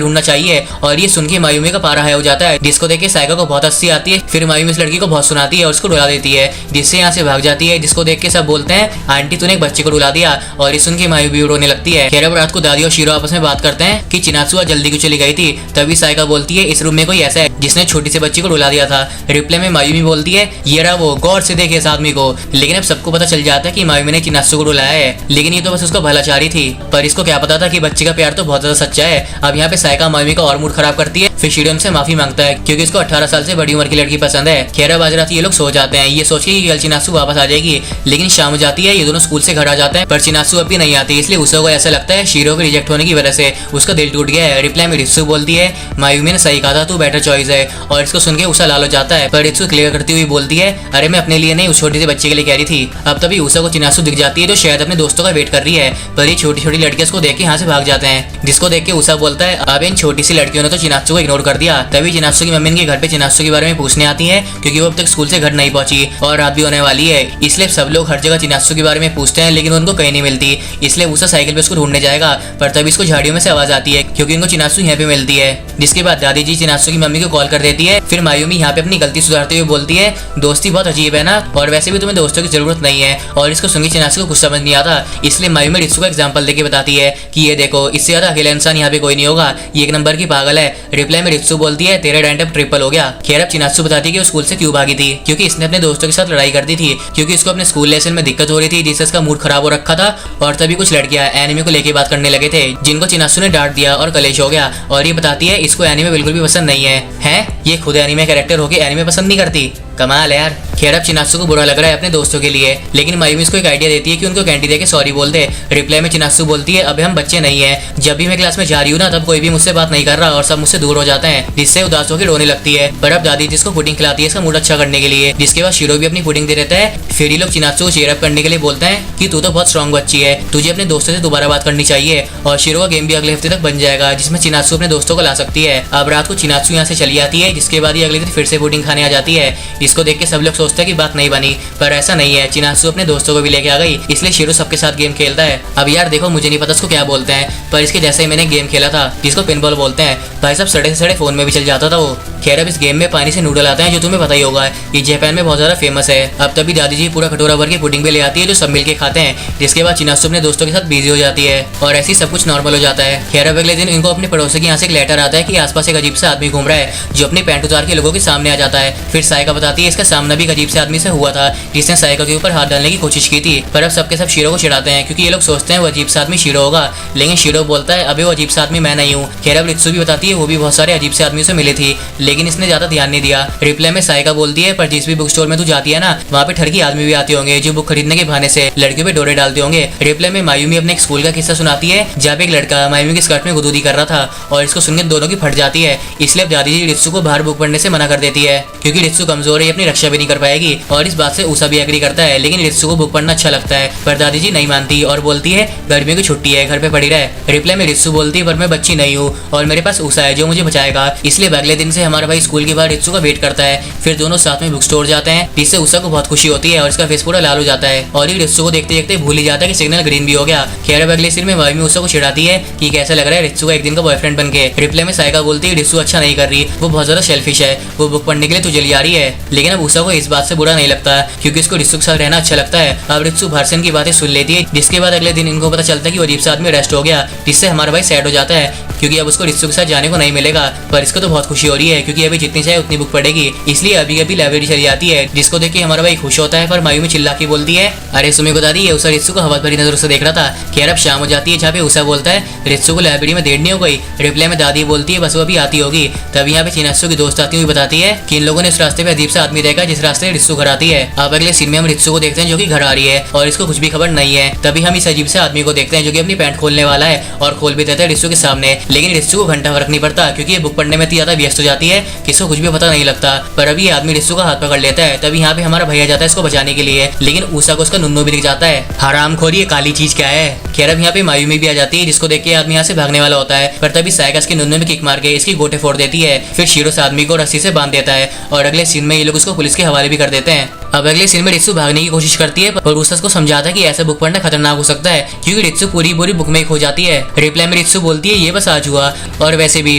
S1: ढूंढना चाहिए, और ये सुन के मायूमी का पारा हाई हो जाता है, जिसको देख के साइका को बहुत हंसी आती है। फिर मायूमी इस लड़की को बहुत सुनाती है और उसको रुला देती है, जिससे यहाँ से भाग जाती है। जिसको देख के सब बोलते हैं आंटी तूने एक बच्चे को रुला दिया, और ये सुन के मायूमी रोने लगती है। खैर अब रात को दादी और शीरो आपस में बात करते हैं कि चिनात्सु जल्दी क्यों चली गई थी। तभी साइका बोलती है इस रूम में कोई ऐसा है जिसने छोटी सी बच्ची को रुला दिया था। रिप्लाई में मायूमी बोलती है ये रहा वो, गौर से देखे इस आदमी को। लेकिन अब सबको पता चल जाता है कि मायूमी ने चिनात्सु को रुलाया है, लेकिन ये तो बस उसका भलाचारी थी, पर इसको क्या पता था कि बच्चे का प्यार तो बहुत ज्यादा सच्चा है। अब यहाँ पे साइका मायूमी का और मूड खराब करती है। फिर शीरो से माफी मांगता है क्योंकि उसको 18 साल से बड़ी उम्र की लड़की पसंद है। खैर अब आज रात ये लोग सो जाते हैं, ये सोच के कि कल चिनात्सु वापस आ जाएगी, लेकिन शाम हो जाती है, ये दोनों स्कूल से घर आ जाते हैं, पर चिनात्सु अब भी नहीं आती, इसलिए उसे को ऐसा लगता है शीरो के रिजेक्ट होने की वजह से उसका दिल टूट गया है। रिप्लाई में रित्सु बोलती है मायूमी ने सही कहा था, तू बेटर चॉइस है, और इसको सुन के उषा लाल हो जाता है, पर रित्सु क्लियर करती हुई बोलती है अरे मैं अपने लिए नहीं उस छोटी सी बच्चे के लिए कह रही थी। अब तभी उषा को चिनात्सु दिख जाती है जो शायद अपने दोस्तों का वेट कर रही है, पर ये छोटी छोटी लड़कियां उसको देख के यहाँ से भाग जाते हैं, जिसको देख के उषा बोलता है अब इन छोटी सी लड़कियों ने तो चिनात्सु को इग्नोर कर दिया। तभी चिनात्सु की मम्मी इनके घर पे चिनात्सु के बारे में पूछने आती है, क्योंकि वो अब तक स्कूल से घर नहीं पहुंची और रात भी होने वाली है, इसलिए सब लोग हर जगह चिनात्सु के बारे में पूछते हैं, लेकिन उनको कहीं नहीं मिलती, इसलिए उषा साइकिल पे उसको ढूंढने जाएगा, पर तभी इसको झाड़ियों में से आवाज आती है क्योंकि उनको चिनात्सु यहाँ पे मिलती है। जिसके बाद दादी जी चिनात्सु की मम्मी को कॉल कर देती है। फिर मायूमी यहाँ पे अपनी गलती सुधारते हुए बोलती है दोस्ती बहुत अजीब है ना, और वैसे भी तुम्हें दोस्तों की जरूरत नहीं है, और इसको सुन के चिनात्सु को कुछ समझ नहीं आता, इसलिए मायूमी रित्सु को एग्जाम्पल देके बताती है कि ये देखो इससे ज्यादा अकेला इंसान यहाँ पे कोई नहीं होगा, ये एक नंबर की पागल है। रिप्लाई में रित्सु बोलती है तेरा डैंड ट्रिपल हो गया। खैर अब चिनात्सु बताती है कि वो स्कूल से क्यों भागी थी, क्योंकि इसने अपने दोस्तों के साथ लड़ाई कर दी थी, क्योंकि इसको अपने स्कूल लेसन में दिक्कत हो रही थी, जिससे इसका मूड खराब हो रखा था, और तभी कुछ लड़कियां एनिमे को लेके बात करने लगे थे, जिनको चिनात्सु ने डांट दिया और कलेश हो गया, और ये बताती है इसको एनिमे बिल्कुल भी पसंद नहीं है, ये खुद एनिमे कैरेक्टर होके एनिमे पसंद नहीं करती, कमाल है यार। खैर अब चिनात्सु को बुरा लग रहा है अपने दोस्तों के लिए, लेकिन मायूमी इसको एक आइडिया देती है कि उनको कैंडी देके सॉरी बोल दे। रिप्लाई में चिनात्सु बोलती है अबे हम बच्चे नहीं है, जब भी मैं क्लास में जा रही हूँ ना तब कोई भी मुझसे बात नहीं कर रहा और सब मुझसे दूर हो जाते हैं, जिससे उदास होकर रोने लगती है। पर अब दादी जिसको पुडिंग खिलाती है इसका मूड अच्छा करने के लिए, जिसके बाद शीरो भी अपनी पुडिंग दे देता है। फिर ये लोग चिनात्सु को चीयर अप करने के लिए बोलते हैं कि तू तो बहुत स्ट्रॉन्ग बच्ची है, तुझे अपने दोस्तों से दोबारा बात करनी चाहिए, और शीरो का गेम भी अगले हफ्ते तक बन जाएगा, जिसमें चिनात्सु अपने दोस्तों को ला सकती है। अब रात को चिनात्सु यहाँ से चली आती है, जिसके बाद ये अगले दिन फिर से पुडिंग खाने आ जाती है, जिसको देख के सब लोग सोचते हैं कि बात नहीं बनी, पर ऐसा नहीं है, चिनात्सु अपने दोस्तों को भी लेके आ गई, इसलिए शीरो सबके साथ गेम खेलता है। अब यार देखो मुझे नहीं पता इसको क्या बोलते हैं, पर इसके जैसे ही मैंने गेम खेला था जिसको पिनबॉल बोलते हैं, भाई साहब सड़े से सड़े फोन में भी चल जाता था वो। खैर अब इस गेम में पानी से नूडल आते हैं, जो तुम्हें पता ही होगा ये जापान में बहुत ज्यादा फेमस है। अब तभी दादी जी पूरा कटोरा भर के पुडिंग भी ले आती है जो सब मिलके खाते हैं, जिसके बाद चिनात्सु अपने दोस्तों के साथ बिजी हो जाती है और ऐसे ही सब कुछ नॉर्मल हो जाता है। खैर अब अगले दिन इनको अपने पड़ोसी के यहाँ से एक लेटर आता है कि आसपास एक अजीब सा आदमी घूम रहा है जो अपनी पैंट उतार के लोगों के सामने आ जाता है। फिर साइका बताती है इसका सामना भी एक अजीब से आदमी से हुआ था जिसने साइका के ऊपर हाथ डालने की कोशिश की थी, पर अब सबके सब शीरो को चिढ़ाते हैं क्योंकि ये लोग सोचते हैं वो अजीब सा आदमी शीरो होगा, लेकिन शीरो बोलता है अबे वो अजीब सा आदमी मैं नहीं हूँ। खैर अब रित्सु भी बताती है वो भी बहुत सारे अजीब से आदमियों से मिली थी, लेकिन इसने ज्यादा ध्यान नहीं दिया। रिप्लाई में साइका बोलती है पर जिस भी बुक स्टोर में तू जाती है ना वहाँ पे ठरकी आदमी भी आते होंगे जो बुक खरीदने के बहाने से लड़कियों पे डोरे डालते होंगे। रिप्लाई में मायूमी अपने एक स्कूल का किस्सा सुनाती है जहाँ पे एक लड़का मायूमी की स्कर्ट में गुदगुदी कर रहा था, और इसको सुनकर दोनों की फट जाती है, इसलिए अब दादी जी रित्सु को बाहर बुक पढ़ने से मना कर देती है क्योंकि रित्सु कमजोर है, अपनी रक्षा भी नहीं कर पाएगी, और इस बात से उषा भी एग्री करता है, लेकिन रित्सु को बुक पढ़ना अच्छा लगता है, पर दादी जी नहीं मानती और बोलती है गर्मियों की छुट्टी है घर पे पड़ी रहे। रिप्लाई में रित्सु बोलती है पर मैं बच्ची नहीं हूँ और मेरे पास उषा है जो मुझे बचाएगा, इसलिए अगले दिन से हमारा भाई स्कूल के बाहर रित्सु का वेट करता है। फिर दोनों साथ में बुक स्टोर जाते हैं, जिससे उषा को बहुत खुशी होती है और इसका फेस पूरा लाल हो जाता है, और ये रित्सु को देखते देखते भूल ही जाता है कि सिग्नल ग्रीन भी हो गया। खैर अब अगले सीन में मायूमी उषा को चिढ़ाती है कि कैसा लग रहा है रित्सु का एक दिन का बॉयफ्रेंड बनके। रिप्लाई में साइका बोलती है रित्सु अच्छा नहीं कर रही, वो बहुत ज्यादा सेल्फिश है, वो बुक पढ़ने के लिए तुझे ले जा रही है, लेकिन अब ऊषा को इस बात से बुरा नहीं लगता क्योंकि उसको रित्सु के साथ रहना अच्छा लगता है। अब रित्सु भरसन की बातें सुन लेती है, जिसके बाद अगले दिन इनको पता चलता है कि वो अजीब सा आदमी अरेस्ट हो गया, जिससे हमारा भाई सैड हो जाता है क्योंकि अब उसको रित्सु के साथ जाने को नहीं मिलेगा। पर इसको तो बहुत खुशी हो रही है क्योंकि अभी जितनी चाहे उतनी बुक पड़ेगी, इसलिए अभी अभी लाइब्रेरी चली जाती है, जिसको देख के हमारा भाई खुश होता है। पर मायूमी चिल्ला के बोलती है, अरे सुमी को दादी, ये उषा रित्सु को हवा भरी नजरों से देख रहा था। खैर अब शाम हो जाती है, जहाँ पे उषा बोलता है रित्सु को लाइब्रेरी में देर नहीं हो गई। रिप्लाई में दादी बोलती है बस वो अभी आती होगी। तब यहाँ पे चिनात्सु की दोस्त आती हुई बताती है कि इन लोगों ने इस रास्ते पे अजीब सा आदमी देखा जिस रास्ते से रित्सु घर आती है। अब अगले सीन में हम रित्सु को देखते हैं जो कि घर आ रही है और इसको कुछ भी खबर नहीं है। तभी हम इस अजीब से आदमी को देखते हैं जो कि अपनी पैंट खोलने वाला है और खोल भी देता है रित्सु के सामने। लेकिन रित्सु को घंटा फर्क नहीं पड़ता क्योंकि ये बुक पढ़ने में इतनी ज्यादा व्यस्त हो जाती है कि इसको कुछ भी पता नहीं लगता। पर अभी ये आदमी रित्सु का हाथ पकड़ लेता है। तभी यहाँ पे हमारा भैया जाता है इसको बचाने के लिए, लेकिन उषा को उसका नुन्नू भी दिख जाता है। हरामखोरी, ये काली चीज क्या है। खैर अब यहाँ पे मायूमी भी आ जाती है, जिसको देख के आदमी यहाँ से भागने वाला होता है। पर तभी सायका इसके नुन्नू में किक मार के इसकी गोटे फोड़ देती है। फिर शीरो से आदमी को रस्सी से बांध देता है और अगले सीन में ये लोग उसको पुलिस के हवाले भी कर देते हैं। अब अगले सीन में रित्सु भागने की कोशिश करती है पर उषा को समझाता है कि ऐसा बुक पढ़ना खतरनाक हो सकता है क्योंकि रित्सु पूरी बुक में खो जाती है। रिप्लाई में रित्सु बोलती है ये बस आज हुआ, और वैसे भी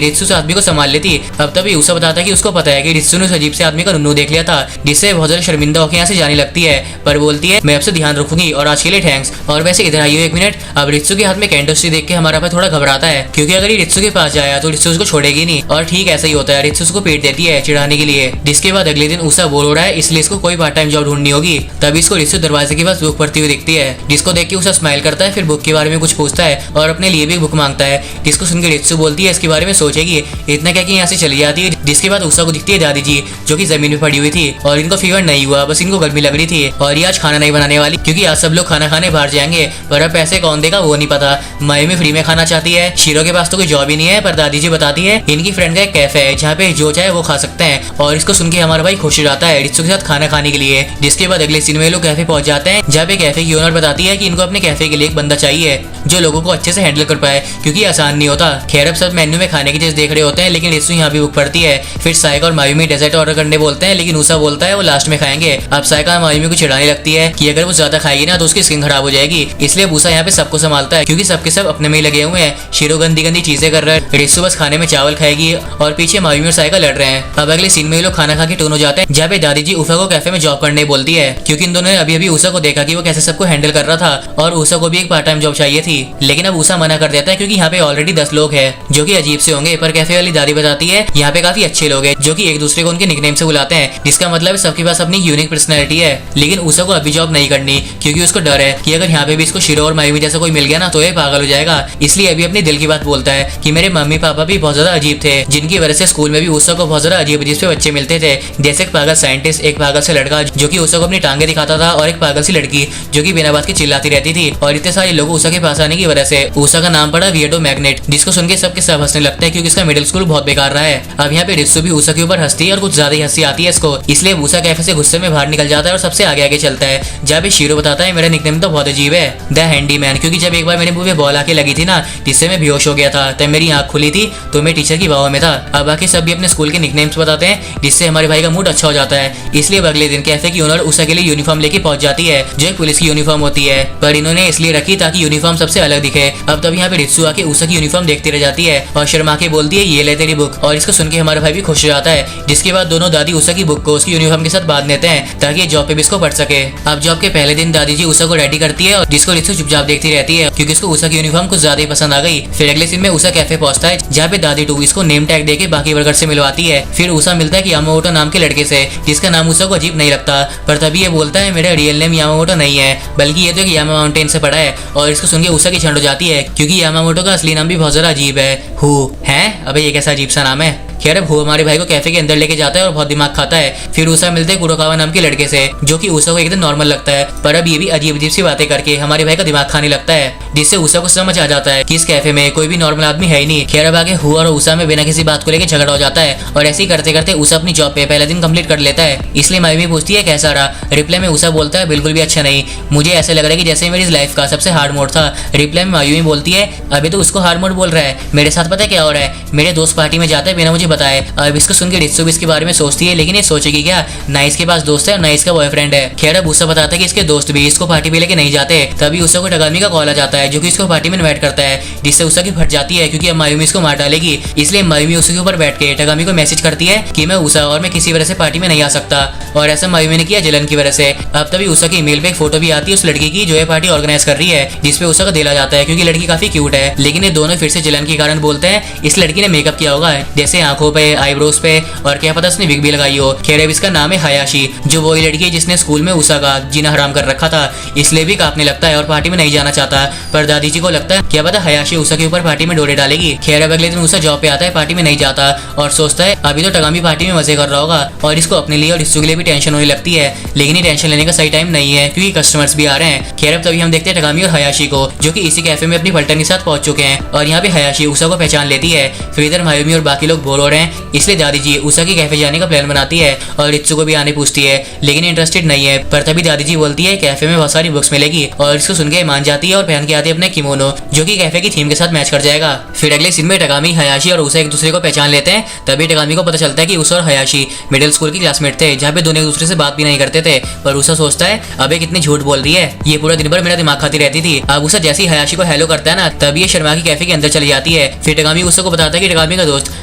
S1: रित्सु से आदमी को संभाल लेती। अब तभी उषा बताता है कि उसको पता है कि रित्सु ने उस अजीब से आदमी का नुन्नू देख लिया था, जिससे बहुत ज्यादा शर्मिंदा होकर यहाँ से जाने लगती है। पर बोलती है मैं आपसे ध्यान रखूंगी और आज के लिए थैंक्स। और वैसे इधर आइए एक मिनट। अब रित्सु के हाथ में कैंडोस्टिक देख के हमारा भाई थोड़ा घबराता है क्योंकि अगर ये रित्सु के पास जाया तो रित्सु उसको छोड़ेगी नहीं, और ठीक ऐसा ही होता है। रित्सु उसको पीट देती है चिढ़ाने के लिए, जिसके बाद अगले दिन उषा बोल हो रहा है इसलिए इसको कोई पार्ट टाइम जॉब ढूंढनी होगी। तभी इसको रित्सु दरवाजे के पास बुक पढ़ती हुई दिखती है, जिसको देख के उषा स्माइल करता है। फिर बुक के बारे में कुछ पूछता है और अपने लिए भी बुक मांगता है, जिसको सुनकर रित्सु बोलती है इसके बारे में सोचेगी। इतना क्या कि यहाँ से चली जाती है, जिसके बाद उषा को दिखती है दादी जी जो कि जमीन में पड़ी हुई थी और इनको फीवर नहीं हुआ, बस इनको गर्मी लग रही थी और ये आज खाना नहीं बनाने वाली क्योंकि आज सब लोग खाना खाने बाहर जाएंगे। पर अब पैसे कौन देगा वो नहीं पता। मायूमी फ्री में खाना चाहती है, शीरो के पास तो कोई जॉब ही नहीं है। पर दादी जी बताती है इनकी फ्रेंड का एक कैफे है जहाँ पे जो चाहे वो खा सकते हैं, और इसको सुन के हमारा भाई खुश हो जाता है रित्सु के साथ खाना खाने के लिए। जिसके बाद अगले सीन में लोग कैफे पहुंच जाते हैं, जहाँ पे कैफे की ओनर बताती है कि इनको अपने कैफे के लिए एक बंदा चाहिए जो लोगों को अच्छे से हैंडल कर पाए क्योंकि आसान नहीं होता। खैर अब सब मेन्यू में खाने की चीज देख रहे होते हैं, लेकिन रित्सु यहाँ भी बुक पड़ती है। फिर सायका और मायूमी डेजर्ट ऑर्डर करने बोलते हैं, लेकिन उषा बोलता है वो लास्ट में खाएंगे। अब सायका मायूमी को चिढ़ाने लगती है कि अगर वो ज्यादा खाएगी ना तो उसकी स्किन खराब हो जाएगी, इसलिए उषा यहाँ पे सबको संभालता है क्योंकि सबके सब अपने में ही लगे हुए हैं। शीरो गंदी गंदी चीजें कर रहा है, रित्सु बस खाने में चावल खाएगी और पीछे मायूमी और सायका लड़ रहे हैं। अब अगले सीन में ये लोग खाना खा के टोन हो जाते हैं, जहाँ पे दादी जी उषा को कैफे में जॉब करने बोलती है क्योंकि इन दोनों ने अभी अभी उषा को देखा कि वो कैसे सबको हैंडल कर रहा था और उषा को भी एक पार्ट टाइम जॉब चाहिए थी। लेकिन अब उषा मना कर देता है क्योंकि यहाँ पे ऑलरेडी 10 लोग हैं जो कि अजीब से होंगे। पर कैफे वाली दादी बताती है यहाँ पे काफी अच्छे लोग हैं जो कि एक दूसरे को उनके निकनेम से बुलाते हैं, जिसका मतलब सबके पास अपनी यूनिक पर्सनैलिटी है। लेकिन उषा को अभी जॉब नहीं करनी क्योंकि उसको डर है कि अगर यहाँ पे भी इसको शीरो और मायूमी जैसा कोई मिल गया ना तो ये पागल हो जाएगा। इसलिए अभी अपनी दिल की बात बोलता है कि मेरे मम्मी पापा भी बहुत ज्यादा अजीब थे, जिनकी वजह से स्कूल में भी उषा को बहुत ज्यादा अजीब अजीब से बच्चे मिलते थे, जैसे एक पागल साइंटिस्ट, एक पागल से लड़का जो कि उषा को अपनी टांगे दिखाता था, और एक पागल सी लड़की जो कि बिना बात के चिल्लाती रहती थी। और इतने सारे लोग उषा के पास आने की वजह से उषा का नाम पड़ा वियर्डो मैग्नेट, जिसको सुन के सबके सब हंसने लगते हैं क्योंकि इसका मिडिल स्कूल बहुत बेकार रहा है। अब यहाँ पे रित्सु भी उषा के ऊपर हंसती है और कुछ ज्यादा ही हंसी आती है इसको, इसलिए उषा कैफे से गुस्से में बाहर निकल जाता है और सबसे आगे आगे चलता है। जहाँ पे शीरो बताता है मेरा निकनेम तो बहुत अजीब है, द हैंडीमैन, क्योंकि जब एक बार मेरे मुंह में बॉल आके लगी थी ना जिससे मैं बेहोश हो गया था, तब मेरी आंख खुली थी तो मैं टीचर की बाहों में था। अब बाकी सब भी अपने स्कूल के निकनेम्स बताते हैं, जिससे हमारे भाई का मूड अच्छा हो जाता है। इसलिए अगले दिन कैफे की ओनर उषा के लिए यूनिफॉर्म लेके पहुंच जाती है जो एक पुलिस की यूनिफॉर्म होती है, पर इन्होंने इसलिए रखी ताकि यूनिफॉर्म सबसे अलग दिखे। अब तब यहाँ पे रित्सु आके उषा की यूनिफॉर्म देखती रह जाती है और शर्मा के बोलती है ये ले तेरी बुक, और इसको सुन के हमारा भाई भी खुश हो जाता है। जिसके बाद दोनों दादी उषा की बुक को उसकी यूनिफॉर्म के साथ बांध देते हैं ताकि जॉब पे भी इसको पढ़ सके। अब जॉब के पहले दिन दादी जी उषा को रेडी करती है और जिसको रित्सु चुपचाप देखती रहती है क्योंकि उसको उषा की यूनिफॉर्म कुछ ज्यादा ही पसंद आ गई। फिर अगले दिन में उषा कैफे पहुंचता है जहाँ पे दादी टू इसको नेम टैग देके बाकी वर्कर से मिलवाती है। फिर उषा मिलता है कि यामामोटो नाम के लड़के से, जिसका नाम उषा को अजीब नहीं लगता, पर तभी ये बोलता है मेरा रियल नेम यामामोटो नहीं है बल्कि ये तो एक यामा माउंटेन से पड़ा है। और इसको सुन के उषा की छंड हो जाती है क्योंकि यामामोटो का असली नाम भी बहुत ज्यादा अजीब है, हु है। अबे ये कैसा अजीब सा नाम है। खैर अब वो हमारे भाई को कैफे के अंदर लेके जाता है और बहुत दिमाग खाता है। फिर उषा मिलते है कुरोकावा नाम के लड़के से जो कि उषा को एकदम नॉर्मल लगता है, पर अब ये भी अजीब अजीब सी बातें करके हमारे भाई का दिमाग खाने लगता है, जिससे उषा को समझ आ जाता है कि इस कैफे में कोई भी नॉर्मल आदमी है ही नहीं। खैर अब आगे हुआ और उषा में बिना किसी बात को लेकर झगड़ा हो जाता है और ऐसे ही करते करते उषा अपनी जॉब पे पहला दिन कंप्लीट कर लेता है। इसलिए मायूमी पूछती है कैसा रहा। रिप्लाई में उषा बोलता है बिल्कुल भी अच्छा नहीं, मुझे ऐसा लग रहा है कि जैसे मेरी लाइफ का सबसे हार्ड मोड था। रिप्लाई में मायूमी बोलती है अभी तो उसको हार्ड मोड बोल रहा है, मेरे साथ पता है क्या हो रहा है, मेरे दोस्त पार्टी में जाते हैं बिना मुझे बताए। अब इसको सुन के रित्सु भी इसके बारे में सोचती है, लेकिन ये सोचेगी क्या, ना इसके पास दोस्त है और ना इसका बॉयफ्रेंड है। खैर अब उषा बताता है कि इसके दोस्त भी इसको पार्टी पे लेके नहीं जाते। तभी उषा को टगामी का कॉल आ जाता है, जो कि इसको पार्टी में इनवाइट करता है, जिससे उषा की फट जाती है क्योंकि अब मायूमी इसको मार डालेगी। इसलिए मायूमी उषा के ऊपर बैठ के टगामी को मैसेज करती है कि मैं उषा और मैं किसी वजह से पार्टी में नहीं आ सकता, और ऐसा मायूमी ने किया जलन की वजह से। अब तभी उषा की ईमेल पे एक फोटो भी आती है उस लड़की की जो ये पार्टी ऑर्गेनाइज कर रही है, जिसपे उषा का दिल आ जाता है क्योंकि लड़की काफी क्यूट है। लेकिन ये दोनों फिर से जलन के कारण बोलते हैं इस लड़की ने मेकअप किया होगा, जैसे आंखों पे, आईब्रोज पे, और क्या पता उसने विग भी लगाई हो। खैर अब इसका नाम है हयाशी, जो वही लड़की है जिसने स्कूल में उषा का जीना हराम कर रखा था। इसलिए भी कांपने लगता है और पार्टी में नहीं जाना चाहता। पर दादी जी को लगता है क्या पता हयाशी उषा के ऊपर पार्टी में डोरे डालेगी। खैर अब अगले दिन उषा जॉब पे आता है, पार्टी में नहीं जाता और सोचता है अभी तो टगामी पार्टी में मजे कर रहा होगा, और इसको अपने लिए और रित्सु के लिए भी टेंशन होने लगती है। लेकिन ये टेंशन लेने का सही टाइम नहीं है क्योंकि कस्टमर्स भी आ रहे हैं। खैर अब तभी हम देखते हैं टगामी और हयाशी को, जो कि इसी कैफे में अपनी पलटन के साथ पहुंच चुके हैं, और यहाँ पे हयाशी उषा को पहचान लेती है। फिर इधर मायूमी और बाकी लोग बोर हो रहे हैं, इसलिए दादी जी उषा के कैफे जाने का प्लान बनाती है और रित्सु को भी आने पूछती है, लेकिन इंटरेस्टेड नहीं है। पर तभी दादी जी बोलती है कैफे में बहुत सारी बुक्स मिलेगी, और इसको सुन के मान जाती है और पहन के आती है अपने किमोनो, जो कि कैफे की थीम के साथ मैच कर जाएगा। फिर अगले सीन में टगामी, हयाशी और उषा एक दूसरे को पहचान लेते हैं। तभी टगामी को पता चलता है कि उषा और हयाशी मिडिल स्कूल की क्लासमेट थे, जहाँ पे दोनों एक दूसरे से बात भी नहीं करते थे। पर उषा सोचता है अबे कितनी झूठ बोल रही है, ये पूरा दिन भर मेरा दिमाग खाती रहती थी। अब उषा जैसे ही हयाशी को हेलो करता है ना, तभी ये शर्मा की कैफे के अंदर चली जाती है। फिर टगामी उषा को बताता है कि टगामी का दोस्त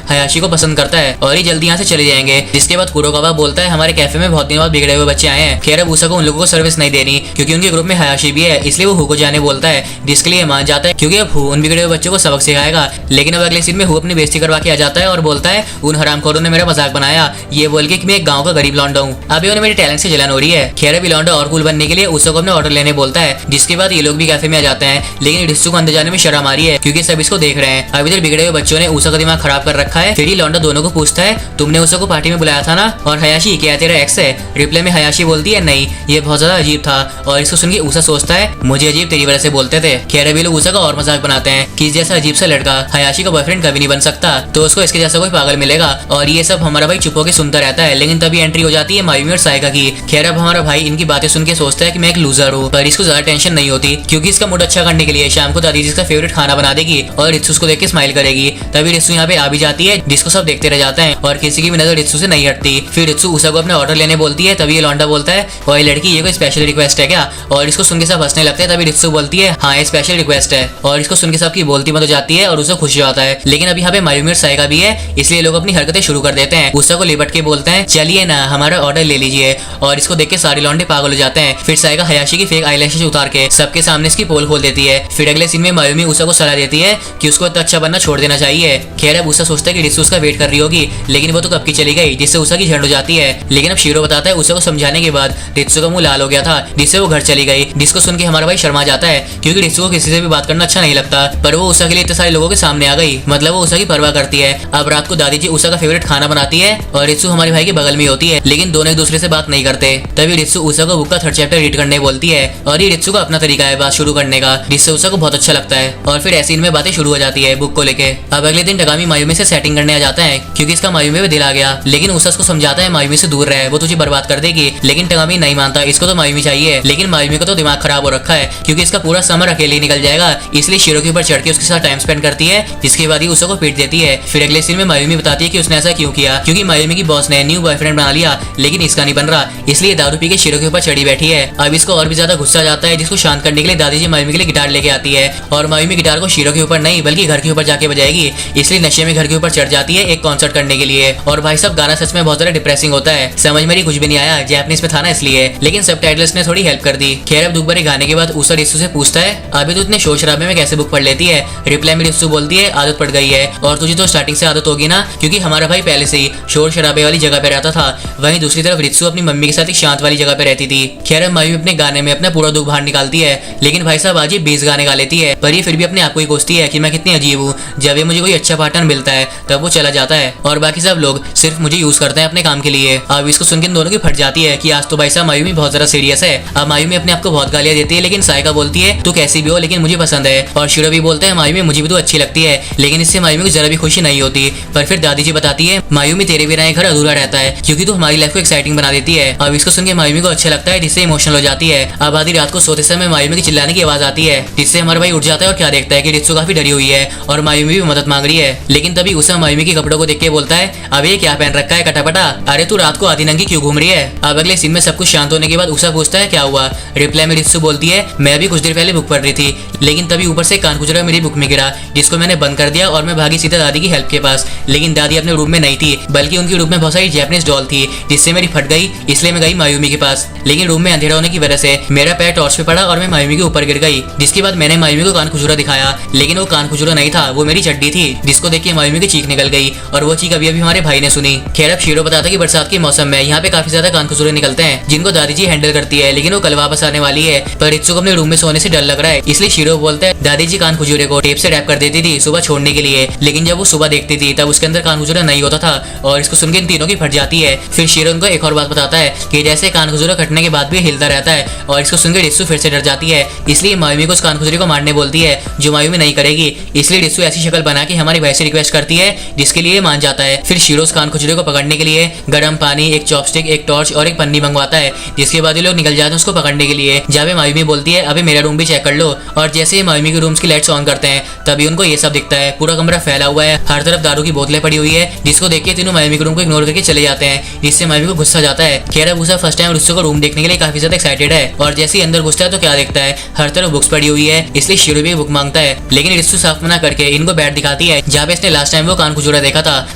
S1: हयाशी को पसंद करता है और ये जल्दी यहाँ से चले जाएंगे। जिसके बाद कुरोकावा बोलता है हमारे कैफे में बहुत दिनों बाद बिगड़े हुए बच्चे आए हैं। खैर अब उषा को उन लोगों को सर्विस नहीं देनी क्योंकि उनके ग्रुप में हयाशी भी है, इसलिए वो हु को जाने बोलता है, जिसके लिए मान जाता है क्योंकि अब हु उन बिगड़े हुए बच्चों को सबक सिखाएगा। लेकिन अब अगले सीन में हु अपनी बेइज्जती करवा के आ जाता है और बोलता है उन हरामखोरों ने मेरा मजाक बनाया, ये बोल के कि मैं एक गांव का गरीब लौंडा हूँ। अभी उन्हें मेरे टैलेंट से जलन हो रही है। खैर अभी लौंडा और कूल बनने के लिए उषा को अपने ऑर्डर लेने बोलता है, जिसके बाद ये लोग भी कैफे में आ जाते हैं। लेकिन रित्सु को अंदर जाने में शर्म आ रही है क्योंकि सब इसको देख रहे हैं। अब इधर बिगड़े हुए बच्चों ने उषा का दिमाग खराब कर रखा है। फिर ये लौंडा दोनों को पूछता है तुमने उषा को पार्टी में बुलाया था ना, और हयाशी क्या तेरा एक्स है? रिप्लाई में हयाशी बोलती है नहीं, ये बहुत ज्यादा अजीब था। और इसको सुन के उषा सोचता है मुझे अजीब तेरी वजह से बोलते थे। खैर अभी लोग उषा का और मजाक बनाते हैं कि जैसा अजीब सा लड़का हयाशी का बॉयफ्रेंड कभी नहीं बन सकता, तो उसको इसके जैसा कोई पागल मिलेगा। और ये सब हमारा भाई चुप होकर सुनता रहता है। लेकिन तभी एंट्री हो जाती है मायूमी और साइका की। खैर अब हमारा भाई इनकी बातें सुन के सोचता है कि मैं एक लूजर हूँ, पर इसको ज्यादा टेंशन नहीं होती क्योंकि इसका मूड अच्छा करने के लिए शाम को दादी जी इसका फेवरेट खाना बना देगी और रित्सु उसको देख के स्माइल करेगी। तभी रित्सु यहाँ पे आ भी जाती है, जिसको सब देखते रह जाते हैं और किसी की भी नजर रित्सु से नहीं हटती। फिर रित्सु उषा को अपने ऑर्डर लेने बोलती है। तभी ये लौंडा बोलता है ओए लड़की ये कोई स्पेशल रिक्वेस्ट है क्या? और इसको सुन के सब हंसने लगते हैं। तभी रित्सु बोलती है हाँ ये स्पेशल रिक्वेस्ट है, और इसको सुन के सबकी बोलती बंद हो जाती है और उसे खुशी होता है। लेकिन अभी यहाँ पे मायूमी और साइका भी है, इसलिए लोग अपनी हरकतें शुरू कर देते हैं। उषा को लिपट के बोलते हैं चलिए ना हमारा ऑर्डर ले लीजिए, और इसको देख के सारे लौंडे पागल हो जाते हैं। फिर साइका हयाशी की फेक आईलैशेस उतार के सबके सामने इसकी पोल खोल देती है। फिर अगले सीन में मायूमी उषा को सलाह देती है कि उसको इतना अच्छा बनना छोड़ देना चाहिए। खैर अब उषा सोचता है कि रित्सु उसका वेट कर रही होगी, लेकिन वो तो कब की चली गई, जिससे उषा की झंड हो जाती है। लेकिन अब शीरो बताता है उषा को समझाने के बाद रित्सु का मुंह लाल हो गया था, जिससे वो घर चली गई। जिसको सुन के हमारा भाई शर्मा जाता है क्योंकि रित्सु को किसी से भी बात करना अच्छा नहीं लगता, पर वो उषा के लिए इतने सारे लोगों के सामने आ गई, मतलब वो उषा की परवाह करती है। अब रात को दादी जी उषा का फेवरेट खाना बनाती है और रित्सु हमारे भाई के बगल में होती है, लेकिन दोनों एक दूसरे से बात नहीं करते। तभी रित्सु उषा को बुक का 3rd चैप्टर रीड करने बोलती है, और ये रित्सु का अपना तरीका है बात शुरू करने का, जिससे उषा को बहुत अच्छा लगता है। और फिर ऐसे इनमें बातें शुरू हो जाती है बुक को लेके। अब अगले दिन टगामी मायूमी से सेटिंग करने आ जाता है क्योंकि इसका मायूमी में दिल आ गया। लेकिन उषा उसको समझाता है मायूमी से दूर रहे, वो तुझे बर्बाद कर देगी। लेकिन टगामी नहीं मानता, इसको तो मायूमी चाहिए। लेकिन मायूमी को तो दिमाग खराब हो रखा है क्योंकि इसका पूरा समर अकेले निकल जाएगा, इसलिए शीरो के ऊपर चढ़ के उसके साथ टाइम स्पेंड करती है, जिसके बाद ही उषा को पीट देती है। फिर अगले सीन में मायूमी बताती है कि उसने ऐसा क्यों किया, क्योंकि मायूमी की बॉस ने न्यू बॉयफ्रेंड बना लिया, लेकिन इसका नहीं बन रहा, इसलिए दारू पी के शीरो के ऊपर चढ़ी बैठी है। अब इसको और भी ज्यादा गुस्सा जाता है, जिसको शांत करने के लिए दादी जी मायूमी के लिए गिटार लेके आती है, और मायूमी गिटार को शीरो के ऊपर नहीं बल्कि घर के ऊपर जाके बजाएगी, इसलिए नशे में घर के ऊपर चढ़ जाती है एक कॉन्सर्ट करने के लिए। और भाई साहब गाना सच में बहुत ज्यादा डिप्रेसिंग होता है, समझ में कुछ भी नहीं आया, जैपनीज में था ना इसलिए, लेकिन सबटाइटल्स ने थोड़ी हेल्प कर दी। खैर अब दुख भरे गाने के बाद उषा रित्सु से पूछता है अभी तो इतने शोर शराबे में कैसे बुक पढ़ लेती है? रिप्लाई में रित्सु बोलती है आदत पड़ गई है, और तुझे तो स्टार्टिंग से आदत होगी ना, क्योंकि हमारा भाई पहले से ही शोर शराबे वाली जगह पे रहता था। वहीं दूसरी तरफ रित्सु अपनी मम्मी के साथ एक शांत वाली जगह पे रहती थी। खैर अब मायूमी अपने गाने में अपना पूरा दुख बाहर निकालती है, लेकिन भाई साहब आज ये 20 गाने गा लेती है, पर ये फिर भी अपने आप को ही कोसती है कि मैं कितनी अजीब हूँ। जब ये मुझे कोई अच्छा पार्टनर मिलता है तब वो चला जाता है, और बाकी सब लोग सिर्फ मुझे यूज करते हैं अपने काम के लिए। अब इसको सुनकर दोनों की फट जाती है कि आज तो भाई साहब मायूमी बहुत ज्यादा सीरियस है। अब मायूमी अपने आप को बहुत गालियां देती है, लेकिन साइका बोलती है तू कैसी भी हो लेकिन मुझे पसंद है, और शीरो भी बोलते हैं मायूमी मुझे भी तो अच्छी लगती है, लेकिन इससे मायूमी को जरा भी खुशी नहीं होती। पर फिर दादी जी बताती है मायूमी तेरे बिना घर अधूरा रहता है क्योंकि तू हमारी लाइफ को एक्साइटिंग बना देती है। अब इसको सुनकर मायूमी को अच्छा लगता है, जिससे इमोशनल हो जाती है। अब आधी रात को सोते समय मायूमी की चिल्लाने की आवाज आती है, जिससे हमारा भाई उठ जाता है और क्या देखता है कि रित्सु काफी डरी हुई है और मायूमी भी मदद मांग रही है। लेकिन तभी उषा मायूमी की कपड़ों को देख के बोलता है, अब ये क्या पहन रखा है कटापटा, अरे तू रात को आधी नंगी क्यों घूम रही है। अब अगले सीन में सब कुछ शांत होने के बाद उषा पूछता है क्या हुआ। रिप्लाई में रित्सु बोलती है, मैं अभी कुछ देर पहले बुक पढ़ रही थी, लेकिन तभी ऊपर से कान खुजरा मेरी बुक में गिरा, जिसको मैंने बंद कर दिया और मैं भागी सीधा दादी की हेल्प के पास। लेकिन दादी अपने रूम में नहीं थी, बल्कि उनकी रूम में बहुत सारी जैपनीज डॉल थी, जिससे मेरी फट गई, इसलिए मैं गई मायूमी के पास। लेकिन रूम में अंधेरा होने की वजह से मेरा पैर टॉर्च पे पड़ा और मैं मायूमी के ऊपर गिर गई, जिसके बाद मैंने मायूमी को कान खुजरा दिखाया, लेकिन वो कान खुजरा नहीं था, वो मेरी चड्डी थी, जिसको देख के मायूमी की चीख निकल गई और वो चीख अभी हमारे भाई ने सुनी। खैर अब शीरो बताता कि बरसात के मौसम में यहाँ पे काफी ज्यादा कान खुजरे निकलते हैं, जिनको दादी जी हैंडल करती है, लेकिन वो कल वापस आने वाली है। पर रित्सु को अपने रूम में सोने से डर लग रहा है, इसलिए शीरो बोलता है दादी जी कान खुजरे को टेप से रैप कर देती थी सुबह छोड़ने के लिए, लेकिन जब वो सुबह देखती थी तब उसके अंदर कान खुजरा नहीं होता था, और इसको सुनकर इन तीनों की फट जाती है। फिर शीरो उनको एक और बात बताता है कि जैसे कान खुजरा कटने के बाद भी हिलता रहता है, और इसको सुनकर रित्सु फिर से डर जाती है, इसलिए मायूमी को उस कान खुजरे को मारने बोलती है, जो मायूमी नहीं करेगी। इसलिए रित्सु ऐसी शक्ल बना के हमारे भाई से रिक्वेस्ट करती है, जिसके लिए मान जाता है। फिर शीरो उस कान खुजरे को पकड़ने के लिए गर्म पानी, एक चॉपस्टिक, एक टॉर्च और एक पन्नी मंगवाता है, जिसके बाद ये लोग निकल जाते हैं उसको पकड़ने के लिए। जहाँ पे मायूमी बोलती है अबे मेरा रूम भी चेक कर लो, और जैसे मायूमी के रूम्स की लाइट्स ऑन करते हैं तभी उनको ये सब दिखता है। पूरा कमरा फैला हुआ है, हर तरफ दारू की बोतलें पड़ी हुई है, जिसको देख के तीनों मायूमी के रूम को इग्नोर करके चले जाते हैं, जिससे मायूमी को गुस्सा जाता है। खैर अब उसे फर्स्ट टाइम रित्सु को रूम देखने के लिए काफी ज्यादा एक्साइटेड है, और जैसे ही अंदर घुसता है तो क्या देखता है, हर तरफ बुक्स पड़ी हुई है, इसलिए शीरो भी बुक मांगता है। लेकिन रित्सु साफ मना करके इनको बैट दिखाती है, जहाँ पे इसने लास्ट टाइम वो कान खुजरा देखा था।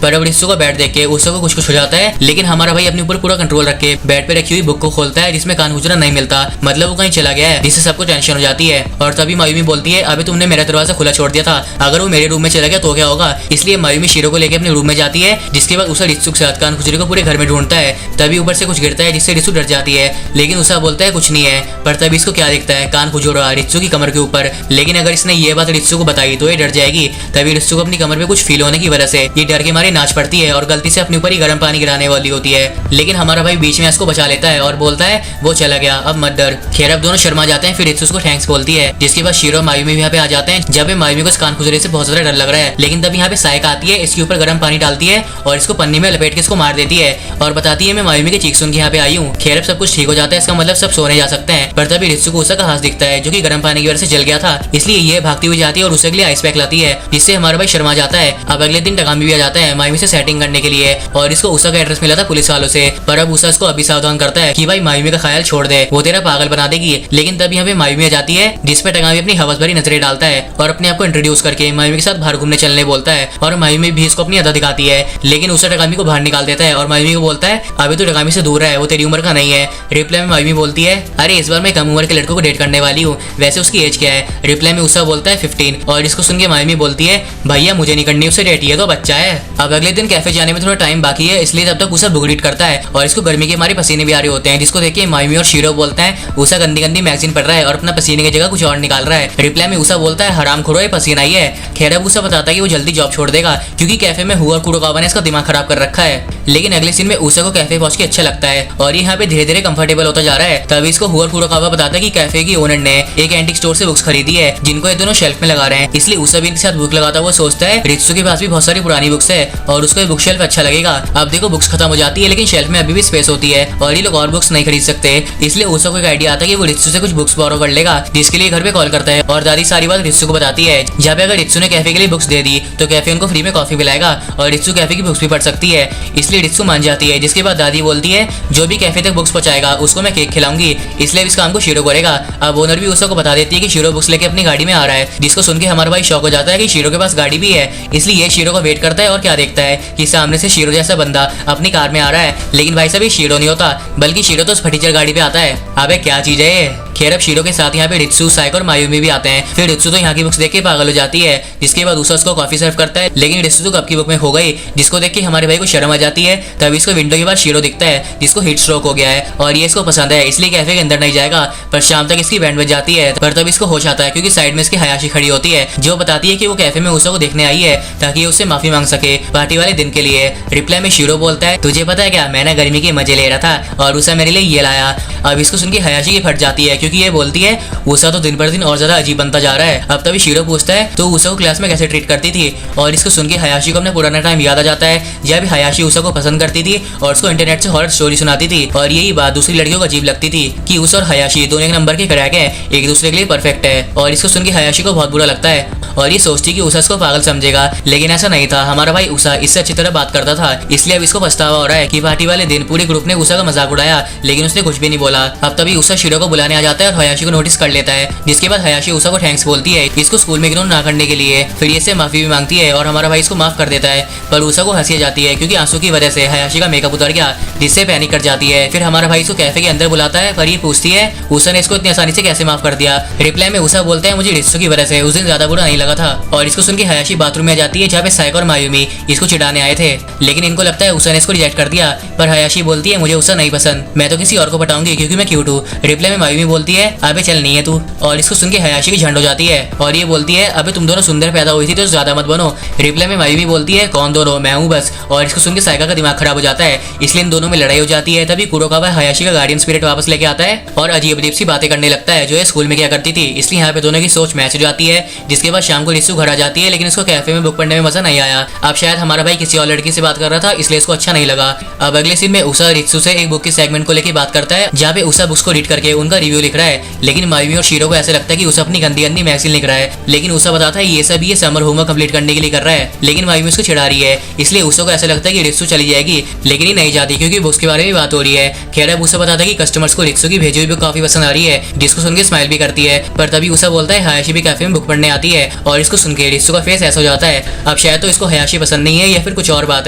S1: पर अब रित्सु को बैट देख के उसको कुछ कुछ हो जाता है, लेकिन हमारा भाई अपने ऊपर पूरा कंट्रोल रख के बैट पे रखी हुई बुक को खोलता है, जिसमें कान खुजरा नहीं मिलता, मतलब वो कहीं चला गया है, जिससे सबको टेंशन हो जाती है। और तभी मायूमी बोलती है अभी तुमने मेरा दरवाजा खुला छोड़ दिया था, अगर वो मेरे रूम में चला गया तो क्या होगा। इसलिए मायूमी शीरो को लेकर अपने रूम में जाती है, जिसके बाद उषा रित्सु के साथ कान खुजरे को पूरे घर में ढूंढता है। तभी ऊपर से कुछ गिरता है, जिससे रित्सु डर जाती है, लेकिन उषा बोलता है कुछ नहीं है। पर तभी इसको क्या दिखता है, कान खुजरा रित्सु की कमर के ऊपर। लेकिन अगर इसने ये बात रित्सु को बताई तो ये डर जाएगी। तभी रित्सु को अपनी कमर पे कुछ फील होने की वजह से ये डर के मारे नाच पड़ती है और गलती से अपने ऊपर ही गर्म पानी गिराने वाली होती है, लेकिन हमारा भाई बीच में इसको बचा लेता है और बोलता है वो चला गया, अब मत डर। खैर अब दोनों शर्मा जाते हैं, फिर रित्सु उसको थैंक्स बोलती है, जिसके बाद शीरो मायूमी यहाँ पे आ जाते हैं। जब मायूमी को इस कान खुजरे से बहुत ज्यादा डर लग रहा है, लेकिन तब यहाँ पे सायका आती है, इसके ऊपर गर्म पानी डालती है और इसको पन्नी में लपेट के इसको मार देती है और बताती है मैं मायूमी की चीख सुन के यहाँ पे आई हूँ। खैर अब सब कुछ ठीक हो जाता है, इसका मतलब सब सोने जा सकते हैं। पर तभी रित्सु को उषा का हाथ दिखता है, जो कि गर्म पानी की वजह से जल गया था, इसलिए ये भागती हुई जाती है और उसे के लिए आइस पैक लाती है, जिससे हमारा भाई शर्मा जाता है। अब अगले दिन टकामी भी आ जाता है मायूमी से सेटिंग करने के लिए, और इसको उषा का एड्रेस मिला था पुलिस वालों से। पर अब उषा इसको अभी सावधान करता है कि भाई मायूमी का ख्याल छोड़ दे, वो तेरा पागल बना देगी। लेकिन तभी यहाँ पे मायूमी आ जाती है, जिसपे टकामी अपनी हवस भरी नजरें डालता है और अपने आप को इंट्रोड्यूस करके मायूमी के साथ बाहर घूमने चलने बोलता है, और मायूमी भी इसको अपनी अदा दिखाती है। लेकिन उषा टकामी को बाहर निकाल देता है और मायूमी को बोलता है अभी तो टकामी से दूर है, वो तेरी उम्र का नहीं है। रिप्लाई में मायूमी बोलती है अरे इस बार मैं कम उम्र के लड़कों को डेट करने वाली हूँ, वैसे उसकी एज क्या है। रिप्लाई में उषा बोलता है 15, और इसको सुन के मायूमी बोलती है भैया मुझे नहीं करनी उससे डेट, ये तो बच्चा है। अब अगले दिन कैफे जाने में थोड़ा टाइम बाकी है, इसलिए तब तक उषा बुक रीड करता है और इसको गर्मी के मारे पसीने भी आ रहे होते हैं, जिसको देख के मायूमी और शीरो बोलते हैं उषा गंदी गंदी मैगजीन पढ़ रहा है और अपना पसीने की जगह कुछ और निकाल रहा है। रिप्लाई में उषा बोलता है हराम खोरो ये पसीना ही है। खैर अब उषा बताता है कि वो जल्दी जॉब छोड़ देगा, क्योंकि कैफे में हुआ कुड़ोकावा ने इसका दिमाग खराब कर रखा है। लेकिन अगले सीन में उषा को कैफे पहुंच के अच्छा लगता है और यहाँ पे धीरे धीरे कंफर्टेबल होता जा रहा है। तभी इसको हुआ कुड़ोकावा बताता है कि कैफे की ओनर ने एक एंटीक स्टोर से बुक्स खरीदी है, जिनको ये दोनों शेल्फ में लगा रहे हैं, इसलिए उषा भी इनके साथ बुक लगाता हुआ सोचता है रित्सु के पास भी बहुत सारी पुरानी बुक्स है और उसको बुक शेल्फ अच्छा लगेगा। अब देखो बुक्स खत्म हो जाती है, लेकिन शेल्फ में अभी भी स्पेस होती है और ये लोग और बुक्स नहीं खरीद सकते, इसलिए उषा को एक आइडिया आता है कि वो रित्सु से कुछ बुक्स बोरो कर लेगा, जिसके लिए घर पे कॉल करता है और दादी सारी बात रित्सु को बताती है। जहाँ पे अगर रित्सु ने कैफे के लिए बुक्स दे दी तो कैफे उनको फ्री में कॉफी पिलाएगा और रित्सु कैफे की बुक्स भी पढ़ सकती है, इसलिए रित्सु मान जाती है। जिसके बाद दादी बोलती है जो भी कैफे तक बुक्स पहुंचाएगा उसको मैं केक खिलाऊंगी, इसलिए इस काम को शीरो करेगा। अब ओनर भी उषा को बता देती है कि शीरो बुक्स लेके अपनी गाड़ी में आ रहा है, जिसको सुन के हमारा भाई शौक हो जाता है कि शीरो के पास गाड़ी भी है, इसलिए ये शीरो को वेट करता है और क्या देखता है कि सामने से शीरो जैसा बंदा अपनी कार में आ रहा है। लेकिन भाई साहब ये शीरो नहीं होता, बल्कि शीरो तो उस फटीचर गाड़ी पे आता है। अबे क्या चीज है ये। खैर अब शीरो के साथ यहाँ पे रित्सु, सायका और मायूमी भी आते हैं। फिर रित्सु तो यहाँ की बुक्स देख के पागल हो जाती है, जिसके बाद उषा उसको कॉफी सर्व करता है, लेकिन रित्सु तो कब की बुक में हो गई, जिसको देख के हमारे भाई को शर्म आ जाती है। तभी इसको विंडो के बाद शीरो दिखता है, जिसको हीट स्ट्रोक हो गया है और ये इसको पसंद है, इसलिए कैफे के अंदर नहीं जाएगा। पर शाम तक इसकी बैंड बज जाती है, पर तब इसको होश आता है क्योंकि साइड में इसकी हयाशी खड़ी होती है, जो बताती है कि वो कैफे में उषा को देखने आई है ताकि ये उससे माफी मांग सके पार्टी वाले दिन के लिए। रिप्लाई में शीरो बोलता है तुझे पता है क्या, मैंने गर्मी के मजे ले रहा था और उषा मेरे लिए ये लाया। अब इसको सुन के हयाशी की फट जाती है क्योंकि ये बोलती है उषा तो दिन पर दिन और ज्यादा अजीब बनता जा रहा है। अब तभी शीरो पूछता है तो उषा को क्लास में कैसे ट्रीट करती थी, और इसको सुन के हयाशी को अपना पुराना टाइम याद आ जाता है जब हयाशी उषा को पसंद करती थी और उसको इंटरनेट से हॉरर स्टोरी सुनाती थी। और यही बात दूसरी लड़कियों को अजीब लगती थी कि उषा और हयाशी दोनों एक नंबर के क्रैक है, एक दूसरे के लिए परफेक्ट है। और इसको सुन के हयाशी को बहुत बुरा लगता है और ये सोचती कि उषा इसको पागल समझेगा, लेकिन ऐसा नहीं था। हमारा भाई उषा इससे अच्छी तरह बात करता था, इसलिए अब इसको पछतावा हो रहा है कि पार्टी वाले दिन पूरे ग्रुप ने उषा का मजाक उड़ाया लेकिन उसने कुछ भी नहीं बोला। अब तभी उषा शीरो को बुलाने आ जाता है और हयाशी को नोटिस कर लेता है, जिसके बाद हयाशी उषा को थैंक्स बोलती है इसको स्कूल में इग्नोर ना करने के लिए। फिर ये से माफी भी मांगती है और हमारा भाई इसको माफ कर देता है। पर उषा को हंसी आ जाती है क्योंकि आंसू की वजह से हयाशी का मेकअप उतर गया, जिससे पैनिक कर जाती है। फिर हमारा भाई इसको कैफे के अंदर बुलाता है पर ये पूछती है उषा ने इसको इतनी आसानी से कैसे माफ कर दिया। रिप्लाई में उषा बोलता है मुझे रिश्तों की वजह से उस दिन ज्यादा बुरा नहीं लगा था। और इसको सुन के हयाशी बाथरूम में जाती है जहाँ पे साइको और मायूमी इसको चिढ़ाने आए थे, लेकिन इनको लगता है उषा ने इसको रिजेक्ट कर दिया। पर हयाशी बोलती है मुझे उषा नहीं पसंद, मैं तो किसी और को पटाऊंगी क्योंकि मैं क्यूट हूँ। रिप्लाई में मायूमी बोलती है अबे चल नहीं है तू। और इसको सुन के हयाशी की झंड हो जाती है और ये बोलती है अबे तुम दोनों सुंदर पैदा हुई थी तो ज्यादा मत बनो। रिप्लाई में मायूमी बोलती है कौन दोनों, मैं हूँ बस। और इसको सुन के साइका का दिमाग खराब हो जाता है, इसलिए इन दोनों में लड़ाई हो जाती है। तभी कुरोकावा हयाशी का गार्डियन स्पिरिट वापस लेके आता है और अजीब अजीब सी बातें करने लगता है जो ये स्कूल में क्या करती थी, इसलिए यहाँ पे दोनों की सोच मैच हो जाती है। जिसके बाद शाम को रिसु घर आ जाती है, लेकिन इसको कैफे में बुक पढ़ने में मजा नहीं आया। अब शायद हमारा भाई किसी और लड़की से बात कर रहा था इसलिए इसको अच्छा नहीं लगा। अब अगले सीन में उषा रित्सु से एक बुक के सेगमेंट को लेकर बात करता है जहाँ पे उषा बुक्स को रीड करके उनका रिव्यू लिख रहा है, लेकिन मायूमी और शीरो को ऐसा लगता है कि उषा अपनी गंदी गंदी मैगजीन लिख रहा है। लेकिन उषा बताता है ये सब ये समर होमवर्क कंप्लीट करने के लिए कर रहा है, लेकिन मायूमी उसको चिढ़ा रही है, इसलिए उषा को ऐसा लगता है कि रित्सु चली जाएगी, लेकिन ये नहीं जाती क्योंकि बुक्स के बारे में बात हो रही है। खैर अब उषा बताता है कि कस्टमर्स को रित्सु की भेजी हुई बुक काफी पसंद आ रही है, जिसको सुन के स्माइल भी करती है। पर तभी उषा बोलता है हयाशी भी कैफे में बुक पढ़ने आती है और इसको सुन के रित्सु का फेस ऐसा हो जाता है। अब शायद तो इसको हयाशी पसंद नहीं है या फिर कुछ और बात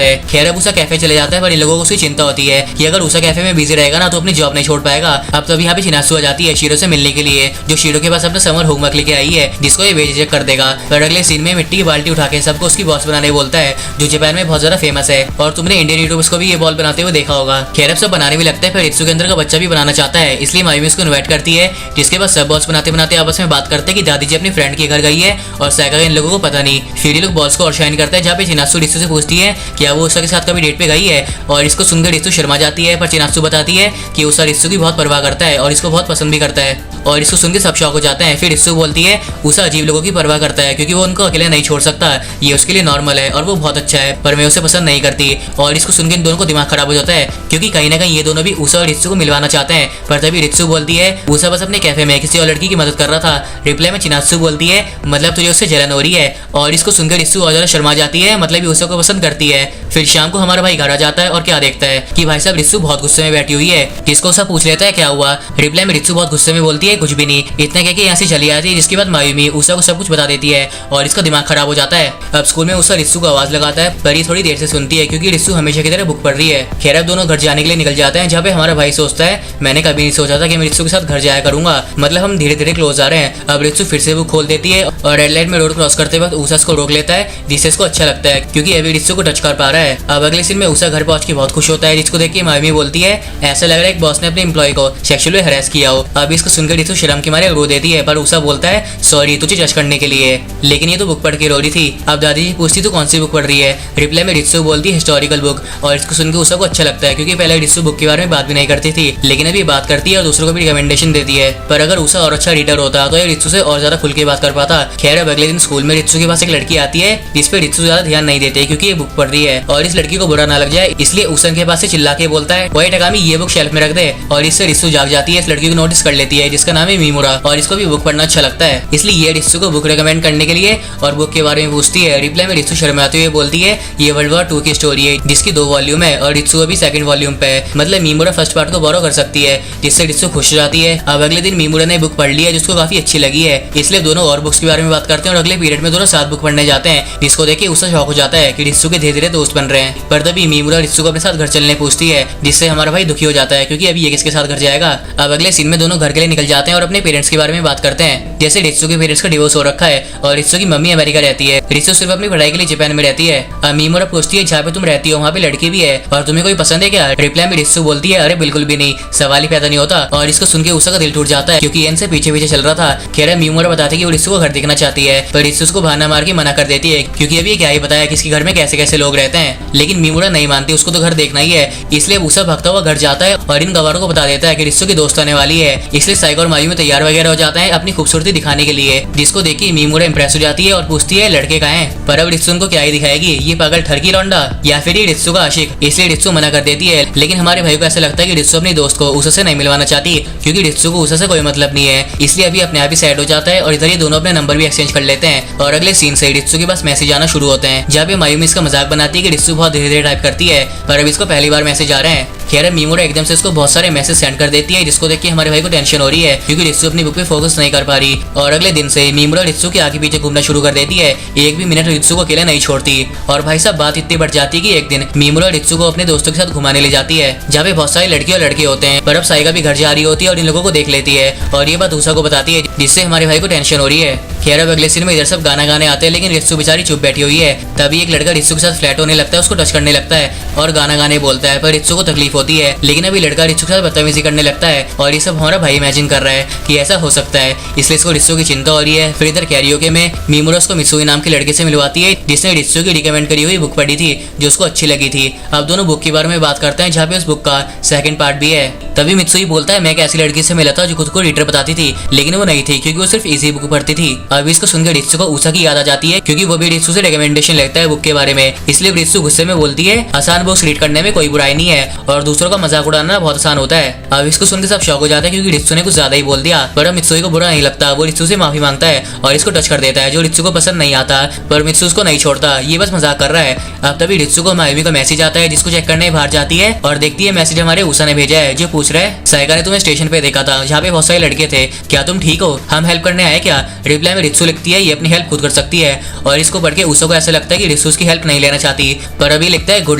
S1: है। खैर अब उषा कैफे चले जाता है पर इन लोगों को उसकी चिंता होती है कि अगर उषा कैफे में बिजी रहेगा ना तो अपनी जॉब नहीं छोड़ पाएगा। अब तभी यहाँ पे चिनासु आ जाती है शीरो से मिलने के लिए, जो शीरो के पास अपना समर होमवर्क लेके आई है जिसको ये बेझिझक कर देगा। पर अगले सीन में मिट्टी की बाल्टी उठा के सबको उसकी बॉस बनाने बोलता है, जो जापान में बहुत ज्यादा फेमस है और तुमने इंडियन यूट्यूबर्स को भी ये बॉल बनाते हुए देखा होगा। खैर अब सब बनाने भी लगता है, फिर रित्सु के अंदर का बच्चा भी बनाना चाहता है, इसलिए मायूमी उसको इन्वाइट करती है। जिसके बाद सब बॉल्स बनाते बनाते आपस में बात करते हैं कि दादी जी अपनी फ्रेंड के घर गई है और साइका इन लोगों को पता नहीं। फिर ये लोग बॉल्स को और शाइन करते हैं जहाँ पे चिनासु रित्सु से पूछती है क्या वो उषा के साथ कभी डेट पे गई है, और इसको सुनकर रित्सु शर्मा जाती है। पर चिनासु बताती है कि उषा रित्सु की बहुत परवाह करता है और इसको बहुत पसंद भी करता है, और इसको सुन के सब शौक हो जाते हैं। फिर रित्सु बोलती है उषा अजीब लोगों की परवाह करता है क्योंकि वो उनको अकेले नहीं छोड़ सकता, ये उसके लिए नॉर्मल है और वो बहुत अच्छा है, पर मैं उसे पसंद नहीं करती। और इसको सुनकर इन दोनों को दिमाग खराब हो जाता है क्योंकि कहीं ना कहीं ये दोनों भी उषा और रित्सु को मिलवाना चाहते हैं। पर तभी रित्सु बोलती है उषा बस अपने कैफे में किसी और लड़की की मदद कर रहा था। रिप्लाई में चिनासु बोलती है मतलब तुझे उससे जलन हो रही है, और इसको सुनकर रित्सु और ज्यादा शर्मा जाती है, मतलब ये उषा को पसंद करती है। फिर शाम को हमारा भाई घर आ जाता है और क्या देखता है कि भाई साहब रित्सु बहुत गुस्से में बैठी हुई है, जिसको उषा पूछ लेता है क्या हुआ। रिप्लाई में रित्सु बहुत गुस्से में बोलती है कुछ भी नहीं, इतना कह के यहाँ से चली जाती है। जिसके बाद मायूमी उषा को सब कुछ बता देती है और इसका दिमाग खराब हो जाता है। अब स्कूल में उषा रित्सु को आवाज लगाता है पर ये थोड़ी देर से सुनती है क्योंकि रित्सु हमेशा की तरह बुक पढ़ रही है। खैर अब दोनों घर जाने के लिए निकल जाते हैं, जहाँ पे हमारा भाई सोचता है मैंने कभी नहीं सोचा था कि मैं रित्सु के साथ घर जाया करूंगा, मतलब हम धीरे धीरे क्लोज आ रहे हैं। अब रित्सु फिर से बुक खोल देती है और रेड लाइट में रोड क्रॉस करते वक्त उषा को रोक लेता है, जिससे इसको अच्छा लगता है क्योंकि अभी रित्सु को टच कर पा रहा है। अब अगले सीन में उषा घर पहुंच के बहुत खुश होता है, जिसको देख के मायूमी बोलती है ऐसा लग रहा है एक बॉस ने अपने एम्प्लॉय को सेक्सुअली हरास किया हो। अब इसको सुनकर रित्सु शर्म के मारे रो देती है, पर उषा बोलता है सॉरी तुझे जज करने के लिए, लेकिन ये तो बुक पढ़ के रो रही थी। अब दादी जी पूछती तू कौन सी बुक पढ़ रही है। रिप्लाई में रित्सु बोलती है हिस्टोरिकल बुक, और इसको सुनकर उषा को अच्छा लगता है क्योंकि पहले रित्सु बुक के बारे में बात भी नहीं करती थी, लेकिन अभी बात करती है और दूसरों को भी रिकमेंडेशन देती है। पर अगर उषा और अच्छा रीडर होता तो ये रित्सु से और ज्यादा खुल के बात कर पाता। खैर अब अगले दिन स्कूल में रित्सु के पास एक लड़की आती है जिस पे रित्सु ज्यादा ध्यान नहीं देते क्योंकि ये बुक पढ़ रही है और इस लड़की को बुरा ना लग जाए, इसलिए उषा के पास से चिल्ला के बोलता है ओए टकामी ये बुक शेल्फ में रख दे। और इससे रित्सु जाग जाती है, इस लड़की को नोटिस कर लेती है जिसका नाम है मीमुरा, और इसको भी बुक पढ़ना अच्छा लगता है, इसलिए ये रित्सु को बुक रिकमेंड करने के लिए और बुक के बारे में पूछती है। रिप्लाई में रित्सु शर्माते हुए बोलती है ये वर्ल्ड वॉर 2 की स्टोरी है जिसकी 2 वॉल्यूम है और रित्सु अभी सेकंड वॉल्यूम पे है, मतलब मीमुरा फर्स्ट पार्ट को बोरो कर सकती है, जिससे रित्सु खुश हो जाती है। अब अगले दिन मीमुरा ने बुक पढ़ ली है जिसको काफी अच्छी लगी है, इसलिए दोनों और बुक्स के बारे में बात करते हैं और अगले पीरियड में दोनों साथ बुक पढ़ने जाते हैं, जिसको देख के उससे शौक हो जाता है कि रित्सु के धीरे धीरे दोस्त बन रहे हैं। पर तभी मीमुरा रित्सु को अपने साथ घर चलने पूछती है, जिससे हमारा भाई दुखी हो जाता है क्योंकि अभी ये किसके साथ घर जाएगा। अब अगले सीन में दोनों घर के लिए निकल जाते जाते हैं और अपने पेरेंट्स के बारे में बात करते हैं। जैसे रित्सु के पेरेंट्स का डिवोर्स हो रखा है और रित्सु की मम्मी अमेरिका रहती है। रित्सु सिर्फ अपनी पढ़ाई के लिए जापान में रहती है। मीमोरा पूछती है जहाँ पे तुम रहती हो वहाँ पे लड़की भी है और तुम्हें कोई पसंद है क्या? रिप्लाई में रित्सु बोलती है अरे बिल्कुल भी नहीं, सवाल ही पैदा नहीं होता। और इसको सुन के उषा का दिल टूट जाता है क्योंकि एन से पीछे पीछे चल रहा था। खैर मीमोरा बताती है कि वो रित्सु को घर देखना चाहती है, पर रित्सु उसको बहाना मार के मना कर देती है क्योंकि अभी क्या ही बताया किसके घर में कैसे कैसे लोग रहते हैं। लेकिन मीमोरा नहीं मानती, उसको तो घर देखना ही है। इसलिए उषा भागता हुआ घर जाता है और इन गवारों को बता देता है कि रित्सु की दोस्त आने वाली है। इसलिए साइको और मायूमी तैयार वगैरह हो जाते हैं अपनी खूबसूरती दिखाने के लिए, जिसको देख के मीमोरा इंप्रेस हो जाती है और पूछती है लड़के कहाँ हैं? पर अब रित्सु उनको क्या ही दिखाएगी, ये पागल ठरकी लौंडा या फिर ये रित्सु का आशिक। इसलिए रित्सु मना कर देती है। लेकिन हमारे भाई को ऐसा लगता है कि रित्सु अपनी दोस्त को उषा से नहीं मिलवाना चाहती क्योंकि रित्सु को उषा से कोई मतलब नहीं है। इसलिए अभी अपने आप ही सैड हो जाता है और इधर ये दोनों अपने नंबर भी एक्सचेंज कर लेते हैं। और अगले सीन से रित्सु के पास मैसेज आना शुरू होते हैं जहाँ पे मायूमी इसका मजाक बनाती है कि रित्सु बहुत धीरे धीरे टाइप करती है, पर अब इसको पहली बार मैसेज आ रहे हैं। खैर मीमोरा एकदम से इसको बहुत सारे मैसेज सेंड कर देती है जिसको देख के हमारे भाई को टेंशन हो रही है क्योंकि रित्सु अपनी बुक पे फोकस नहीं कर पा रही। और अगले दिन से मीमोरा रित्सु के आगे पीछे घूमना शुरू कर देती है, एक भी मिनट रित्सु को अकेला नहीं छोड़ती। और भाई साहब बात इतनी बढ़ जाती है कि एक दिन मीमोरा रित्सु को अपने दोस्तों के साथ घुमाने ले जाती है जहाँ पे बहुत सारी लड़की और लड़के होते हैं। पर अब साइका भी घर जा रही होती है और इन लोगों को देख लेती है और ये बात उषा को बताती है जिससे हमारे भाई को टेंशन हो रही है। खैर अब अगले सीन में इधर सब गाना गाने आते हैं लेकिन रित्सु बेचारी चुप बैठी हुई है। तभी एक लड़का रित्सु के साथ फ्लैट होने लगता है, उसको टच करने लगता है और गाना गाने बोलता है, पर रित्सु को तकलीफ होती है। लेकिन अभी लड़का रित्सु के साथ बदतमीजी करने लगता है और ये सब हमारा भाई इमेजिन कर रहा है कि ऐसा हो सकता है, इसलिए इसको रित्सु की चिंता हो रही है। फिर इधर कैरियोके में मीमोरा उसको मित्सुई नाम के लड़के से मिलवाती है जिसने रित्सु की रिकमेंड करी हुई बुक पढ़ी थी जो उसको अच्छी लगी थी। अब दोनों बुक के बारे में बात करते हैं जहाँ पे उस बुक का सेकंड पार्ट भी है। तभी मित्सुई बोलता है मैं एक ऐसी लड़की से मिला था जो खुद को रीडर बताती थी लेकिन वो नहीं थी क्योंकि वो सिर्फ इजी बुक पढ़ती थी। अब इसको सुनकर रित्सु को उषा की याद आ जाती है क्योंकि वो भी रित्सु से रिकमेंडेशन लेता है बुक के बारे में। इसलिए रित्सु गुस्से में बोलती है आसान बुक्स रीड करने में कोई बुराई नहीं है और दूसरों का मजाक उड़ाना बहुत आसान होता है। अब इसको सुनकर सब शौक हो जाता है क्योंकि रित्सु ने कुछ ज्यादा ही बोल दिया। पर मित्सुई को बुरा नहीं लगता, वो रित्सु से माफी मांगता है और इसको टच कर देता है जो रित्सु को पसंद नहीं आता। पर मित्सु उसको नहीं छोड़ता, ये बस मजाक कर रहा है। अब तभी रित्सु को मायूमी का मैसेज आता है जिसको चेक करने बाहर जाती है और देखती है मैसेज हमारे उषा ने भेजा है जो पूछ रहा है साइका ने तुम्हें स्टेशन पे देखा था जहाँ पे बहुत सारे लड़के थे, क्या तुम ठीक हो, हम हेल्प करने आए क्या? रिप्लाई में रित्सु लिखती है ये अपनी हेल्प खुद कर सकती है और इसको पढ़ के उषा को ऐसा लगता है कि रित्सु उसकी हेल्प नहीं लेना चाहती। पर अभी लिखता है गुड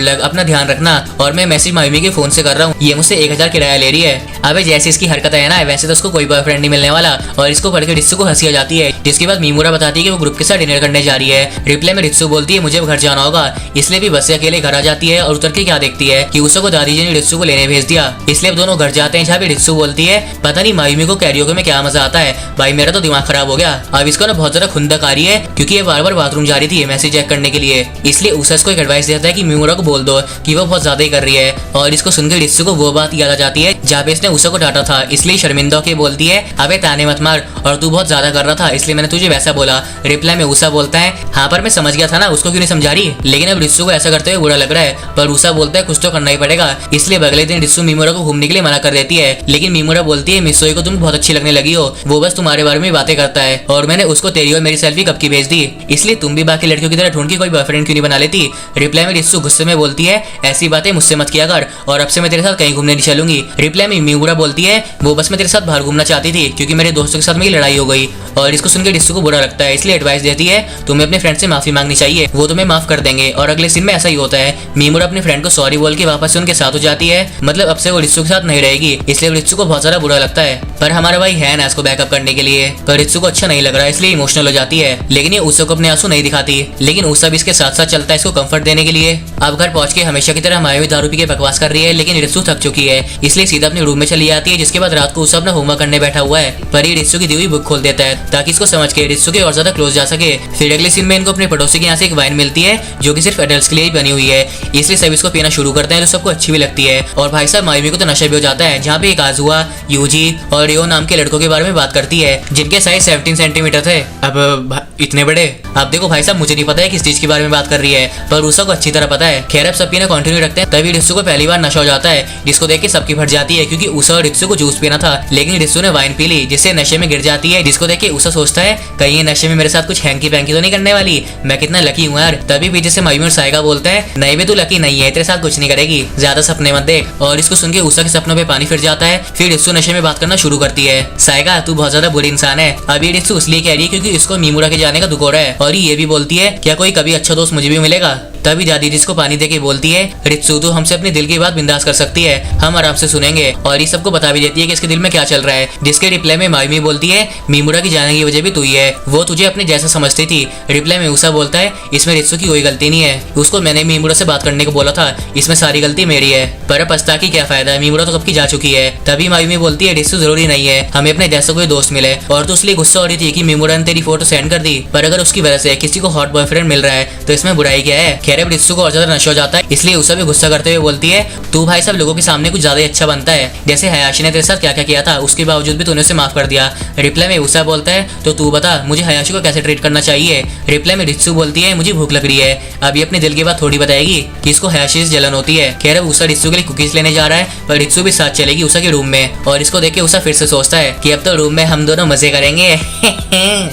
S1: लक, अपना ध्यान रखना और मैं मैसेज मायूमी के फोन से कर रहा हूँ, ये मुझसे 1000 किराया ले रही है। अबे जैसे इसकी हरकत है ना वैसे तो उसको कोई बॉयफ्रेंड नहीं मिलने वाला। और इसको पढ़ के रित्सु को हंसी आ जाती है जिसके बाद मीमोरा बताती है कि वो ग्रुप के साथ डिनर करने जा रही है। रिप्लाई में रित्सु बोलती है मुझे घर जाना होगा, इसलिए भी बस से अकेले घर आ जाती है और उतर के क्या देखती है कि उषा को दादी जी ने रित्सु को लेने भेज दिया। इसलिए अब दोनों घर जाते हैं जहाँ पे रित्सु बोलती है पता नहीं मायूमी को कैरियोके में क्या मजा आता है, भाई मेरा तो दिमाग खराब हो गया। अब इसको ना बहुत ज्यादा खुंदक आ रही है क्योंकि ये बार बार बाथरूम जा रही थी मैसेज चेक करने के लिए। इसलिए उषा इसको एक एडवाइस देता है कि मीमोरा को बोल दो कि वो बहुत ज्यादा ही कर रही है। और इसको सुनकर रित्सु को वो बात याद आ जाती है जहाँ पे इसने उषा को डांटा था, इसलिए शर्मिंदा होकर बोलती है अबे ताने मत मार और तू बहुत ज्यादा कर रहा था इसलिए मैंने तुझे वैसा बोला। रिप्लाई में उषा बोलता है हाँ पर मैं समझ गया था ना, उसको क्यों नहीं समझा रही। लेकिन अब रित्सु को ऐसा करते हुए बुरा लग रहा है पर उषा बोलता है कुछ तो करना ही पड़ेगा। इसलिए अगले दिन रित्सु मीमोरा को घूमने के लिए मना कर देती है लेकिन मीमोरा बोलती है मित्सुई को तुम बहुत अच्छी लगने लगी हो, वो बस तुम्हारे बारे में बातें करता है और मैंने उसको तेरी और मेरी सेल्फी कब की भेज दी, इसलिए तुम भी बाकी लड़कियों की तरह ढूंढ के कोई बॉयफ्रेंड क्यों नहीं बना लेती। रिप्लाई में रित्सु गुस्से में बोलती है ऐसी बातें मुझसे मत किया कर और अब से मैं तेरे साथ कहीं घूमने नहीं चलूंगी। रिप्लाई में मीमोरा बोलती है वो बस मैं तेरे साथ बाहर घूमना चाहती थी क्योंकि मेरे दोस्तों के साथ मेरी लड़ाई हो गई। और इसको सुनकर रित्सु को बुरा लगता है इसलिए एडवाइस देती है तुम्हें अपने फ्रेंड से माफी मांगनी चाहिए, वो तुम्हें माफ कर देंगे। और अगले सीन में ऐसा ही होता है, मीमोरा अपने फ्रेंड को सॉरी बोल के वापस से उनके साथ हो जाती है, मतलब अब से वो रित्सु के साथ नहीं रहेगी। इसलिए रित्सु को बहुत ज्यादा बुरा लगता है पर हमारा भाई है ना इसको बैकअप करने के लिए। पर रित्सु को अच्छा नहीं लग रहा इसलिए इमोशनल हो जाती है लेकिन ये उषा को अपने आंसू नहीं दिखाती। लेकिन उषा भी इसके साथ साथ चलता है इसको कंफर्ट देने के लिए। अब घर पहुंच के हमेशा की तरह मायूमी दारू पी के बकवास कर रही है लेकिन रित्सु थक चुकी है इसलिए सीधा अपने रूम में चली जाती है। जिसके बाद रात को उषा अपना होमवर्क करने बैठा हुआ है पर ये रित्सु की दी हुई बुक खोल देता है ताकि इसको समझ के रित्सु के और ज्यादा क्लोज जा सके। फिर अगले सीन में इनको अपने पड़ोसी के यहाँ से एक वाइन मिलती है जो कि सिर्फ एडल्ट्स के लिए ही बनी हुई है, इसलिए सभी इसको पीना शुरू करते हैं जो सबको अच्छी भी लगती है। और भाई साहब मायूमी को तो नशा भी हो जाता है जहाँ पे एक आजुआ, यूजी और रियो नाम के लड़कों के बारे में बात करती है जिनके साइज 17 सेंटीमीटर थे। अब इतने बड़े, अब देखो भाई साहब मुझे नहीं पता है किस चीज के बारे में बात कर रही है पर उषा को अच्छी तरह पता है। खैर अब सब पीना कंटिन्यू रखते हैं तभी रित्सु को पहली बार नशा हो जाता है जिसको देख के सबकी फट जाती है क्योंकि उषा और रित्सु को जूस पीना था लेकिन रित्सु ने वाइन पी ली जिससे नशे में गिर जाती है। जिसको देख के उषा सोचता है कहीं ये नशे में मेरे साथ कुछ हैंकी पैंकी तो नहीं करने वाली, मैं कितना लकी हूँ यार। तभी पीछे से मायूमी और साइका बोलते हैं नहीं भी तू लकी नहीं है, तेरे साथ कुछ नहीं करेगी, ज्यादा सपने मत देख। और इसको सुन के उषा के सपनों पे पानी फिर जाता है। फिर रित्सु नशे में बात करना शुरू करती है साइका तू बहुत ज्यादा बुरी इंसान है। अभी रित्सु इसलिए कह रही है क्योंकि इसको मीमोरा के जाने का दुख हो रहा है और ये भी बोलती है क्या कोई कभी अच्छा दोस्त मुझे भी मिलेगा। तभी दादी रित्सु को पानी देके बोलती है, रित्सु तू हमसे अपने दिल की बात बिंदास कर सकती है, हम आराम से सुनेंगे। और ये सबको बता भी देती है कि इसके दिल में क्या चल रहा है। जिसके रिप्लाई में मायूमी बोलती है, मीमुरा की जाने की वजह भी तू ही है, वो तुझे अपने जैसा समझती थी। रिप्लाई में उषा बोलता है, इसमें रित्सु की कोई गलती नहीं है, उसको मैंने मीमुरा से बात करने को बोला था, इसमें सारी गलती मेरी है। पर अब पछता की क्या फायदा है, मीमुरा तो कब की जा चुकी है। तभी मायूमी बोलती है, रित्सु जरूरी नहीं है हमें अपने जैसा कोई दोस्त मिले, और तो इसलिए गुस्सा हो रही थी कि मीमुरा ने तेरी फोटो सेंड कर दी, पर अगर उसकी वजह से किसी को हॉट बॉयफ्रेंड मिल रहा है तो इसमें बुराई क्या है। खैर अब रित्सु को और ज्यादा नशा हो जाता है, इसलिए उषा भी गुस्सा करते हुए बोलती है, तू भाई सब लोगों के सामने कुछ ज्यादा अच्छा बनता है, जैसे हयाशी ने तेरे साथ क्या क्या किया था उसके बावजूद भी तूने उसे माफ कर दिया। रिप्लाई में उषा बोलता है, तो तू बता मुझे हयाशी को कैसे ट्रीट करना चाहिए। रिप्लाई में रित्सु बोलती है, मुझे भूख लग रही है, अब ये अपने दिल की बात थोड़ी बताएगी कि इसको हयाशी से जलन होती है। खैर अब उषा रित्सु के लिए कुकीज लेने जा रहा है, पर रित्सु भी साथ चलेगी उषा के रूम में, और इसको देख के उषा फिर से सोचता है कि अब तो रूम में हम दोनों मजे करेंगे।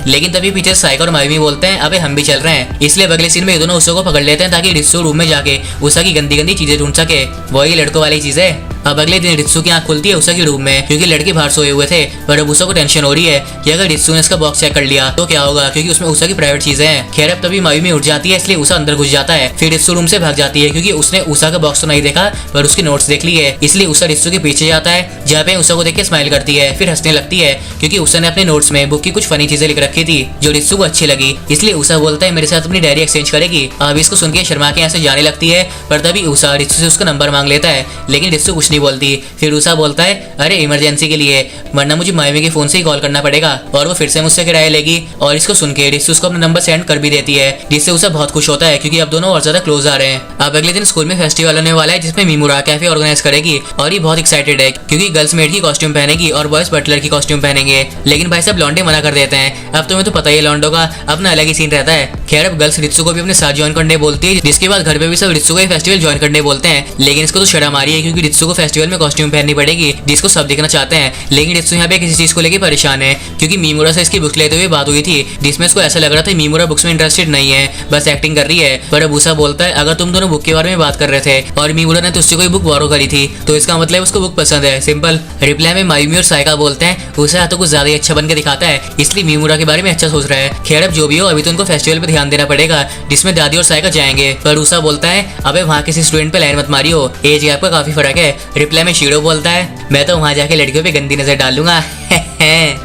S1: लेकिन तभी पीछे साइको और मायूमी बोलते हैं, अबे हम भी चल रहे हैं। इसलिए अगले सीन में ये दोनों उषा को पकड़ लेते हैं ताकि रित्सु रूम में जाके उषा की गंदी गंदी चीजें ढूंढ सके, वही लड़कों वाली चीजें। अब अगले दिन रित्सु की आंख खुलती है उषा के रूम में, क्योंकि लड़के बाहर सोए हुए थे। पर अब उषा को टेंशन हो रही है कि अगर रित्सु ने इसका बॉक्स चेक कर लिया तो क्या होगा, क्योंकि उसमें उषा की प्राइवेट चीजें हैं। खैर अब तभी मायूमी उठ जाती है, इसलिए उषा अंदर घुस जाता है। फिर रित्सु रूम से भाग जाती है, क्योंकि उसने उषा का बॉक्स तो नहीं देखा पर उसकी नोट्स देख ली है। इसलिए उषा रित्सु के पीछे जाता है, जहाँ पे उषा को देख के स्माइल करती है, फिर हंसने लगती है, क्योंकि उषा ने अपने नोट्स में बुक की कुछ फनी चीजें लिख रखी थी जो रित्सु को अच्छी लगी। इसलिए उषा बोलता है, मेरे साथ अपनी डायरी एक्सचेंज करेगी। अब इसको सुन के शर्मा के यहाँ से जाने लगती है, पर तभी उषा रित्सु से उसका नंबर मांग लेता है, लेकिन रित्सु कुछ नहीं बोलती। फिर उषा बोलता है, अरे इमरजेंसी के लिए, वरना मुझे मायूमी के फोन से ही कॉल करना पड़ेगा, और वो फिर से मुझसे किराया लेगी। और इसको सुन के रित्सु उसको अपना नंबर सेंड कर भी देती है, जिससे उषा बहुत खुश होता है, क्योंकि अब दोनों और ज्यादा क्लोज आ रहे हैं। अब अगले दिन स्कूल में फेस्टिवल होने वाला है, जिसमें मीमुरा कैफे ऑर्गेनाइज करेगी, और ये बहुत एक्साइटेड है, क्योंकि गर्ल्स मेड की कॉस्ट्यूम पहनेगी और बॉयज बटलर की कॉस्ट्यूम पहनेंगे। लेकिन भाई सब लॉन्डे मना कर देते हैं। अब तुम्हें तो पता ही है लॉन्डो का अपना अलग ही सीन रहता है। खैर अब गर्ल्स रित्सु को भी अपने साथ ज्वाइन करने बोलती है, जिसके बाद घर पे भी सब रित्सु को फेस्टिवल ज्वाइन करने बोलते हैं। लेकिन इसको तो शर्म आ रही है, क्योंकि रित्सु को फेस्टिवल में कॉस्ट्यूम पहननी पड़ेगी, जिसको सब देखना चाहते हैं। लेकिन रित्सु यहाँ पे किसी चीज को लेकर परेशान है, क्योंकि मीमुरा से इसकी बुक लेते हुए बात हुई थी, जिसमें इसको ऐसा लग रहा था मीमुरा बुक्स में इंटरेस्टेड नहीं है, बस एक्टिंग कर रही है। पर अब उषा बोलता है, अगर तुम दोनों बुक के बारे में बात कर रहे थे और मीमुरा ने तुझसे कोई बुक बोरो करी थी तो इसका मतलब उसको बुक पसंद है, सिंपल। रिप्लाई में मायूमी और साइका बोलते हैं, उषा तो कुछ ज्यादा ही अच्छा बन के दिखाता है, इसलिए मीमुरा के बारे में अच्छा सोच रहा है। खैर अब जो भी हो, अभी तो उनको फेस्टिवल पे ध्यान देना पड़ेगा, जिसमें दादी और साइका जाएंगे। पर उषा बोलता है, अबे वहाँ किसी स्टूडेंट पे लाइन मत मारियो, एज गैप का काफी फर्क है। रिप्लाई में शीरो बोलता है, मैं तो वहाँ जाके लड़कियों पे गंदी नजर डालूंगा।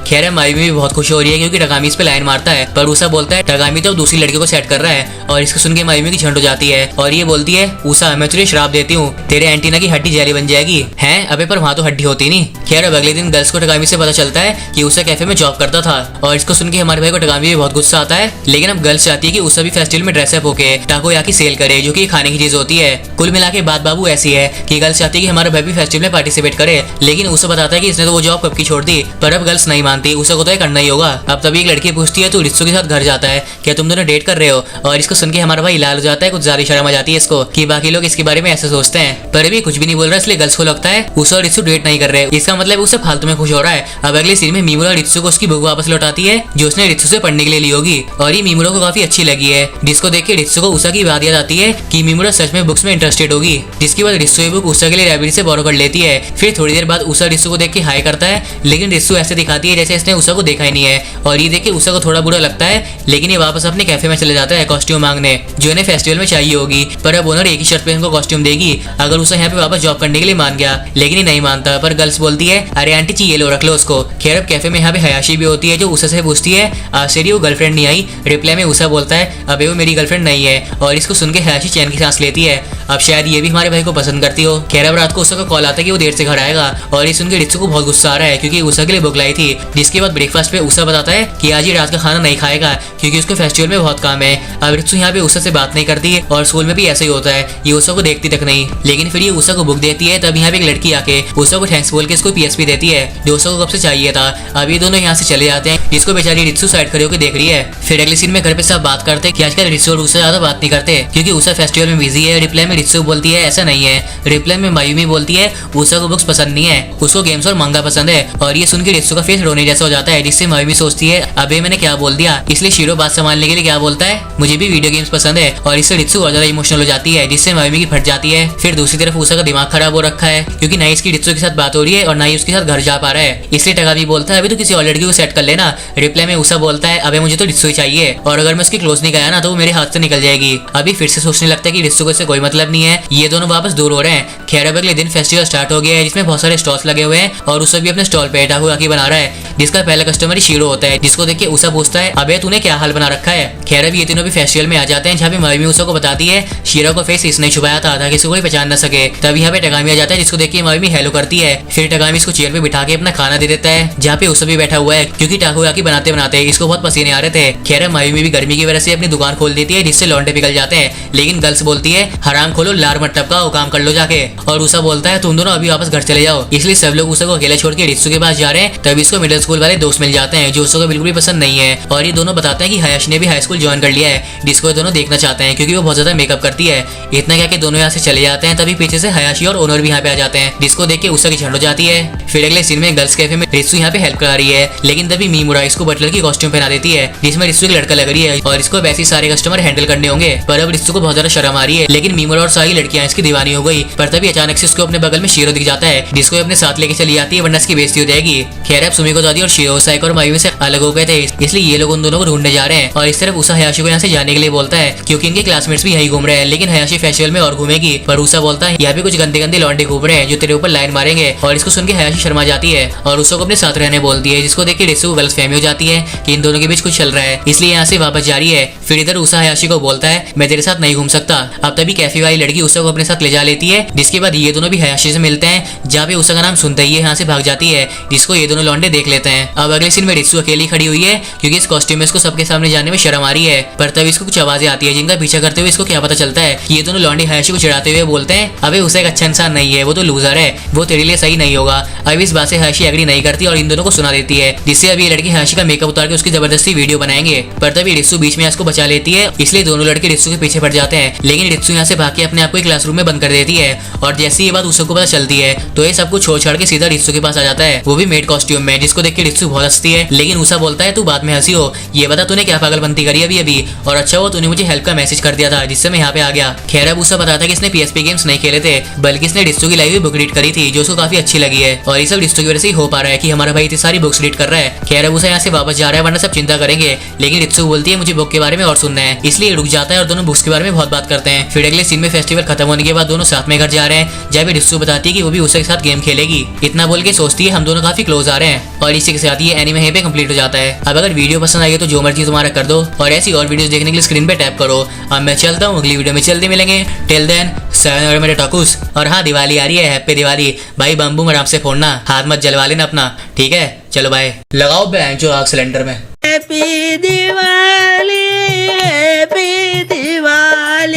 S1: खैर मायूमी भी बहुत खुश हो रही है, क्योंकि टगामी इस पे लाइन मारता है। पर उषा बोलता है, टगामी तो दूसरी लड़कियों को सेट कर रहा है, और इसको सुन के मायूमी की झंड हो जाती है, और ये बोलती है, उषा मैं तुझे श्राप देती हूँ, तेरे एंटीना की हड्डी जैली बन जाएगी। हैं अबे पर वहाँ तो हड्डी होती नहीं। खैर अब अगले दिन गर्ल्स को टगामी से पता चलता है कि उषा कैफे में जॉब करता था, और इसको सुन के हमारे भाई को टगामी भी बहुत गुस्सा आता है। लेकिन अब गर्ल्स चाहती है कि उषा भी फेस्टिवल में ड्रेसअप होके टाकोयाकी सेल करे, जो कि खाने की चीज होती है। कुल मिला के बात बाबू ऐसी है कि गर्ल्स चाहती है कि हमारा भाई भी फेस्टिवल में पार्टिसिपेट करे, लेकिन उषा बताता है कि इसने तो वो जॉब कब की छोड़ दी। पर अब गर्ल्स नहीं मानती, उषा को तो ये करना ही होगा। अब तभी एक लड़की पूछती है, तू रित्सु के साथ घर जाता है क्या, तुम दोनों डेट कर रहे हो? और इसको सुन के हमारा भाई लाल हो जाता है, कुछ ज्यादा शर्म आ जाती है इसको कि बाकी लोग इसके बारे में ऐसे सोचते हैं। पर अभी कुछ भी नहीं बोल रहा, इसलिए गर्ल्स को लगता है उषा और रित्सु डेट नहीं कर रहे, इसका मतलब उसे फालतू में खुश हो रहा है। अब अगले सीन में मीमुरा रित्सु को उसकी बुक वापस लौटाती है, जो उसने रित्सु से पढ़ने के लिए ली होगी, और ये मीमुरा को काफी अच्छी लगी है, जिसको देख के रित्सु को उषा की बात याद आती है कि मीमुरा सच में बुक्स में इंटरेस्टेड होगी। जिसके बाद रित्सु ये बुक उषा के लिए लाइब्रेरी से बोरो कर लेती है। फिर थोड़ी देर बाद उषा रित्सु को देख के हाई करता है, लेकिन रित्सु ऐसे दिखाती है जैसे इसने उषा को देखा ही नहीं है, और ये देख के उषा को थोड़ा बुरा लगता है। लेकिन ये वापस अपने कैफे में चले जाता है कॉस्ट्यूम मांगने, जो इन्हें फेस्टिवल में चाहिए होगी। पर अब ओनर एक ही शर्ट पे इनको कॉस्ट्यूम देगी अगर उषा यहाँ पे वापस जॉब करने के लिए मान गया, लेकिन ये नहीं मानता। पर गर्ल्स बोलती है, अरे आंटी जी ये लो रख लो उसको। खैर अब कैफे में यहाँ पे हयाशी भी होती है, जो उषा से पूछती है, आज से वो गर्लफ्रेंड नहीं आई? रिप्लाई में उषा बोलता है, अबे वो मेरी गर्लफ्रेंड नहीं है, और इसको सुन के हयाशी चैन की सांस लेती है, अब शायद ये भी हमारे भाई को पसंद करती हो। खैर अब रात को उषा का कॉल आता है कि वो देर से घर आएगा, और ये सुन के रित्सु को बहुत गुस्सा आ रहा है, क्योंकि उषा के लिए बुक लाई थी। जिसके बाद ब्रेकफास्ट पे उषा बताता है कि आज ये रात का खाना नहीं खाएगा, क्योंकि उसको फेस्टिवल में बहुत काम है। अब रित्सु यहाँ पे उषा से बात नहीं करती है, और स्कूल में भी ऐसा ही होता है, ये उषा को देखती तक नहीं। लेकिन फिर ये उषा को बुक देती है, तब यहाँ पे एक लड़की आके उषा को थैंक्स बोल के इसको PSP देती है, जो उषा को कब से चाहिए था। अब ये दोनों यहाँ से चले जाते हैं, जिसको बेचारी रित्सु साइड खड़े होकर देख रही है। फिर अगले सीन में घर पे सब बात करते हैं कि आजकल रित्सु और उषा ज्यादा बात नहीं करते, क्योंकि उषा फेस्टिवल में बिजी है। रिप्लाई में रित्सु बोलती है ऐसा नहीं है। रिप्लाई में मायूमी बोलती है उषा को बुक्स पसंद नहीं है, उसको गेम्स और मंगा पसंद है। और ये सुन के रित्सु का फेस रोने जैसा हो जाता है, जिससे मायूमी सोचती है अबे मैंने क्या बोल दिया। इसलिए शीरो बात संभालने के लिए क्या बोलता है मुझे भी वीडियो गेम्स पसंद है, और इससे रित्सु और ज्यादा इमोशनल हो जाती है, जिससे मायूमी की फट जाती है। फिर दूसरी तरफ उषा का दिमाग खराब हो रखा है, क्योंकि ना ही इसकी रित्सु के साथ बात हो रही है और ना ही उसके साथ घर जा पा रहा है। इसलिए टगामी बोलता है अभी तो किसी और लड़की को सेट कर लेना। रिप्लाई में उषा बोलता है अबे मुझे तो रित्सु ही चाहिए, और अगर मैं उसकी क्लोज नहीं गया ना तो वो मेरे हाथ से निकल जाएगी। अभी फिर से सोचने लगता है कि रित्सु को इससे कोई मतलब नहीं है, ये दोनों वापस दूर हो रहे हैं। खैर अब अगले दिन फेस्टिवल स्टार्ट हो गया है, जिसमें बहुत सारे स्टॉल्स लगे हुए हैं और उषा भी अपने स्टॉल पे टाकुयाकी बना रहा है, जिसका पहला कस्टमर ही शीरो होता है, जिसको देख के उषा पूछता है अबे तूने क्या हाल बना रखा है। खैर अब ये तीनों भी फेस्टिवल में आ जाते हैं, जहाँ पे मायूमी उषा को बताती है शीरो को फेस इसने छुपाया था ताकि इसको कोई पहचान न सके। तभी यहाँ पे टगामी आ जाता है, जिसको देख के मायूमी हेलो करती है। फिर टगामी इसको चेयर पे बिठा के अपना खाना दे देता है, जहाँ पे उषा भी बैठा हुआ है, क्योंकि टाकुयाकी बनाते बनाते इसको बहुत पसीने आ रहे थे। खैर मायूमी भी गर्मी की वजह से अपनी दुकान खोल देती है, जिससे लौंडे पिघल जाते हैं। लेकिन गर्ल्स बोलती है हराम खोलो लार मत टपकाओ, काम कर लो जाके। और उषा बोलता है तुम दोनों अभी वापस घर चले जाओ। इसलिए सब लोग उषा को अकेले छोड़ के रित्सु के पास जा रहे हैं। तभी इसको मिडिल स्कूल वाले दोस्त मिल जाते हैं, जो उषा को बिल्कुल भी पसंद नहीं है, और ये दोनों बताते हैं कि हयाशी ने भी हाई स्कूल ज्वाइन कर लिया है, जिसको ये दोनों देखना चाहते हैं, क्योंकि वो बहुत ज्यादा मेकअप करती है। इतना क्या कि दोनों यहाँ से चले जाते हैं। तभी पीछे से हयाशी और ओनर भी यहाँ पे आ जाते हैं, जिसको देख के उषा की झंड हो जाती है। फिर अगले सीन में गर्ल्स कैफे में रित्सु यहाँ पे हेल्प करा रही है, लेकिन तभी मीमुरा इसको बटलर की कॉस्ट्यूम पहना देती है, जिसमें रित्सु की लड़का लग रही है, और इसको वैसे ही सारे कस्टमर हैंडल करने होंगे। पर अब रित्सु को बहुत ज्यादा शर्म आ रही है, लेकिन मीमुरा और सारी लड़कियां इसकी दीवानी हो गई। पर तभी अचानक से उसको अपने बगल में शीरो दिख जाता है, जिसको अपने साथ लेके चली जाती है, वरना इसकी बेइज्जती हो जाएगी। खैर अब सुमिको दादी और शीरो साइको और मायूमी से अलग हो गए थे, इसलिए ये लोग उन दोनों को ढूंढने जा रहे हैं। और इस तरफ उषा हयाशी को यहाँ से जाने के लिए बोलता है, क्योंकि इनके क्लासमेट्स भी यही घूम रहे हैं। लेकिन हयाशी फेस्टिवल में और घूमेगी, पर उषा बोलता है यहाँ भी कुछ गंदे गंदे लौंडे घूम रहे हैं जो तेरे ऊपर लाइन मारेंगे। और इसको सुन के हयाशी शर्मा जाती है और उषा को अपने साथ रहने बोलती है, जिसको देख के रित्सु को गलतफहमी हो जाती है कि इन दोनों के बीच कुछ चल रहा है, इसलिए यहाँ से वापस जा रही है। फिर इधर उषा हयाशी को बोलता है मैं तेरे साथ नहीं घूम सकता। अब तभी कैफे वाली लड़की उषा को अपने साथ ले जा लेती है, जिसके बाद ये दोनों भी हयाशी से मिलते हैं, जहाँ पे उषा का नाम सुनते ही यहाँ से भाग जाती है, जिसको ये दोनों लौंडे देख लेते हैं। अब अगले सीन में रित्सु अकेली खड़ी हुई है, क्योंकि इस कॉस्ट्यूम में इसको सबके सामने जाने में शर्म आ रही है। पर तभी इसको कुछ आवाजें आती है, जिनका पीछा करते हुए इसको क्या पता चलता है कि ये दोनों लौंडे हयाशी को चिढ़ाते हुए बोलते हैं अबे उसे एक अच्छा इंसान नहीं है, वो तो लूजर है, वो तेरे लिए सही नहीं होगा। अब इस बात से हयाशी एग्री नहीं करती और इन दोनों को सुना देती है, जिससे अभी ये लड़की हयाशी का मेकअप उतार के उसकी जबरदस्ती वीडियो बनाएंगे। पर तभी रित्सु बीच में इसको बचा लेती है, इसलिए दोनों लड़के रित्सु के पीछे पड़ जाते हैं। लेकिन रित्सु यहाँ से भाग के अपने आप को क्लासरूम में बंद कर देती है, और जैसे ये बात उषा को पता चलती है तो ये सब कुछ छोड़ छाड़ के सीधा रित्सु के पास आ जाता है, वो भी मेड कॉस्ट्यूम में, जिसको देख के रित्सु बहुत हंसती है। लेकिन उषा बोलता है तू बाद में हंसी हो, ये बता तूने क्या पागलपंती करी अभी, और अच्छा हुआ तूने मुझे हेल्प का मैसेज कर दिया था, जिससे मैं यहाँ पे आ गया। खैर अब उषा बताता है कि इसने PSP गेम्स नहीं खेले थे, बल्कि इसने रित्सु की लाई हुई बुक रीड करी थी, जो उसको काफी अच्छी लगी है, और ये सब रित्सु की वजह से ही हो पा रहा है कि हमारा भाई इतनी सारी बुक्स रीड कर रहा है। खैर अब उषा यहाँ से वापस जा रहा है, वरना सब चिंता करेंगे। लेकिन रित्सु बोलती है मुझे बुक के बारे में और सुनना है, इसलिए रुक जाता है और दोनों बुक्स के बारे में बहुत बात करते हैं। फिर अगले सीन में फेस्टिवल खत्म होने के बाद दोनों साथ में घर जा रहे हैं, जब रित्सु बताती है कि वो भी उषा के साथ गेम खेलेगी। इतना बोल के सोचती है हम दोनों काफी क्लोज आ रहे हैं, और इसी के साथ ये एनीमे यहीं पे कंप्लीट हो जाता है। अब अगर वीडियो पसंद आई है तो जो मर्जी तुम्हारा कर दो, और ऐसी और वीडियोस देखने के लिए स्क्रीन पे टैप करो। अब मैं चलता हूँ, अगली वीडियो में जल्दी मिलेंगे। टिल देन सायोनारा मेरे टाकुस। और हाँ, दिवाली आ रही है, हैप्पी दिवाली भाई। बम्बू आराम से फोड़ना, हाथ मत जलवा लेना अपना, ठीक है? चलो बाय। लगाओ बैंच आग सिलेंडर में।
S2: Happy Diwali, happy Diwali.